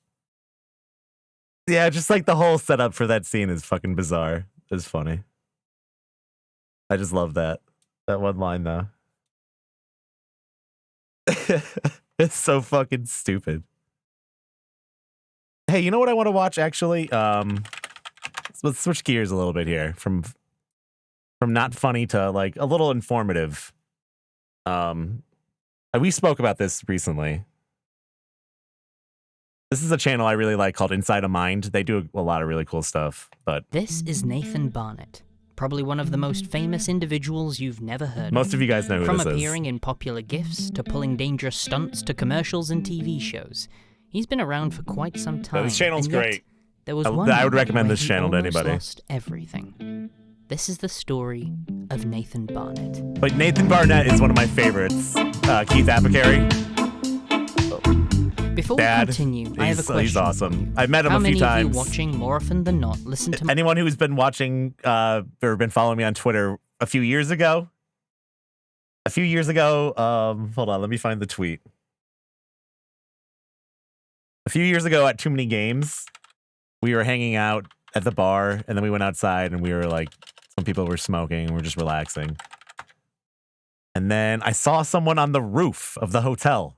Yeah, just like the whole setup for that scene is fucking bizarre. It's funny. I just love that. That one line though. It's so fucking stupid. Hey, you know what I want to watch actually? Let's switch gears a little bit here from not funny to like a little informative. We spoke about this recently. This is a channel I really like called Inside a Mind. They do a lot of really cool stuff, but this is Nathan Barnett, probably one of the most famous individuals you've never heard of. Most of you guys know who this is. From appearing in popular GIFs, to pulling dangerous stunts, to commercials and TV shows. He's been around for quite some time. This channel's great. There was one I would recommend this where he channel to anybody. Lost everything. This is the story of Nathan Barnett. But Nathan Barnett is one of my favorites. Keith Apicary. Before we continue, I have a question. He's awesome. I've met him How a few many times. of you watching more often than not listen to anyone who's been watching or been following me on Twitter a few years ago. Hold on, let me find the tweet. A few years ago at Too Many Games, we were hanging out at the bar and then we went outside and we were like, some people were smoking and we're just relaxing. And then I saw someone on the roof of the hotel.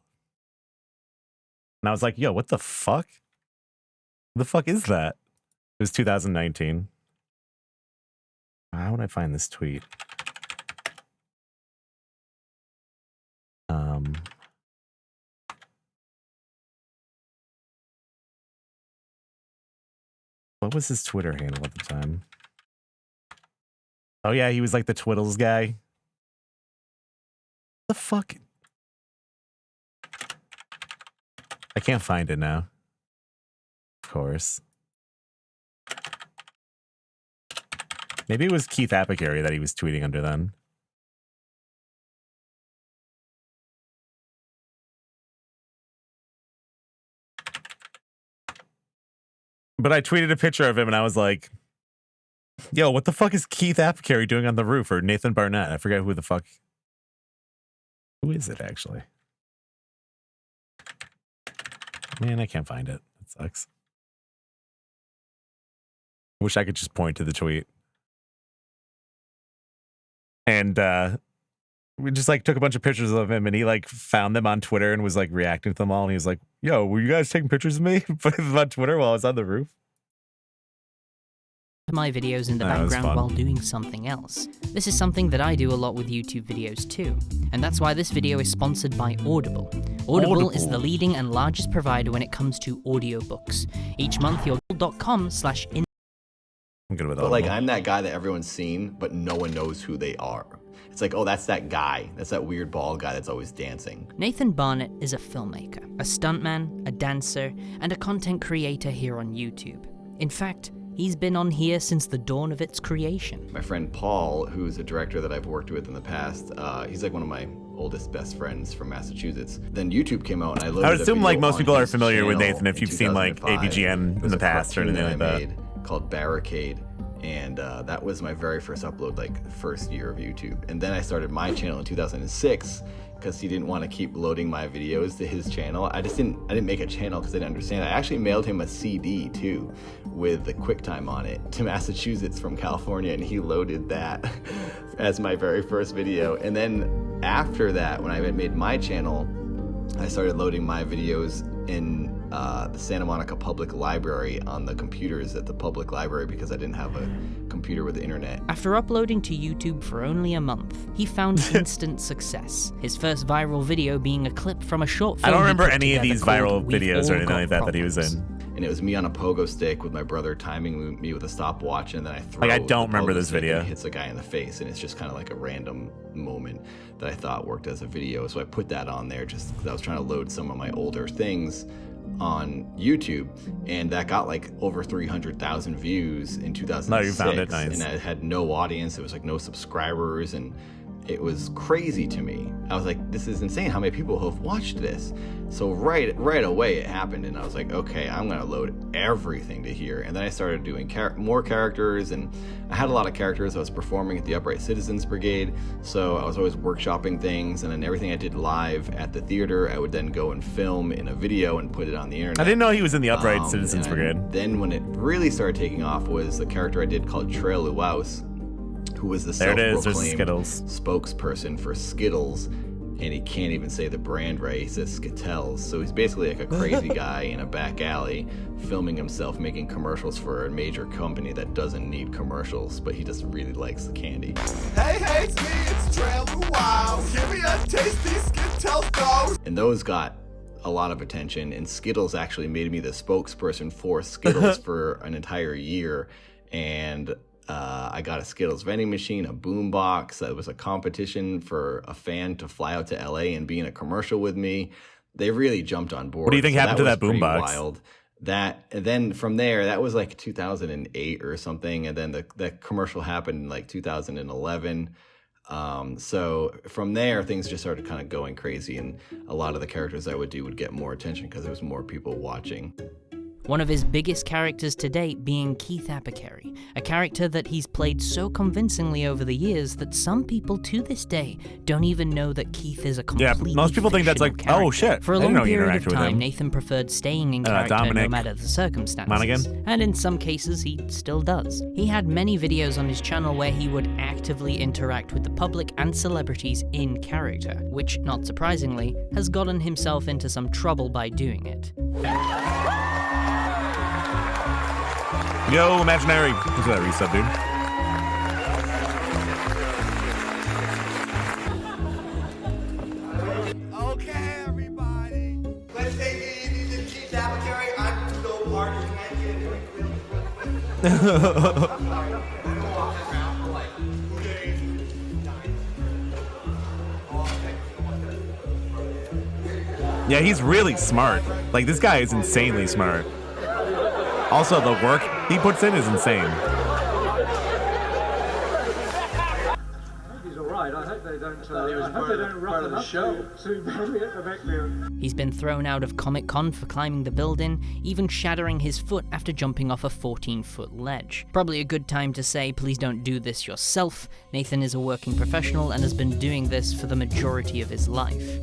And I was like, yo, what the fuck? What the fuck is that? It was 2019. How would I find this tweet? What was his Twitter handle at the time? Oh yeah, he was like the Twiddles guy. The fuck? I can't find it now. Of course. Maybe it was Keith Apicary that he was tweeting under then. But I tweeted a picture of him and I was like, yo, what the fuck is Keith Apicary doing on the roof? Or Nathan Barnett. I forget who the fuck. Who is it actually? Man, I can't find it. It sucks. Wish I could just point to the tweet. And we just like took a bunch of pictures of him and he like found them on Twitter and was like reacting to them all. And he was like, yo, were you guys taking pictures of me? Put them on Twitter while I was on the roof. My videos in the That was background fun. while doing something else. This is something that I do a lot with YouTube videos too, and that's why this video is sponsored by Audible. Audible is the leading and largest provider when it comes to audiobooks. Each month, your audible.com/in. I'm good with But like, I'm that guy that everyone's seen, but no one knows who they are. It's like, oh, that's that guy. That's that weird bald guy that's always dancing. Nathan Barnett is a filmmaker, a stuntman, a dancer, and a content creator here on YouTube. In fact, he's been on here since the dawn of its creation. My friend Paul, who's a director that I've worked with in the past, he's like one of my oldest best friends from Massachusetts. Then YouTube came out and I loaded I would a assume like video most on people are his familiar with channel Nathan if in you've seen like 2005. AVGN It in was the a past or cartoon anything that I like that. made called Barricade. And that was my very first upload, like first year of YouTube. And then I started my channel in 2006 because he didn't want to keep loading my videos to his channel. I didn't make a channel because I didn't understand. I actually mailed him a CD too with the QuickTime on it to Massachusetts from California, and he loaded that as my very first video. And then after that, when I had made my channel, I started loading my videos in the Santa Monica Public Library on the computers at the public library because I didn't have a computer with the internet. After uploading to YouTube for only a month, he found instant success. His first viral video being a clip from a short film. I don't he remember put any of together these called viral We've videos All or anything Got like that he was Problems. in. And it was me on a pogo stick with my brother timing me with a stopwatch, and then I throw. Like, I don't the remember pogo this stick video. And it hits a guy in the face, and it's just kind of like a random moment that I thought worked as a video. So I put that on there just because I was trying to load some of my older things on YouTube, and that got like over 300,000 views in 2006. No, you found it, nice. And I had no audience. It was like no subscribers, and it was crazy to me. I was like, this is insane how many people have watched this. So right away it happened, and I was like, okay, I'm gonna load everything to here. And then I started doing more characters, and I had a lot of characters. I was performing at the Upright Citizens Brigade, so I was always workshopping things, and then everything I did live at the theater, I would then go and film in a video and put it on the internet. I didn't know he was in the Upright Citizens and Brigade. Then when it really started taking off was the character I did called Trail Luaus, who was the There it is, there's self-proclaimed Skittles. spokesperson for Skittles, and he can't even say the brand right. He says Skittles. So he's basically like a crazy guy in a back alley filming himself making commercials for a major company that doesn't need commercials, but he just really likes the candy. Hey, it's me, it's Trail Wow. Give me a taste, these Skittles go. And those got a lot of attention, and Skittles actually made me the spokesperson for Skittles for an entire year. And I got a Skittles vending machine, a boom box. That was a competition for a fan to fly out to LA and be in a commercial with me. They really jumped on board. What do you think happened to was that boom pretty box? Wild. And then from there, that was like 2008 or something. And then the commercial happened in like 2011. So from there, things just started kind of going crazy, and a lot of the characters I would do would get more attention because there was more people watching. One of his biggest characters to date being Keith Apicary, a character that he's played so convincingly over the years that some people to this day don't even know that Keith is a completely most people think that's like, fictional oh character. shit. For a I didn't long know you period of interacted with time, him. Nathan preferred staying in character no Dominic matter the circumstances. Monaghan? And in some cases, he still does. He had many videos on his channel where he would actively interact with the public and celebrities in character, which, not surprisingly, has gotten himself into some trouble by doing it. Yo, Imaginary. Look at that resub, dude. Okay, everybody. Let's take it easy to Keith Apicary. I'm so hard Yeah, he's really smart. Like, this guy is insanely smart. Also, the work he puts in is insane. He's alright. I hope they don't. part of the show. He's been thrown out of Comic-Con for climbing the building, even shattering his foot after jumping off a 14-foot ledge. Probably a good time to say, please don't do this yourself. Nathan is a working professional and has been doing this for the majority of his life.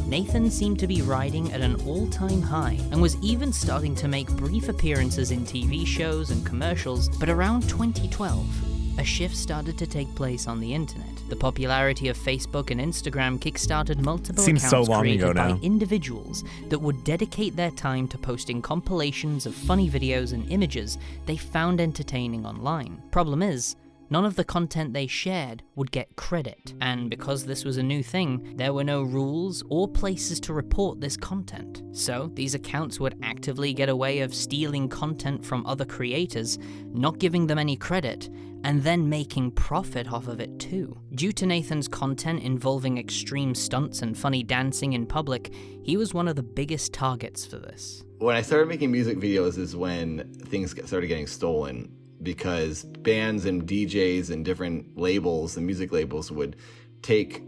Nathan seemed to be riding at an all-time high, and was even starting to make brief appearances in TV shows and commercials, but around 2012, a shift started to take place on the internet. The popularity of Facebook and Instagram kickstarted multiple accounts created by individuals that would dedicate their time to posting compilations of funny videos and images they found entertaining online. Problem is, none of the content they shared would get credit, and because this was a new thing, there were no rules or places to report this content. So these accounts would actively get a way of stealing content from other creators, not giving them any credit, and then making profit off of it too. Due to Nathan's content involving extreme stunts and funny dancing in public, he was one of the biggest targets for this. When I started making music videos is when things started getting stolen, because bands and DJs and different labels and music labels would take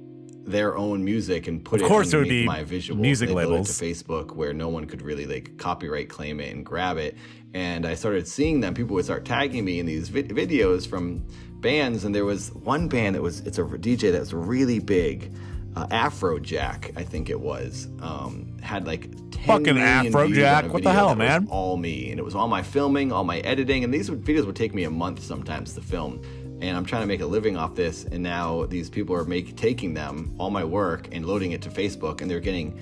their own music and put it underneath my visuals. Music they labels load it to Facebook, where no one could really like copyright claim it and grab it. And I started seeing them. People would start tagging me in these videos from bands, and there was one band that was, it's a DJ that's really big, Afrojack, I think it was, had like 10 fucking million Afrojack, views on a what the video hell, that man? was all me, and it was all my filming, all my editing, and these videos would take me a month sometimes to film. And I'm trying to make a living off this, and now these people are taking them, all my work, and loading it to Facebook, and they're getting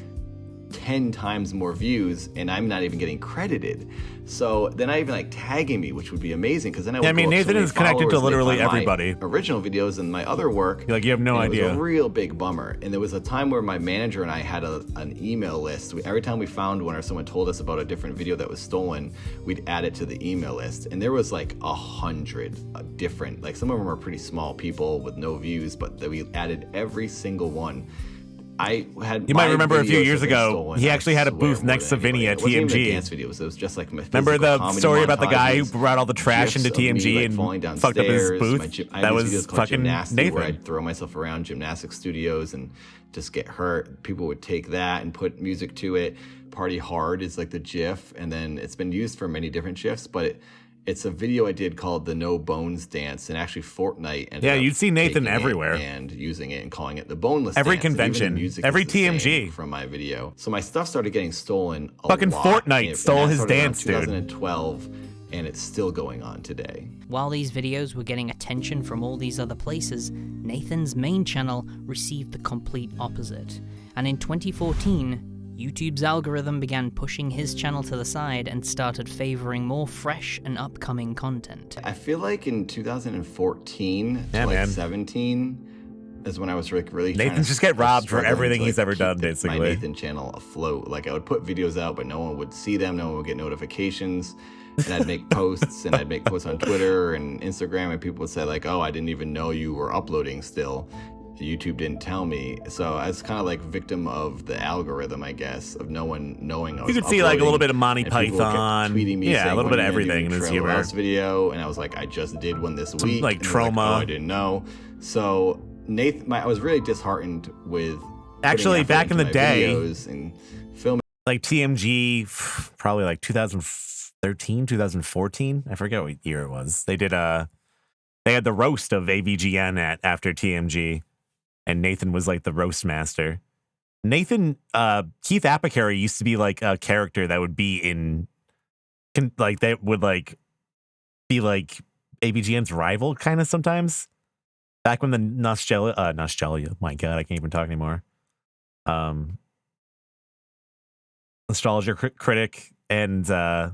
10 times more views, and I'm not even getting credited. So they're not even like tagging me, which would be amazing, because then I would Nathan is connected to literally everybody. Original videos and my other work. Like, you have no idea. It was a real big bummer. And there was a time where my manager and I had an email list. Every time we found one or someone told us about a different video that was stolen, we'd add it to the email list. And there was like 100 different, like some of them are pretty small people with no views, but that we added every single one. I had. You might remember a few years ago, he actually had a booth next to Vinny at TMG. It wasn't even dance videos. It was just like my remember the story about the guy who montages, brought all the trash into TMG and fucked up his booth? That was fucking Nathan. Where I'd throw myself around gymnastic studios and just get hurt. People would take that and put music to it. Party Hard is like the GIF, and then it's been used for many different GIFs, but it's a video I did called the No Bones Dance, and actually Fortnite ended up you'd see Nathan taking everywhere it and using it and calling it the Boneless every Dance. convention, every TMG from my video. So my stuff started getting stolen. Fucking lot. Fortnite stole his dance, dude. 2012, and it's still going on today. While these videos were getting attention from all these other places, Nathan's main channel received the complete opposite. And in 2014, YouTube's algorithm began pushing his channel to the side and started favoring more fresh and upcoming content. I feel like in 2014 to 17 is when I was really Nathan just get robbed for everything he's ever done, basically. My Nathan channel afloat. Like, I would put videos out, but no one would see them. No one would get notifications. And I'd make posts, and I'd make posts on Twitter and Instagram, and people would say like, "Oh, I didn't even know you were uploading still. YouTube didn't tell me." So I was kind of like victim of the algorithm, I guess, of no one knowing I was You could see like a little bit of Monty and people kept Python, tweeting me saying, a little bit of "When are you gonna everything in do his Trailer humor. House video," and I was like, "I just did one this week." Like And they're Trauma. "Oh, I didn't know." So Nathan, I was really disheartened with Actually, putting effort back in the into my day, videos and filming. like TMG, probably like 2013, 2014. I forget what year it was. They had the roast of AVGN after TMG, and Nathan was like the roast master. Nathan, Keith Apicary used to be like a character that would be like that would like be like AVGN's rival kind of sometimes. Back when the Nostalgia, my God, I can't even talk anymore. Nostalgia Critic and who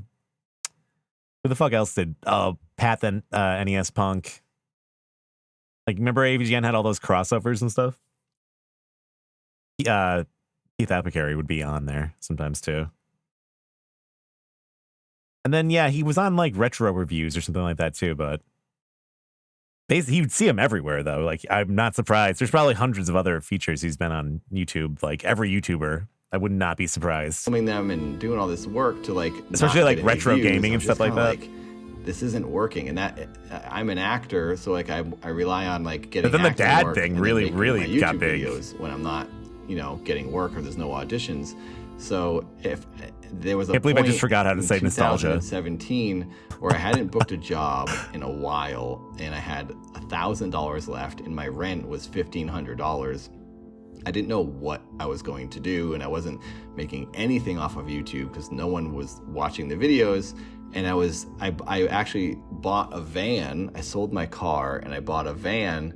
the fuck else did? Oh, Pat the NES Punk. Like, remember AVGN had all those crossovers and stuff? Keith Apicary would be on there sometimes too. And then, yeah, he was on like retro reviews or something like that too, but basically, you'd see him everywhere though. Like, I'm not surprised. There's probably hundreds of other features he's been on YouTube, like every YouTuber. I would not be surprised. Filming them and doing all this work to like, especially not like get any retro views. gaming and I'm stuff just like that. kinda like this isn't working. And that I'm an actor, so like I rely on like getting. But then the acting dad work thing and then really, making really my YouTube got big. videos when I'm not, you know, getting work or there's no auditions. So if there was a Can't believe I just point forgot how to in say nostalgia. 2017 where I hadn't booked a job in a while and I had $1,000 left and my rent was $1,500. I didn't know what I was going to do, and I wasn't making anything off of YouTube because no one was watching the videos. And I actually bought a van. I sold my car and I bought a van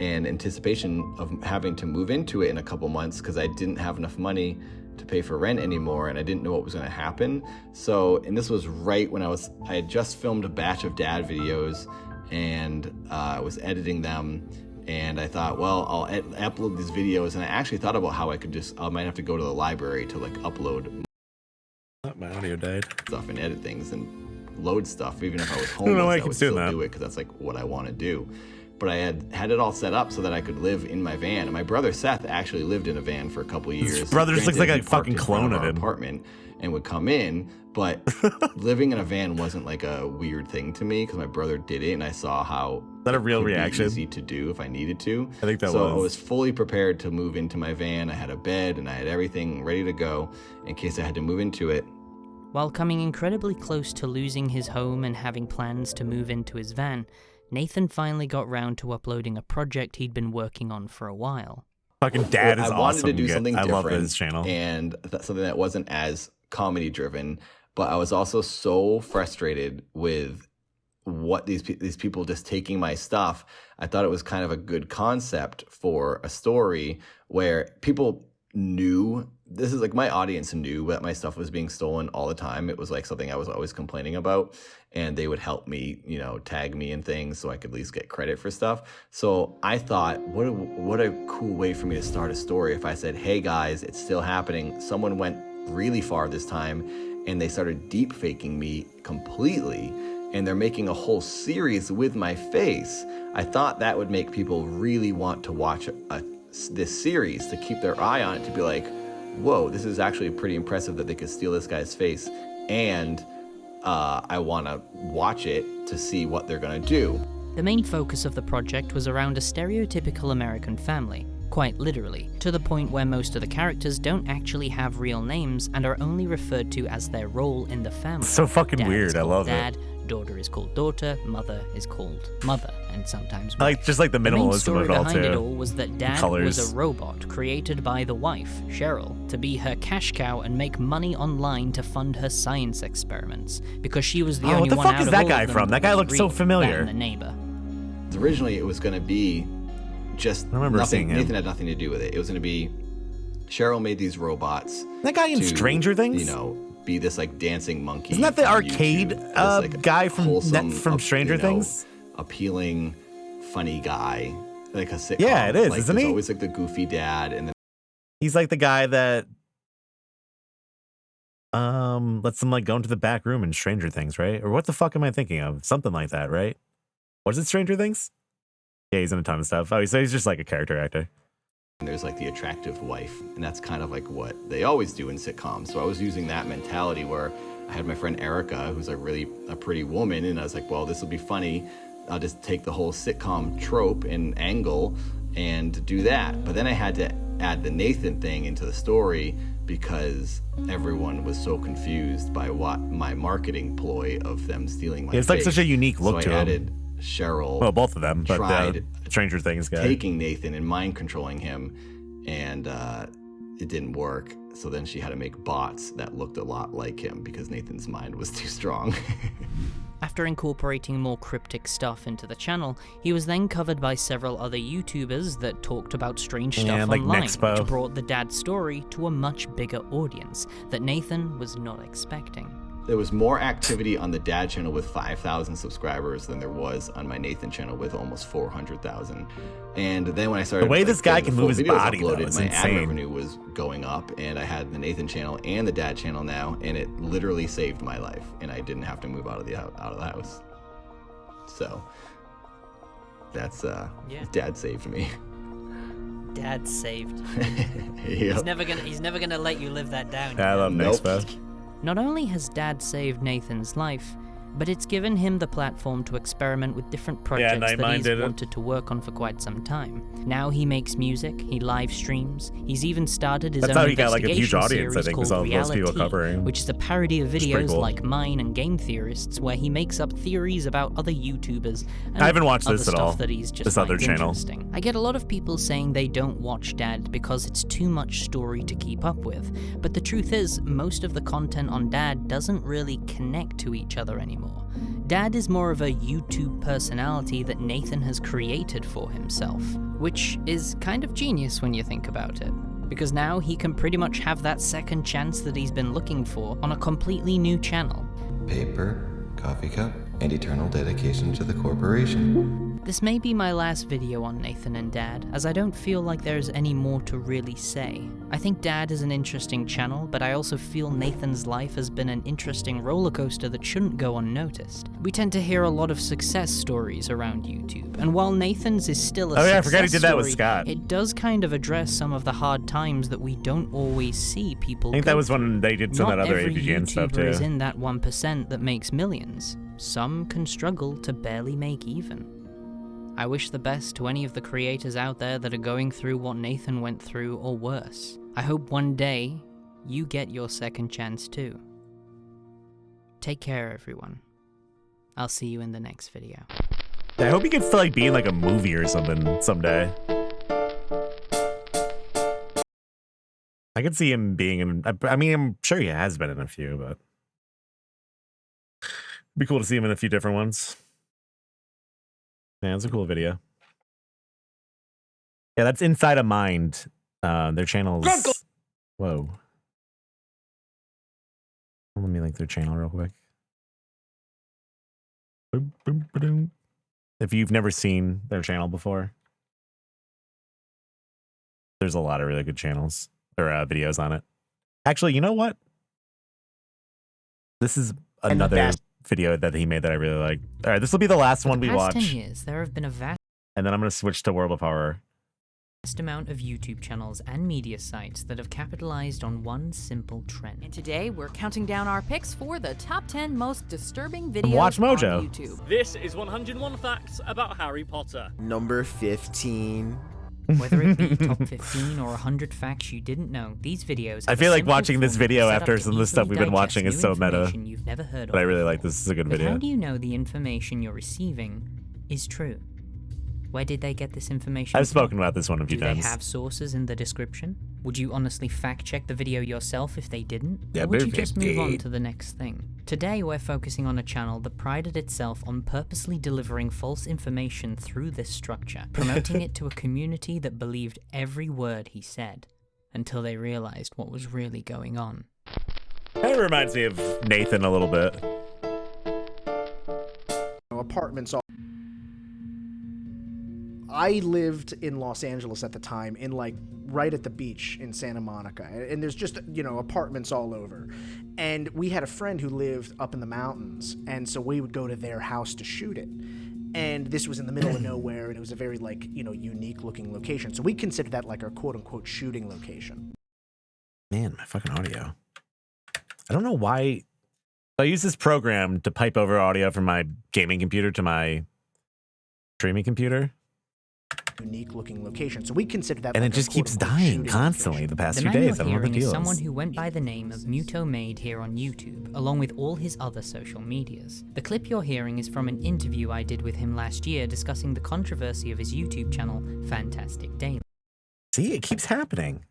in anticipation of having to move into it in a couple months because I didn't have enough money to pay for rent anymore, and I didn't know what was going to happen. So, and this was right when I had just filmed a batch of dad videos, and I was editing them, and I thought, well, I'll upload these videos, and I actually thought about how I might have to go to the library to like upload my audio died. Stuff and edit things and load stuff, even if I was I don't know homeless, why I I keep would still doing that. do it because that's like what I want to do. But I had it all set up so that I could live in my van. And my brother Seth actually lived in a van for a couple of years. His brother just looks like Granted, a he parked fucking in front clone of our him. apartment and would come in, but living in a van wasn't like a weird thing to me because my brother did it and I saw how that a real it would be reaction? easy to do if I needed to. I think that so was. I was fully prepared to move into my van. I had a bed and I had everything ready to go in case I had to move into it. While coming incredibly close to losing his home and having plans to move into his van, Nathan finally got round to uploading a project he'd been working on for a while. Fucking dad is I wanted awesome. to do something I different. love his channel. And something that wasn't as comedy driven, but I was also so frustrated with what these people just taking my stuff. I thought it was kind of a good concept for a story where people knew, this is like my audience knew that my stuff was being stolen all the time. It was like something I was always complaining about, and they would help me, you know, tag me in things so I could at least get credit for stuff. So I thought, what a cool way for me to start a story if I said, hey guys, it's still happening. Someone went really far this time and they started deep faking me completely, and they're making a whole series with my face. I thought that would make people really want to watch this series, to keep their eye on it, to be like, whoa, this is actually pretty impressive that they could steal this guy's face, and I want to watch it to see what they're going to do. The main focus of the project was around a stereotypical American family, quite literally, to the point where most of the characters don't actually have real names and are only referred to as their role in the family. So fucking Dad weird, is I called love Dad, it. Daughter is called daughter, mother is called mother, and sometimes I like just like the The main minimalism story of it all behind it too. all was that Dad Colors. was a robot created by the wife, Cheryl, to be her cash cow and make money online to fund her science experiments, because she was the Oh, only what the one fuck out is of that all guy of them from? That guy was looks so real, familiar. that and the neighbor. Originally, it was going to be just remember seeing nothing. him. Nathan had nothing to do with it. It was going to be Cheryl made these robots. That guy in to, Stranger Things? You know, be this like dancing monkey. Isn't that the on arcade YouTube. This, like, guy from wholesome, Stranger you know, Things? Appealing, funny guy, like a sitcom. Yeah, it is, like, isn't there's he? Always like the goofy dad, and then He's like the guy that lets them like go into the back room in Stranger Things, right? Or what the fuck am I thinking of? Something like that, right? Was it Stranger Things? Yeah, he's in a ton of stuff. Oh, so he's just like a character actor. And there's like the attractive wife, and that's kind of like what they always do in sitcoms. So I was using that mentality where I had my friend Erica, who's a pretty woman, and I was like, well, this will be funny. I'll just take the whole sitcom trope and angle and do that. But then I had to add the Nathan thing into the story because everyone was so confused by what my marketing ploy of them stealing my It's like face. such a unique look so to I him. added Cheryl. Well, both of them, but tried Stranger Things guy. taking Nathan and mind controlling him, and it didn't work. So then she had to make bots that looked a lot like him because Nathan's mind was too strong. After incorporating more cryptic stuff into the channel, he was then covered by several other YouTubers that talked about strange stuff Yeah, like online, Nexpo. which brought the dad story to a much bigger audience that Nathan was not expecting. There was more activity on the dad channel with 5,000 subscribers than there was on my Nathan channel with almost 400,000. And then when I started The way this guy getting can the move full his videos body, though, uploaded, is my insane. ad revenue was going up, and I had the Nathan channel and the dad channel now, and it literally saved my life, and I didn't have to move out of the house. So that's dad saved me. Dad saved. Yep. He's never gonna let you live that down. I love Nope. Nexpo. Not only has Dad saved Nathan's life, But it's given him the platform to experiment with different projects that he's wanted to work on for quite some time. Now he makes music, he live streams, he's even started his own investigation series called Reality, which is a parody of videos like mine and Game Theorists, where he makes up theories about other YouTubers and I haven't watched this at all. That he's just this other channel. Interesting. I get a lot of people saying they don't watch Dad because it's too much story to keep up with, but the truth is, most of the content on Dad doesn't really connect to each other anymore. Dad is more of a YouTube personality that Nathan has created for himself, which is kind of genius when you think about it, because now he can pretty much have that second chance that he's been looking for on a completely new channel. Paper, coffee cup, and eternal dedication to the corporation. This may be my last video on Nathan and Dad, as I don't feel like there's any more to really say. I think Dad is an interesting channel, but I also feel Nathan's life has been an interesting roller coaster that shouldn't go unnoticed. We tend to hear a lot of success stories around YouTube, and while Nathan's is still a I forgot he did that with Scott. It does kind of address some of the hard times that we don't always see people. I think that was when they did some of that other AVGN stuff too. Not every YouTuber is in that 1% that makes millions. Some can struggle to barely make even. I wish the best to any of the creators out there that are going through what Nathan went through or worse. I hope one day you get your second chance too. Take care, everyone. I'll see you in the next video. I hope he gets to like be in like a movie or something someday. I could see him being in, I mean, I'm sure he has been in a few, but it'd be cool to see him in a few different ones. Yeah, it's a cool video. Yeah, that's Inside a Mind. Their channel's... Whoa. Let me link their channel real quick. Boom, boom, ba-doom. If you've never seen their channel before, there's a lot of really good channels or videos on it. Actually, you know what? This is another video that he made that I really like. All right, this will be the last one we watch. For the past 10 years, there have been a vast and then I'm going to switch to World of Horror. Amount of YouTube channels and media sites that have capitalized on one simple trend. And today we're counting down our picks for the top 10 most disturbing videos Watch Mojo. on YouTube. This is 101 facts about Harry Potter. Number 15. Whether it be top 15 or 100 facts you didn't know, these videos I feel like watching this video after some of the stuff we've been watching is so meta. You've never heard but I really like this. This is a good video. How do you know the information you're receiving is true? Where did they get this information I've from? spoken about this one a few times. Do they have sources in the description? Would you honestly fact-check the video yourself if they didn't? Yeah, or would you just move on to the next thing? Today we're focusing on a channel that prided itself on purposely delivering false information through this structure, promoting it to a community that believed every word he said, until they realized what was really going on. That reminds me of Nathan a little bit. Apartments all... I lived in Los Angeles at the time, in like right at the beach in Santa Monica, and there's just, you know, apartments all over. And we had a friend who lived up in the mountains, and so we would go to their house to shoot it. And this was in the middle of nowhere, and it was a very, like, you know, unique looking location. So we considered that like our quote unquote shooting location. Man, my fucking audio. I don't know why. I use this program to pipe over audio from my gaming computer to my streaming computer. Unique looking location. So we consider that and like it just keeps dying constantly the past few days. I don't know what the deal is. Someone who went by the name of Muto Made here on YouTube, along with all his other social medias. The clip you're hearing is from an interview I did with him last year discussing the controversy of his YouTube channel, Fantastic Daily. See, it keeps happening.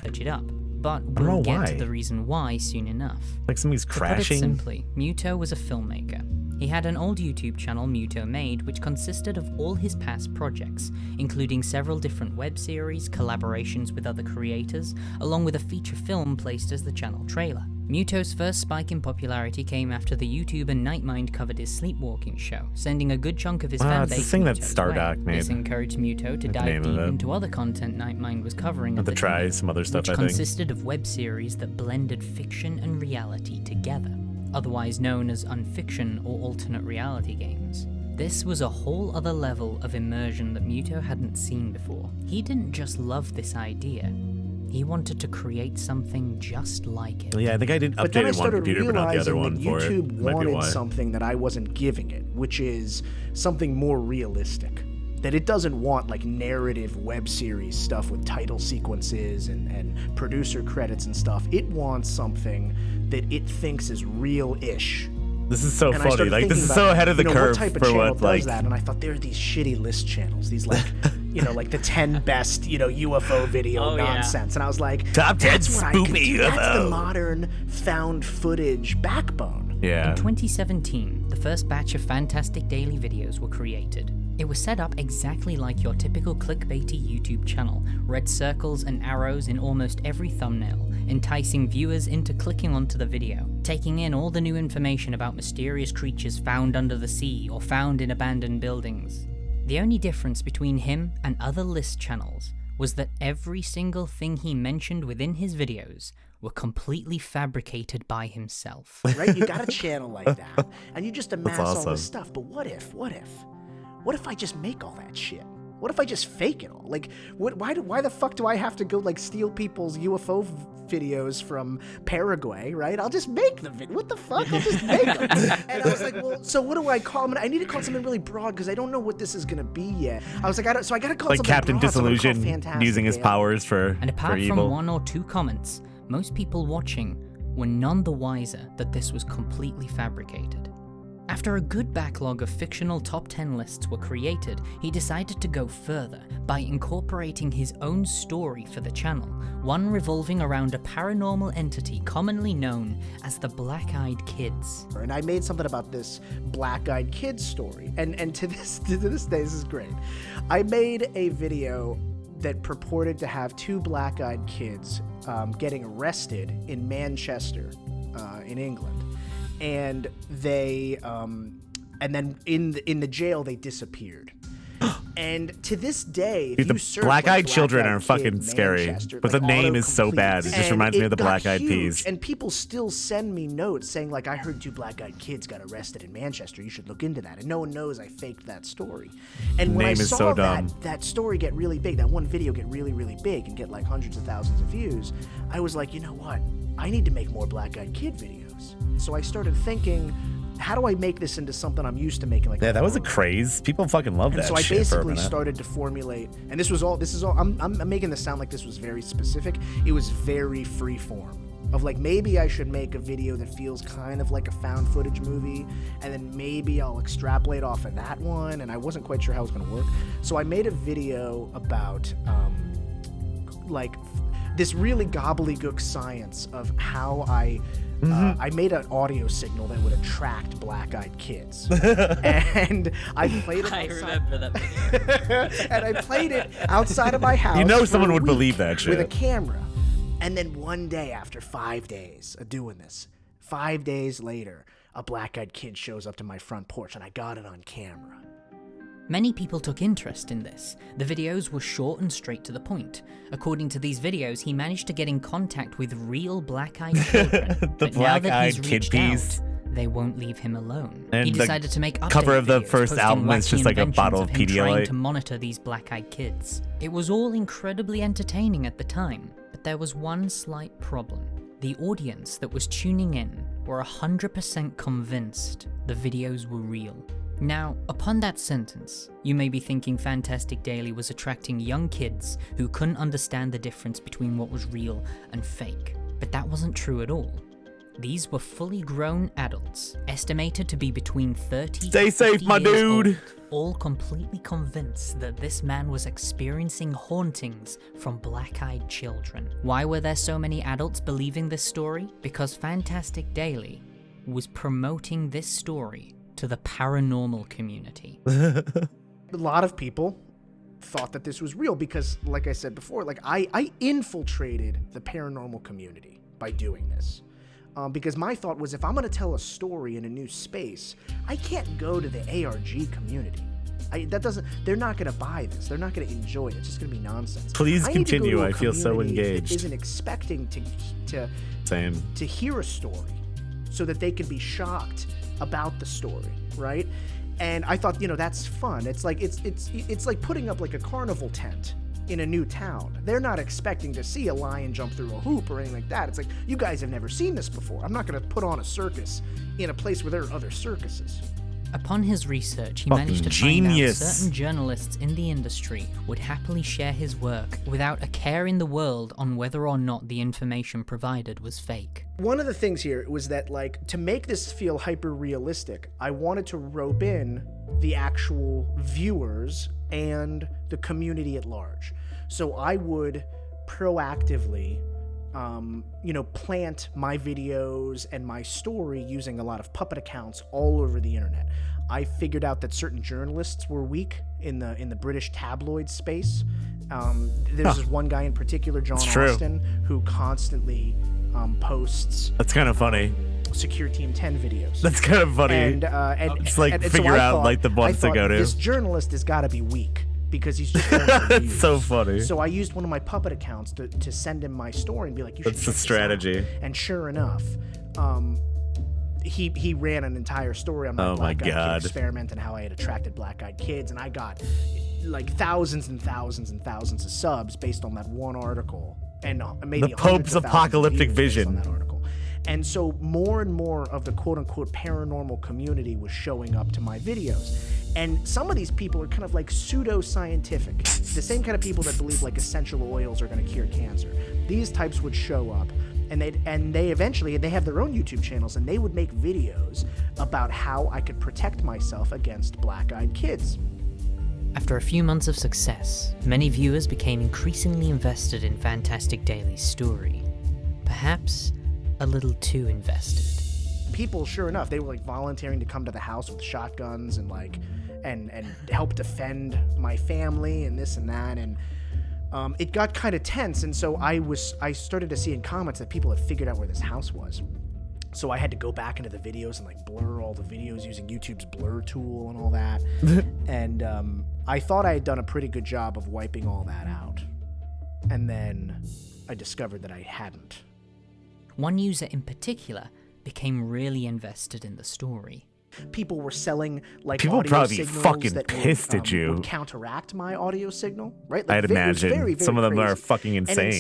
Search it up, but we'll get to the reason why soon enough. Like something's crashing. To put it simply, Muto was a filmmaker. He had an old YouTube channel, Muto Made, which consisted of all his past projects, including several different web series, collaborations with other creators, along with a feature film placed as the channel trailer. Muto's first spike in popularity came after the YouTuber Nightmind covered his sleepwalking show, sending a good chunk of his fan base it's the thing that Stardock made. This encouraged Muto to dive deep into other content Nightmind was covering at the try some other stuff, which consisted of web series that blended fiction and reality together, otherwise known as unfiction or alternate reality games. This was a whole other level of immersion that Muto hadn't seen before. He didn't just love this idea, he wanted to create something just like it. Yeah, I think I did But then I updated one started computer, but not the other realizing one that for it. YouTube That might be wanted why. something that I wasn't giving it, which is something more realistic. That it doesn't want like narrative web series stuff with title sequences and producer credits and stuff. It wants something that it thinks is real-ish. This is so And I funny. started Like, this thinking is about, so ahead of the you know, curve what type of for channel what, does like, that? And I thought there are these shitty list channels, these like, you know, like the 10 best, you know, UFO video Oh, yeah. nonsense. And I was like, Top 10 that's what I could spoopy do. That's the UFO. modern found footage backbone. Yeah. In 2017, the first batch of Fantastic Daily videos were created. It was set up exactly like your typical clickbaity YouTube channel, red circles and arrows in almost every thumbnail, enticing viewers into clicking onto the video, taking in all the new information about mysterious creatures found under the sea or found in abandoned buildings. The only difference between him and other list channels was that every single thing he mentioned within his videos were completely fabricated by himself. Right? You got a channel like that, and you just amass all awesome. this stuff. But what if I just make all that shit? What if I just fake it all? Like, why the fuck do I have to go like steal people's UFO videos from Paraguay? Right? I'll just make the video. What the fuck? I'll just make them. And I was like, well, so what do I call them? I need to call something really broad because I don't know what this is gonna be yet. I was like, I got to call like something Captain broad, so I'm gonna call Disillusion Fantastic using his Daily. powers for And apart for from evil. one or two comments, most people watching were none the wiser that this was completely fabricated. After a good backlog of fictional top 10 lists were created, he decided to go further by incorporating his own story for the channel, one revolving around a paranormal entity commonly known as the Black-Eyed Kids. And I made something about this Black-Eyed Kids story, and to this day, this is great. I made a video that purported to have two black-eyed kids getting arrested in Manchester, in England, and they, and then in the jail they disappeared. And to this day, if Dude, you the search black-eyed like children Black-Eyed are fucking Kid scary, Manchester, but like the name is so autocomplete. bad. It just And reminds me of the got Black-Eyed huge, Peas. And people still send me notes saying like, I heard two black-eyed kids got arrested in Manchester. You should look into that. And no one knows I faked that story. And when Name I is saw so dumb. that story get really big, that one video get really, really big and get like hundreds of thousands of views, I was like, you know what? I need to make more black-eyed kid videos. So I started thinking, how do I make this into something I'm used to making? Like Yeah, that was a craze. People fucking love and that so I shit for a basically minute. started to formulate, and this is all. I'm making this sound like this was very specific. It was very free form. Of like, maybe I should make a video that feels kind of like a found footage movie, and then maybe I'll extrapolate off of that one. And I wasn't quite sure how it was going to work, so I made a video about like this really gobbledygook science of how I made an audio signal that would attract black-eyed kids, and I played it. I outside- remember that video. and I played it outside of my house. You know for someone a would week believe that with a shit. camera. And then one day, after 5 days of doing this, 5 days later, a black-eyed kid shows up to my front porch, and I got it on camera. Many people took interest in this. The videos were short and straight to the point. According to these videos, he managed to get in contact with real black-eyed children. The But now that black-eyed he's kid reached piece. out, they won't leave him alone. And he the decided to make cover update of the videos, first posting album is wacky just like a inventions bottle of him trying Pedialyte. to monitor these black-eyed kids. It was all incredibly entertaining at the time, but there was one slight problem. The audience that was tuning in were 100% convinced the videos were real. Now, upon that sentence, you may be thinking Fantastic Daily was attracting young kids who couldn't understand the difference between what was real and fake. But that wasn't true at all. These were fully grown adults, estimated to be between 30 Stay to safe, 50 my years dude. old, all completely convinced that this man was experiencing hauntings from black-eyed children. Why were there so many adults believing this story? Because Fantastic Daily was promoting this story to the paranormal community. A lot of people thought that this was real because, like I said before, like I infiltrated the paranormal community by doing this. Because my thought was, if I'm going to tell a story in a new space, I can't go to the ARG community. They're not going to buy this. They're not going to enjoy it. It's just going to be nonsense. Please I need to go continue. to a I feel so community that engaged. Isn't expecting Same. to hear a story, so that they can be shocked about the story, right? And I thought, that's fun. It's like it's like putting up like a carnival tent in a new town. They're not expecting to see a lion jump through a hoop or anything like that. It's like, you guys have never seen this before. I'm not going to put on a circus in a place where there are other circuses. Upon his research, he Fucking managed to genius. find out certain journalists in the industry would happily share his work without a care in the world on whether or not the information provided was fake. One of the things here was that, like, to make this feel hyper-realistic, I wanted to rope in the actual viewers and the community at large. So I would proactively, plant my videos and my story using a lot of puppet accounts all over the internet. I figured out that certain journalists were weak in the British tabloid space. There's this one guy in particular, John Austin, who constantly posts. That's kind of funny. Secure Team 10 videos. That's kind of funny. And it's like figure out like the ones to go to. This journalist has got to be weak because he's just going for That's views. so funny. So I used one of my puppet accounts to send him my story and be like, you should That's check the this strategy. out. And sure enough, he ran an entire story on my Black Eyed Kid experiment and how I had attracted black-eyed kids, and I got like thousands and thousands and thousands of subs based on that one article, and maybe the Pope's apocalyptic vision. And so more and more of the quote-unquote paranormal community was showing up to my videos. And some of these people are kind of like pseudo-scientific. The same kind of people that believe like essential oils are going to cure cancer. These types would show up, and they eventually have their own YouTube channels, and they would make videos about how I could protect myself against black-eyed kids. After a few months of success, many viewers became increasingly invested in Fantastic Daily's story. Perhaps a little too invested. People, sure enough, they were like volunteering to come to the house with shotguns and like and help defend my family and this and that, and it got kind of tense. And so I started to see in comments that people had figured out where this house was. So I had to go back into the videos and like blur all the videos using YouTube's blur tool and all that. And I thought I had done a pretty good job of wiping all that out. And then I discovered that I hadn't. One user in particular became really invested in the story. People were selling like people audio probably signals fucking that pissed would, at you. Would counteract my audio signal, right? Like, I'd it was imagine very, very some of them crazy. are fucking insane. And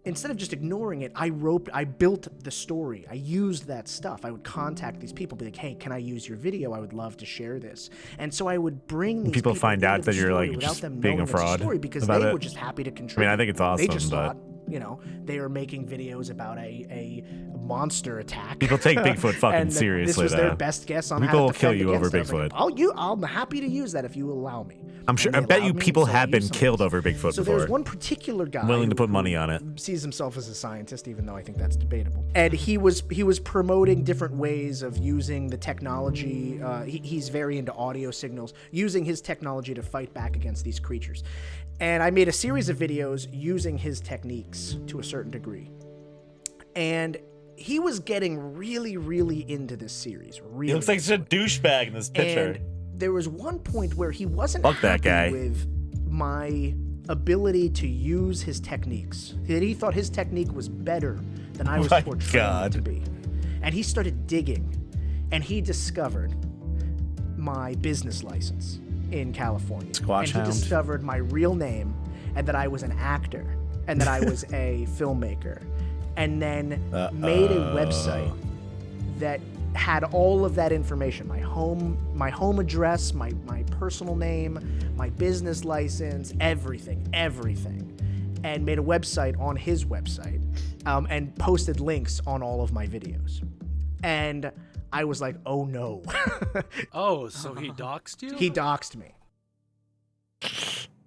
instead of just ignoring it, I built the story. I used that stuff. I would contact these people, be like, "Hey, can I use your video? I would love to share this." And so I would bring these people find out into the that you're story like without just them being knowing a it's fraud story because about they it. were just happy to I contribute. mean, I think it's awesome, They just but thought, they were making videos about a monster attack. people take Bigfoot fucking and seriously. This was though. their best guess on people how will to kill defend you over against it. I was Bigfoot. like, I'm happy to use that if you allow me. I'm sure. And I they bet you allowed me, people so I have been used some of killed this. over Bigfoot So before. there's one particular guy willing to put who money on it. sees himself as a scientist, even though I think that's debatable. And he was promoting different ways of using the technology. He's very into audio signals, using his technology to fight back against these creatures. And I made a series of videos using his techniques to a certain degree. And he was getting really, really into this series. Really, He looks like such a douchebag in this picture. and there was one point where he wasn't Fuck that happy guy. with my ability to use his techniques. That he thought his technique was better than I was My portraying God. it to be. And he started digging, and he discovered my business license in California. Squatch and he Hound. discovered my real name, and that I was an actor, and that I was a filmmaker, and then made a website that had all of that information: my home address, my personal name, my business license, everything, and made a website on his website, and posted links on all of my videos. And I was like, oh no. Oh, so he doxed you? He doxed me.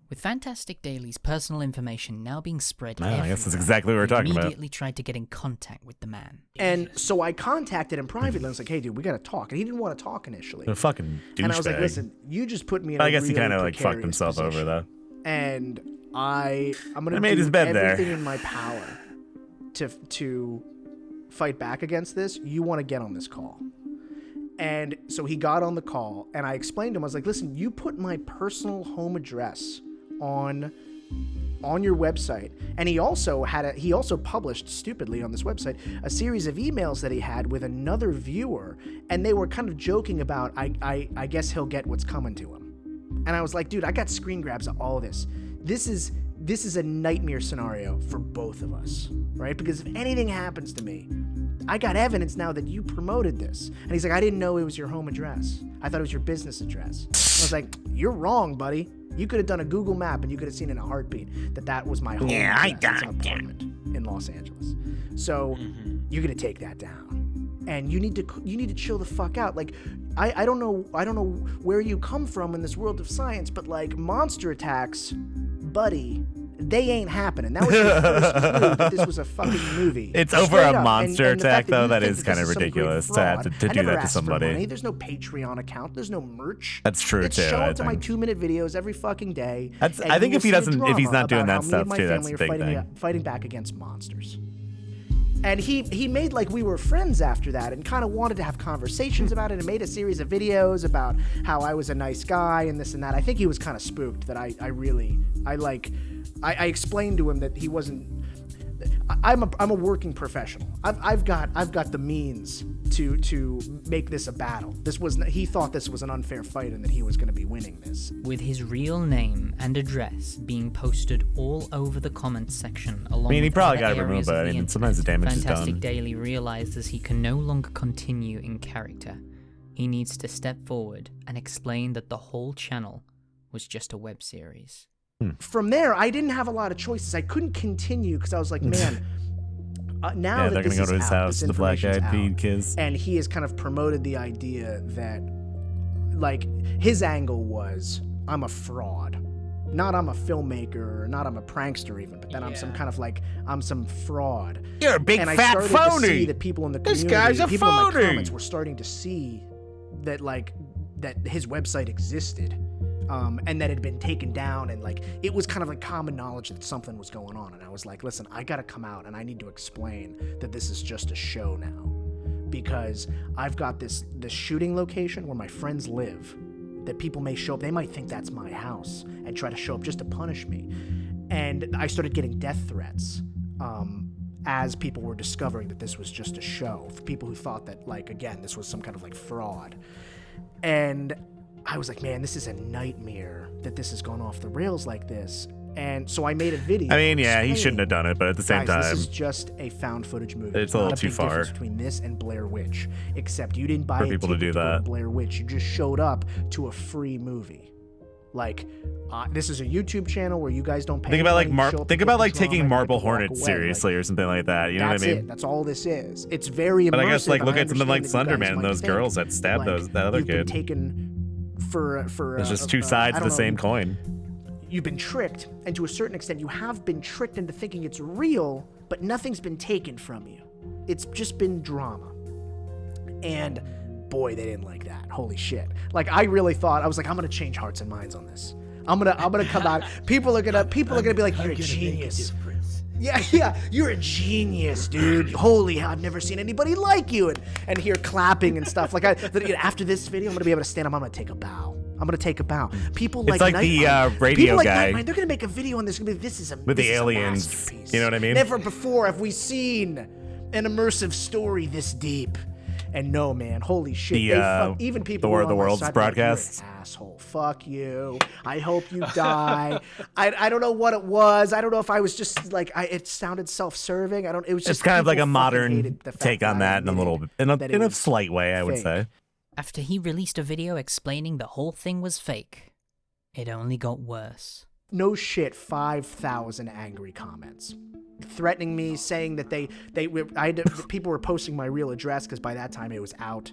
With Fantastic Daily's personal information now being spread I guess that's everywhere, exactly what we're he talking about. immediately tried to get in contact with the man. And so I contacted him privately and was like, hey, dude, we got to talk. And he didn't want to talk initially. A fucking douchebag. And I was like, listen, you just put me in I a guess he really kind of like fucked precarious himself over position. though. And I'm going I to made do his bed there. everything in my power to fight back against this. You want to get on this call. And so he got on the call, and I explained to him, I was like, listen, you put my personal home address on your website. And he also published stupidly on this website a series of emails that he had with another viewer, and they were kind of joking about, I guess he'll get what's coming to him. And I was like, dude, I got screen grabs of all of this. this is a nightmare scenario for both of us, right? Because if anything happens to me, I got evidence now that you promoted this. And he's like, I didn't know it was your home address. I thought it was your business address. I was like, you're wrong, buddy. You could have done a Google map and you could have seen in a heartbeat that was my home address. I got an apartment in Los Angeles. So you're gonna take that down, and you need to chill the fuck out. Like, I don't know where you come from in this world of science, but like monster attacks, buddy, they ain't happening. That was your first clue that this was a fucking movie. It's over a monster attack, though. That is kind of ridiculous to have to do that to somebody. There's no Patreon account. There's no merch. That's true too. Show up to my 2-minute videos every fucking day. I think if he's not doing that stuff too, that's a big thing. Fighting back against monsters. And he made like we were friends after that, and kind of wanted to have conversations about it, and made a series of videos about how I was a nice guy and this and that. I think he was kind of spooked that I explained to him that he wasn't. I'm a working professional. I've got the means to make this a battle. He thought this was an unfair fight and that he was going to be winning this. With his real name and address being posted all over the comments section, along he with probably other got it removed, areas but of the sometimes the damage is done. Fantastic Daily realizes he can no longer continue in character. He needs to step forward and explain that the whole channel was just a web series. From there, I didn't have a lot of choices. I couldn't continue because I was like, man, now that they're this gonna go is to his out, house, this the Black-Eyed Peas kids, and he has kind of promoted the idea that, like, his angle was, I'm a fraud. Not I'm a filmmaker, or not I'm a prankster even, but then I'm some kind of like, I'm some fraud. You're a big and fat I started phony. To see that people in the community, This guy's a people in my phony. comments were starting to see that that his website existed. And that had been taken down, and like it was kind of like common knowledge that something was going on. And I was like, listen, I gotta come out and I need to explain that this is just a show now, because I've got this shooting location where my friends live, that people may show up, they might think that's my house and try to show up just to punish me. And I started getting death threats as people were discovering that this was just a show, for people who thought that, like, again, this was some kind of like fraud. And I was like, man, this is a nightmare that this has gone off the rails like this. And so I made a video. I mean, yeah, he shouldn't have done it, but at the same time, this is just a found footage movie. It's a little too big far. difference between this and Blair Witch, except you didn't buy For a people to ticket do go that. Blair Witch. You just showed up to a free movie. Like, this is a YouTube channel where you guys don't pay. think about anybody to show up think and about take like this long taking and Marble people walk Hornets away. seriously or something like that. You know what I mean? It. That's all this is. It's very immersive. But I guess like look and at something like understand that you guys Slenderman and might those think, girls that stabbed like, that other you've been kid. taken for There's just two sides of the same coin. You've been tricked, and to a certain extent, you have been tricked into thinking it's real, but nothing's been taken from you. It's just been drama. And boy, they didn't like that. Holy shit! Like, I really thought, I was like, I'm gonna change hearts and minds on this. I'm gonna come out. People are gonna be like, you're a genius. Yeah, you're a genius, dude. Holy hell, I've never seen anybody like you. And here clapping and stuff. Like, after this video, I'm gonna be able to stand up. I'm gonna take a bow. People It's like the Nightmare. radio People like guy. Nightmare, they're gonna make a video on this. This is a With this the is a aliens. masterpiece. You know what I mean? Never before have we seen an immersive story this deep. And no, man, holy shit. Even people the War of who the were on my Worlds side were like, broadcasts. "You're an asshole. Fuck you. I hope you die." I don't know what it was. I don't know if I was just like, it sounded self-serving. It was just It's kind of like a people fucking modern hated the fact take on that in a little in a slight way, I would fake. say. After he released a video explaining the whole thing was fake, it only got worse. No shit, 5,000 angry comments. Threatening me, saying that people were posting my real address because by that time it was out.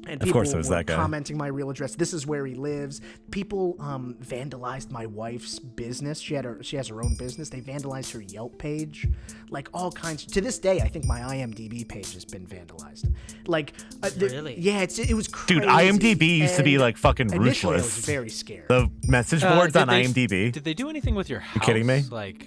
And Of people course it was were that guy. commenting my real address. This is where he lives. People vandalized my wife's business. She has her own business. They vandalized her Yelp page, like all kinds. To this day, I think my IMDb page has been vandalized. Like, really? Yeah, it was crazy. Dude, IMDb used to be like fucking Initially, I ruthless. was very scared. The message boards on Did IMDb. Did they do anything with your house? You kidding me? Like,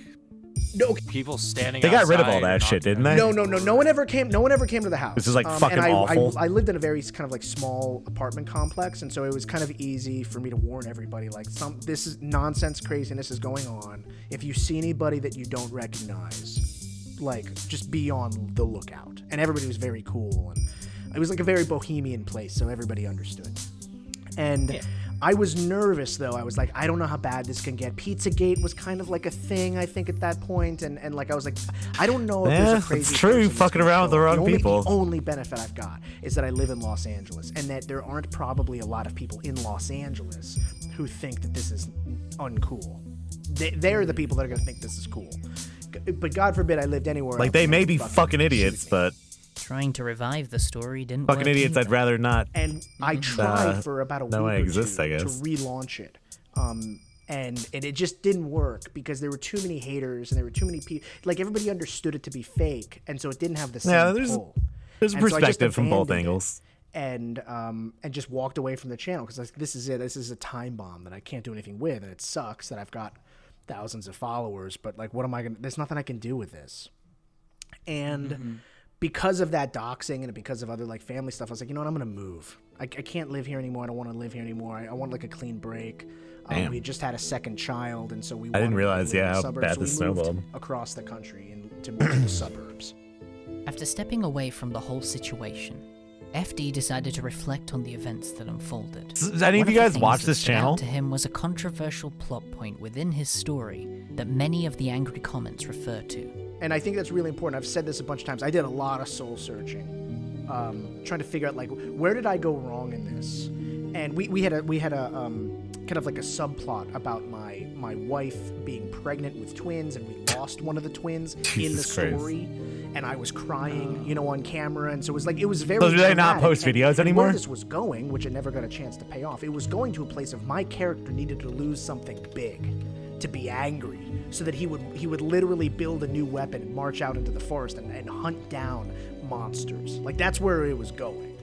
no, people standing. They got rid of all outside that and shit, knocking didn't they? No. No one ever came to the house. This is, like, fucking and awful. I lived in a very kind of like small apartment complex, and so it was kind of easy for me to warn everybody, like, this is nonsense, craziness is going on. If you see anybody that you don't recognize, like, just be on the lookout. And everybody was very cool, and it was like a very bohemian place, so everybody understood. And I was nervous, though. I was like, I don't know how bad this can get. Pizzagate was kind of like a thing, I think, at that point. And like, I was like, I don't know if there's a crazy it's true. person Fucking that's around with the gonna show wrong up. people. The only benefit I've got is that I live in Los Angeles, and that there aren't probably a lot of people in Los Angeles who think that this is uncool. They're the people that are going to think this is cool. But God forbid I lived anywhere Like, else, they and may I be was fucking idiots, but... Trying to revive the story didn't Fucking work idiots, either. I'd rather not. And I tried for about a week no, I or exist, two I guess. to relaunch it. And it just didn't work because there were too many haters and there were too many people. Like, everybody understood it to be fake, and so it didn't have the same pull. There's And so I just perspective from both abandoned it angles. And just walked away from the channel because this is it. This is a time bomb that I can't do anything with, and it sucks that I've got thousands of followers. But like, what am I gonna? There's nothing I can do with this. And because of that doxing and because of other like family stuff, I was like, you know what? I'm gonna move. I can't live here anymore. I don't want to live here anymore. I want like a clean break. We just had a second child, and so we. I didn't realize, wanted to live in the how suburbs, bad so this we moved snowballed. across the country and to move to the suburbs. After stepping away from the whole situation, FD decided to reflect on the events that unfolded. Does any of you guys watch this channel? To him was a controversial plot point within his story that many of the angry comments refer to. And I think that's really important. I've said this a bunch of times. I did a lot of soul searching, trying to figure out like where did I go wrong in this. And we had a kind of like a subplot about my wife being pregnant with twins, and we lost one of the twins in the story. And I was crying, on camera, and so it was very. So do they not dramatic. post videos and anymore? Where this was going, which it never got a chance to pay off, it was going to a place of my character needed to lose something big, to be angry, so that he would literally build a new weapon and march out into the forest and hunt down monsters. Like that's where it was going.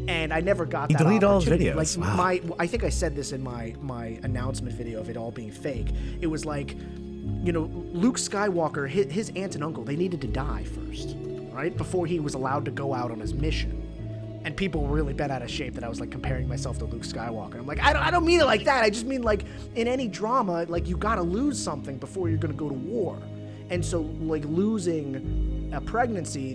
And I never got that deleted all his opportunity. videos. Like Wow. I think I said this in my announcement video of it all being fake. It was like, Luke Skywalker, his aunt and uncle, they needed to die first, right? Before he was allowed to go out on his mission. And people were really bent out of shape that I was like comparing myself to Luke Skywalker. I'm like, I don't mean it like that. I just mean like in any drama, like you gotta lose something before you're gonna go to war. And so like losing a pregnancy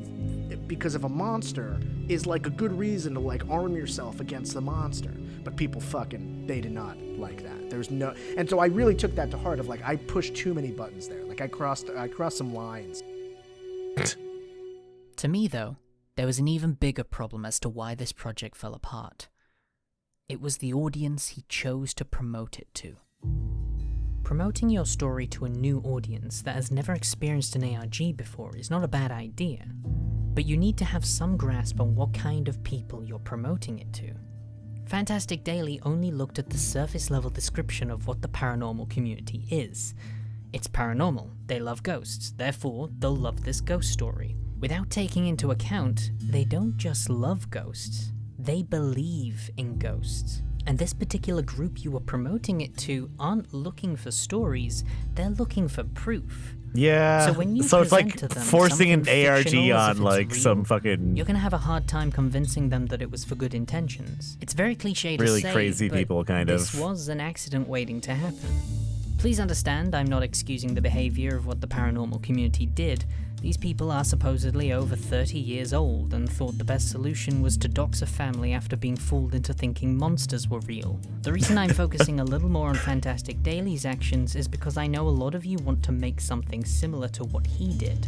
because of a monster is like a good reason to like arm yourself against the monster. But people they did not like that. There's no, and so I really took that to heart of like, I pushed too many buttons there. Like I crossed some lines. To me though, there was an even bigger problem as to why this project fell apart. It was the audience he chose to promote it to. Promoting your story to a new audience that has never experienced an ARG before is not a bad idea, but you need to have some grasp on what kind of people you're promoting it to. Fantastic Daily only looked at the surface level description of what the paranormal community is. It's paranormal, they love ghosts, therefore they'll love this ghost story. Without taking into account, they don't just love ghosts, they believe in ghosts. And this particular group you were promoting it to aren't looking for stories, they're looking for proof. Yeah. So when you it's like present to them forcing an something ARG fictional as on if it's like real, some fucking you're gonna have a hard time convincing them that it was for good intentions. It's very cliche to really say, crazy but people kind this of. was an accident waiting to happen. Please understand, I'm not excusing the behavior of what the paranormal community did. These people are supposedly over 30 years old and thought the best solution was to dox a family after being fooled into thinking monsters were real. The reason I'm focusing a little more on Fantastic Daily's actions is because I know a lot of you want to make something similar to what he did,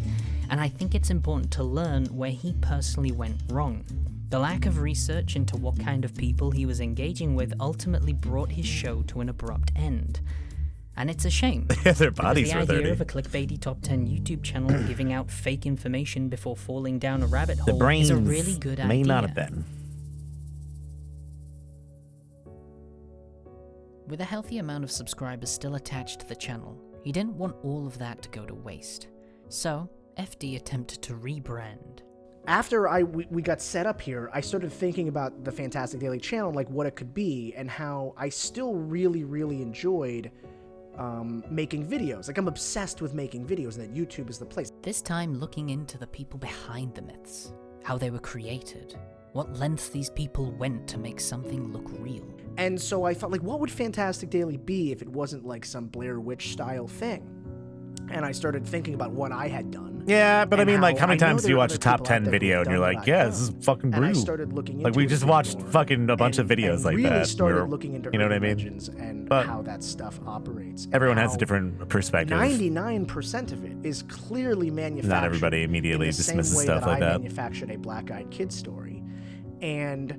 and I think it's important to learn where he personally went wrong. The lack of research into what kind of people he was engaging with ultimately brought his show to an abrupt end. And it's a shame. Their bodies because the were idea 30. of a clickbaity top 10 YouTube channel giving out fake information before falling down a rabbit The hole brains is a really good may idea. not have been. With a healthy amount of subscribers still attached to the channel, he didn't want all of that to go to waste. So, FD attempted to rebrand. After we got set up here, I started thinking about the Fantastic Daily channel, like what it could be, and how I still really, really enjoyed making videos. Like I'm obsessed with making videos, and that YouTube is the place. This time looking into the people behind the myths, how they were created, what lengths these people went to make something look real. And so I thought, like, what would Fantastic Daily be if it wasn't like some Blair Witch style thing? And I started thinking about what I had done, Yeah, but I And mean, like, how many I know times do there you are watch a other top people out 10 there video who've and you're done like, what yeah, I've this is done. fucking And I brutal. started looking Like, into we it a just bit watched more fucking a bunch of videos and like really that. started We were- looking into you know what I urban mean? legends and But how that stuff operates. and everyone has a how different perspective. 99% of it is clearly manufactured. Not everybody immediately in the dismisses same way stuff that like I that. manufactured a black-eyed kid story, and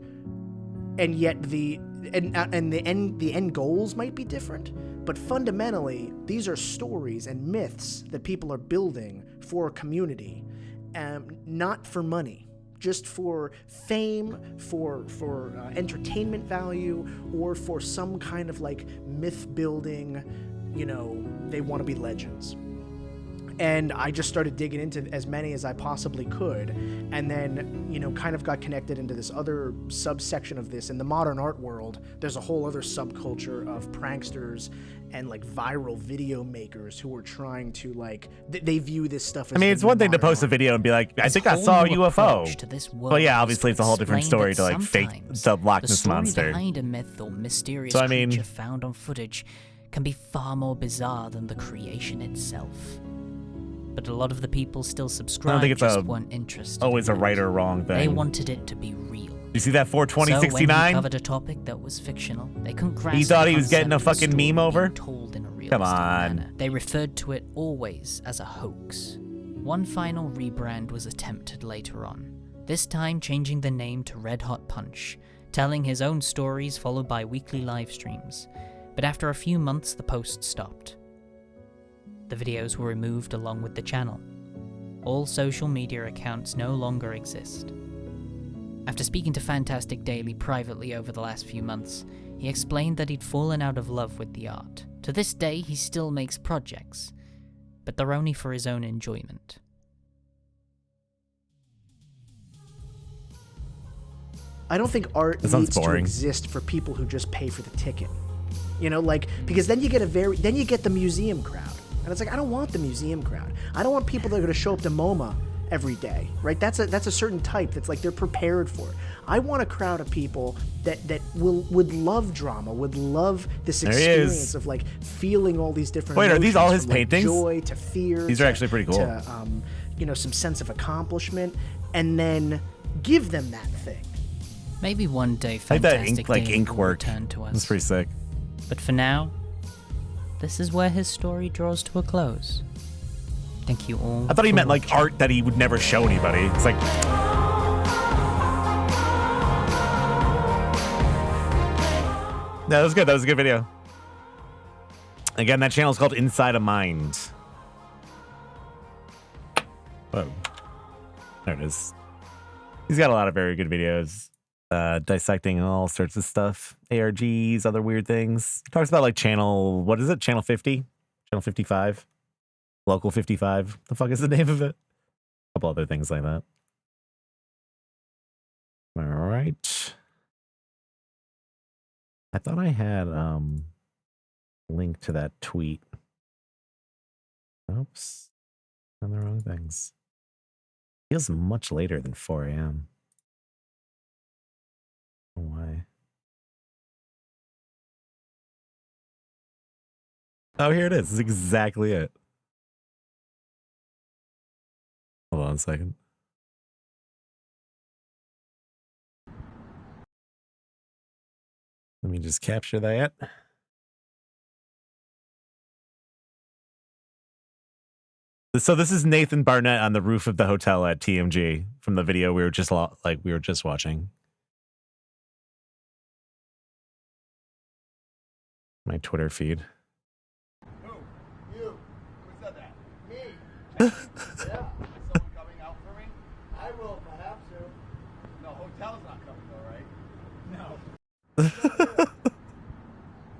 yet the end goals might be different, but fundamentally these are stories and myths that people are building for a community, not for money, just for fame, for entertainment value, or for some kind of like myth building. You know, they want to be legends. And I just started digging into as many as I possibly could, and then, you know, kind of got connected into this other subsection of this. In the modern art world, there's a whole other subculture of pranksters and like viral video makers who are trying to like, they view this stuff as I mean, the it's new one thing to modern post a art. video and be like, I This think I whole saw a new UFO. approach to this world Well, yeah, is obviously it's a whole different explain story to that like fake sometimes the Loch the Ness story monster. behind a myth or mysterious So, I mean- creature found on footage can be far more bizarre than the creation itself. But a lot of the people still I subscribe don't think it's just weren't interested. always in a it. right or wrong thing. They wanted it to be real. You see that So when 42069? he covered a topic that was fictional, they couldn't grasp He thought the he was getting a concept of the fucking meme story over? being told in a realistic Come on. manner. They referred to it always as a hoax. One final rebrand was attempted later on, this time changing the name to Red Hot Punch, telling his own stories followed by weekly live streams. But after a few months, the post stopped. The videos were removed along with the channel. All social media accounts no longer exist. After speaking to Fantastic Daily privately over the last few months, he explained that he'd fallen out of love with the art. To this day, he still makes projects, but they're only for his own enjoyment. I don't think art That sounds needs to boring. exist for people who just pay for the ticket. You know, like, because then you get then you get the museum crowd. And it's like, I don't want the museum crowd. I don't want people that are going to show up to MoMA every day, right? That's a certain type that's like they're prepared for it. I want a crowd of people that would love drama, would love this There he is. experience of like feeling all these different Wait, are these emotions, all his from, like, paintings? joy to fear. These are to- actually pretty cool. To, you know, some sense of accomplishment, and then give them that thing. Maybe one day I like that Fantastic ink, like Daily ink will work. return to us. That's pretty sick. But for now, this is where his story draws to a close. Thank you all. I thought he for meant like watching. art that he would never show anybody. It's like, no, that was good. That was a good video. Again, that channel is called Inside a Mind. Whoa. There it is. He's got a lot of very good videos. Dissecting all sorts of stuff. ARGs, other weird things. Talks about like channel, what is it? Channel 50? Channel 55? Local 55? The fuck is the name of it? A couple other things like that. All right. I thought I had a link to that tweet. Oops. On the wrong things. Feels much later than 4 a.m. Why? Oh, here it is. This is exactly it. Hold on a second. Let me just capture that. So this is Nathan Barnett on the roof of the hotel at TMG from the video we were just watching. My Twitter feed. Who? You. Who said that? Me. Yeah. Is someone coming out for me? I will if I have to. No, hotel's not coming though, right? No.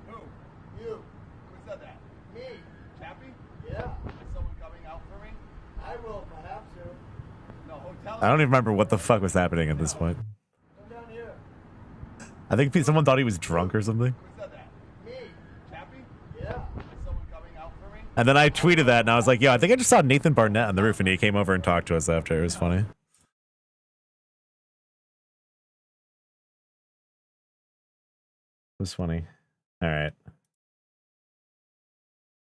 Who? You. Who said that? Me. Chappie? Yeah. Is someone coming out for me? I will if I have to. No, hotel. I don't even remember what the fuck was happening at this point. Come down here. I think someone thought he was drunk or something. Who said that? Me. Chappie? Yeah. Is someone coming out for me? And then I tweeted that and I was like, yo, I think I just saw Nathan Barnett on the roof, and he came over and talked to us after. It was funny. It was funny. All right.